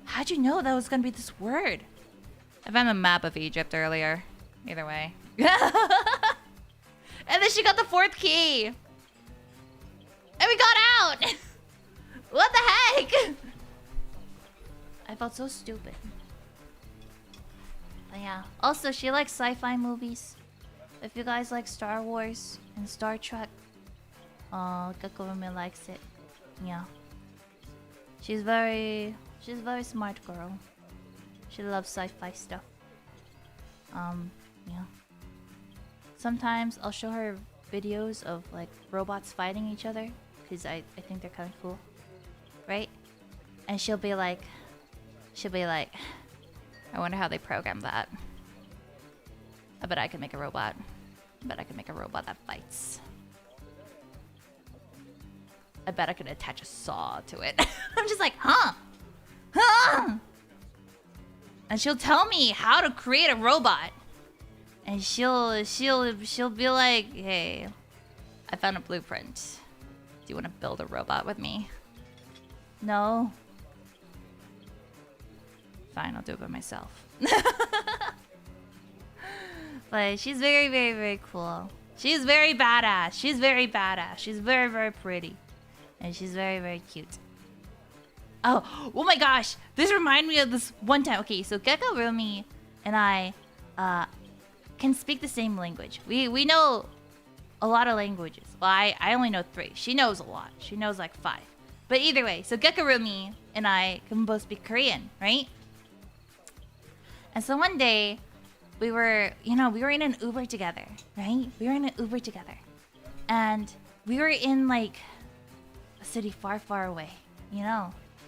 Speaker 1: how'd you know that was gonna be this word? I found a map of Egypt earlier. Either way. And then she got the 4th key. And we got out! What the heck? I felt so stupid. But yeah. Also, she likes sci-fi movies. If you guys like Star Wars and Star Trek, Gecko Roomie likes it. Yeah. She's very smart girl. She loves sci-fi stuff. Yeah. Sometimes I'll show her videos of like robots fighting each other because I think they're kind of cool, right? And she'll be like, I wonder how they programmed that. I bet I can make a robot. I bet I can make a robot that fights. I bet I could attach a saw to it. I'm just like, huh? And she'll tell me how to create a robot. And she'll be like, hey, I found a blueprint. Do you want to build a robot with me? No. Fine, I'll do it by myself. But she's very, very, very cool. She's very badass. She's very badass. She's very, very pretty. And she's very, very cute. Oh my gosh. This reminded me of this one time. Okay, so Gecko Roomie and I can speak the same language. We know a lot of languages. Well, I only know 3. She knows a lot. She knows like 5. But either way, so Gecko Roomie and I can both speak Korean, right? And so one day, we were in an Uber together, right? We were in an Uber together. And we were in like a city far, far away,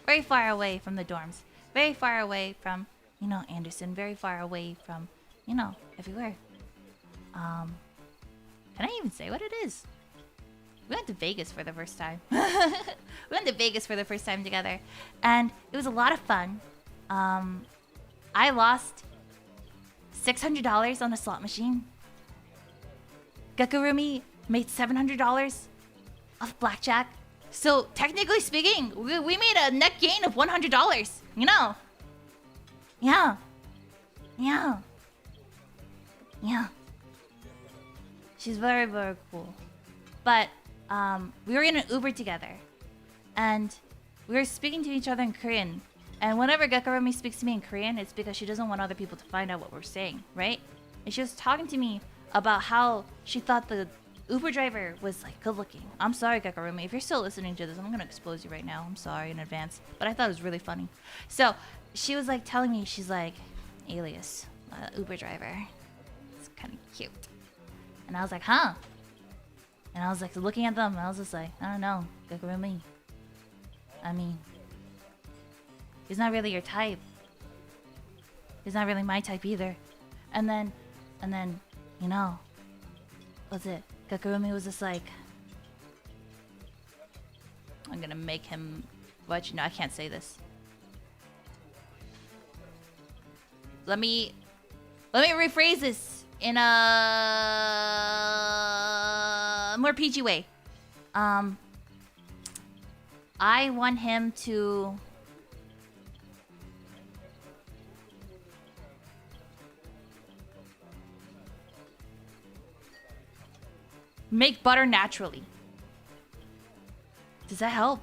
Speaker 1: very far away from the dorms, very far away from, Anderson, very far away from, everywhere. Can I even say what it is? We went to Vegas for the first time. We went to Vegas for the first time together. And it was a lot of fun. I lost $600 on a slot machine. Gecko Roomie made $700 off blackjack. So technically speaking, we made a net gain of $100. Yeah. She's very, very cool. But we were in an Uber together, and we were speaking to each other in Korean. And whenever Gecko Roomie speaks to me in Korean, it's because she doesn't want other people to find out what we're saying, right? And she was talking to me about how she thought the Uber driver was like good looking. I'm sorry, Gecko Roomie. If you're still listening to this, I'm gonna expose you right now. I'm sorry in advance. But I thought it was really funny. So she was like telling me, she's like, Alias, Uber driver. It's kind of cute. And I was like, huh? And I was like looking at them, and I was just like, I don't know, Gecko Roomie. I mean, he's not really your type. He's not really my type either. And then, what's it? Gecko Roomie was just like, I'm gonna make him, but I can't say this. Let me rephrase this in a more PG way. I want him to make butter naturally. Does that help?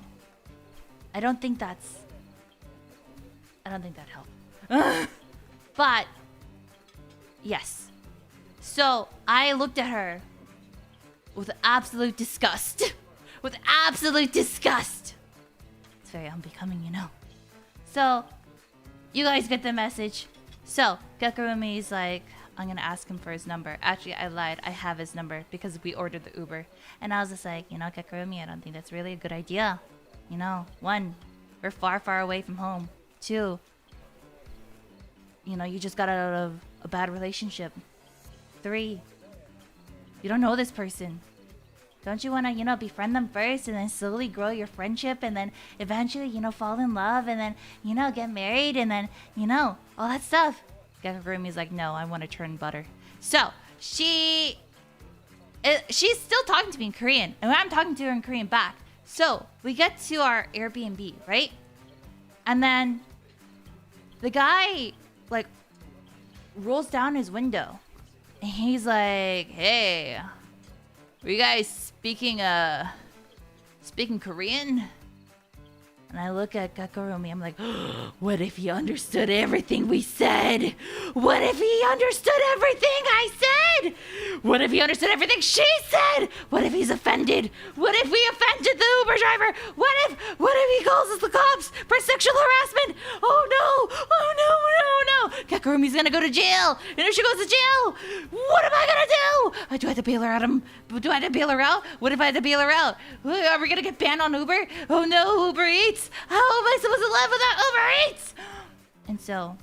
Speaker 1: I don't think that helped. But yes. So I looked at her with absolute disgust. With absolute disgust. It's very unbecoming, you know. So you guys get the message. So Gecko Roomie is like, I'm gonna ask him for his number. Actually, I lied. I have his number because we ordered the Uber. And I was just like, you know, Gecko Roomie, I don't think that's really a good idea. You know, 1, we're far, far away from home. 2, you know, you just got out of a bad relationship. 3, you don't know this person. Don't you want to, you know, befriend them first and then slowly grow your friendship and then eventually, you know, fall in love and then, you know, get married and then, you know, all that stuff. Gecko Roomie's like, no, I want to churn butter. So she's still talking to me in Korean and I'm talking to her in Korean back. So we get to our Airbnb, right? And then the guy like rolls down his window and he's like, hey, were you guys speaking Korean? And I look at Gecko Roomie, I'm like, what if he understood everything we said? What if he understood everything I said? What if he understood everything she said? What if he's offended? What if we offended the Uber driver? What if he calls us the cops for sexual harassment? Oh no, oh no, oh no. Gecko Roomie's gonna go to jail. And if she goes to jail, what am I gonna do? Do I have to bail her out? Do I have to bail her out? What if I have to bail her out? Are we gonna get banned on Uber? Oh no, Uber Eats. How am I supposed to live without Uber Eats? And so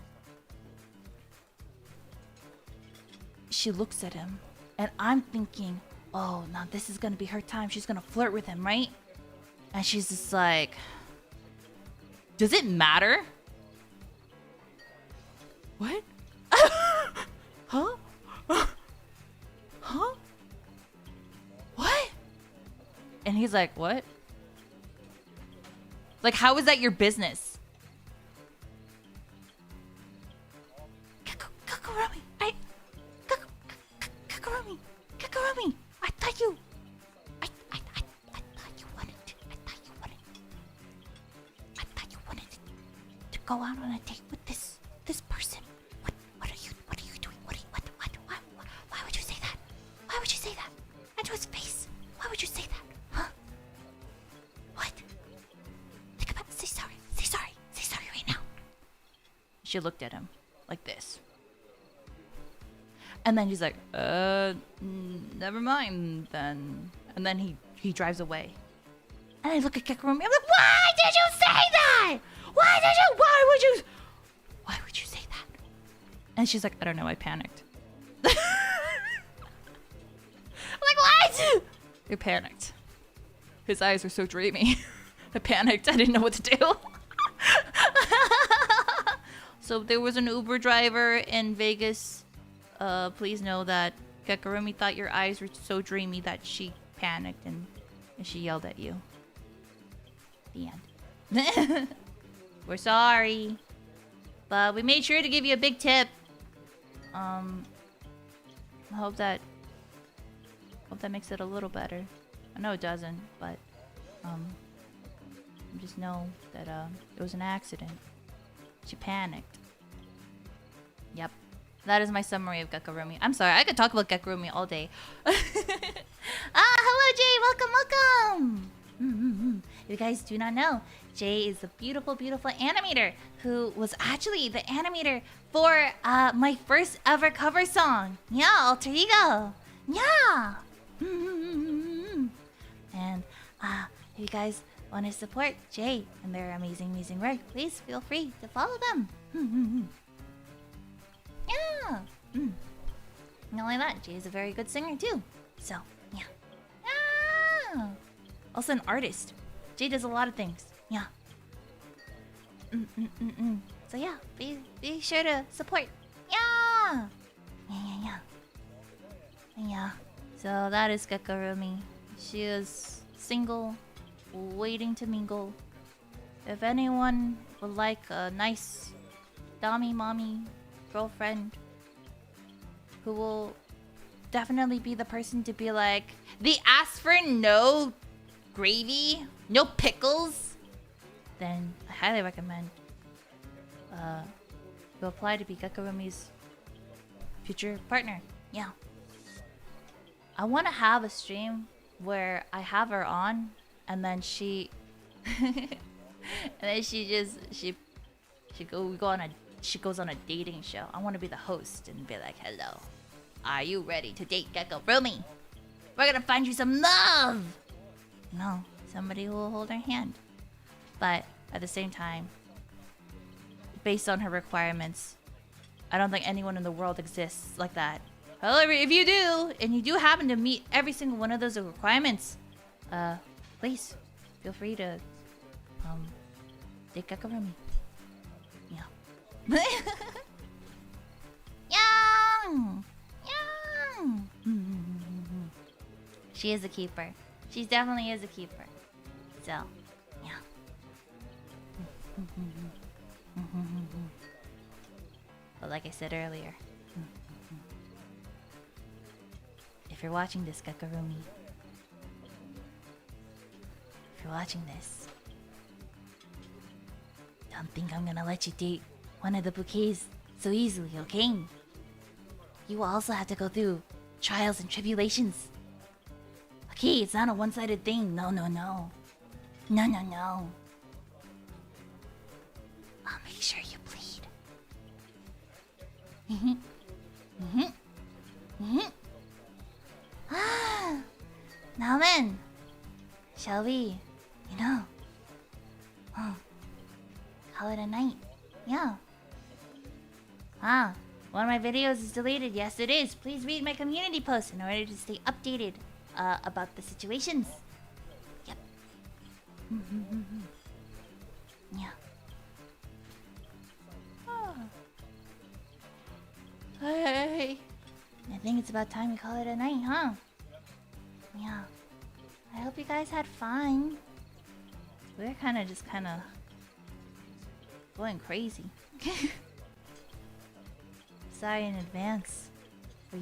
Speaker 1: she looks at him and I'm thinking, oh, now this is gonna be her time. She's gonna flirt with him, right? And she's just like, does it matter? What? Huh? Huh? What? And he's like, what? Like, how is that your business? Gecko Roomie, Gecko Roomie, I thought you wanted to go out on a date with this person. What are you doing? Why would you say that? Why would you say that? And to his face, why would you say that? Huh? What? Think about it. Say sorry right now. She looked at him like this. And then he's like, never mind then. And then he drives away. And I look at Gecko Roomie, I'm like, why did you say that? Why would you say that? And she's like, I don't know, I panicked. I'm like, what? I panicked. His eyes were so dreamy. I panicked, I didn't know what to do. So there was an Uber driver in Vegas. Please know that Gecko Roomie thought your eyes were so dreamy that she panicked and she yelled at you. The end. We're sorry. But we made sure to give you a big tip. I hope that makes it a little better. I know it doesn't, but just know that it was an accident. She panicked. Yep. That is my summary of Gecko Roomie. I'm sorry, I could talk about Gecko Roomie all day. Hello Jay, welcome. If you guys do not know, Jay is a beautiful, beautiful animator who was actually the animator for my first ever cover song. Yeah, Alter Ego. Yeah. And if you guys want to support Jay and their amazing, amazing work, please feel free to follow them. Yeah. Not only that, Jay is a very good singer too. So, yeah. Yeah. Also an artist. Jay does a lot of things. Yeah. So yeah, be sure to support. Yeah. Yeah. So that is Gecko Roomie. She is single, waiting to mingle. If anyone would like a nice dummy mommy girlfriend who will definitely be the person to be like, they ask for no gravy, no pickles, then I highly recommend you apply to be Gecko Roomie's future partner. Yeah. I want to have a stream where I have her on, and then she, and then she goes on a dating show. I want to be the host and be like, "Hello, are you ready to date Gecko Roomie? We're gonna find you some love." No, somebody who will hold her hand. But at the same time, based on her requirements, I don't think anyone in the world exists like that. However, if you do, and you do happen to meet every single one of those requirements, please feel free to date Gecko Roomie. Yeah. Young! She is a keeper. She definitely is a keeper. So, yeah. But like I said earlier, if you're watching this, Gecko Roomie, if you're watching this, don't think I'm gonna let you date one of the bouquets so easily, okay? You will also have to go through trials and tribulations. Okay, it's not a one-sided thing. No. No. I'll make sure you bleed. Now then, shall we, call it a night? Yeah. One of my videos is deleted. Yes, it is. Please read my community post in order to stay updated about the situations. Yep. Yeah. Hey. I think it's about time we call it a night, huh? Yeah. I hope you guys had fun. We're kind of going crazy. Sorry in advance, but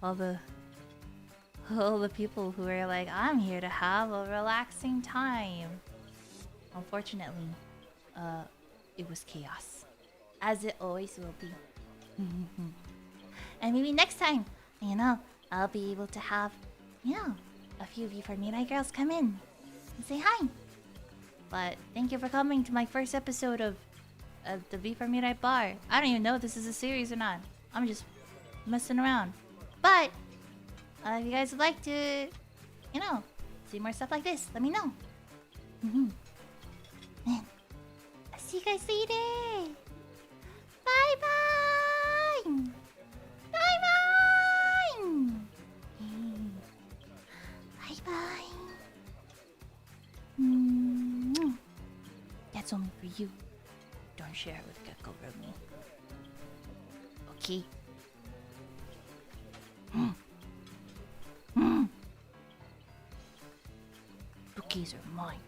Speaker 1: all the people who are like, I'm here to have a relaxing time. Unfortunately, it was chaos, as it always will be. And maybe next time, I'll be able to have, a few V4Mirai Girls come in and say hi. But thank you for coming to my first episode of the V4Mirai Bar. I don't even know if this is a series or not. I'm just messing around. But if you guys would like to, see more stuff like this, let me know. Man, I'll see you guys later. Bye bye. Bye bye. Bye bye. That's only for you. Don't share it with Gecko Roomie. Okay. Bouquets are mine.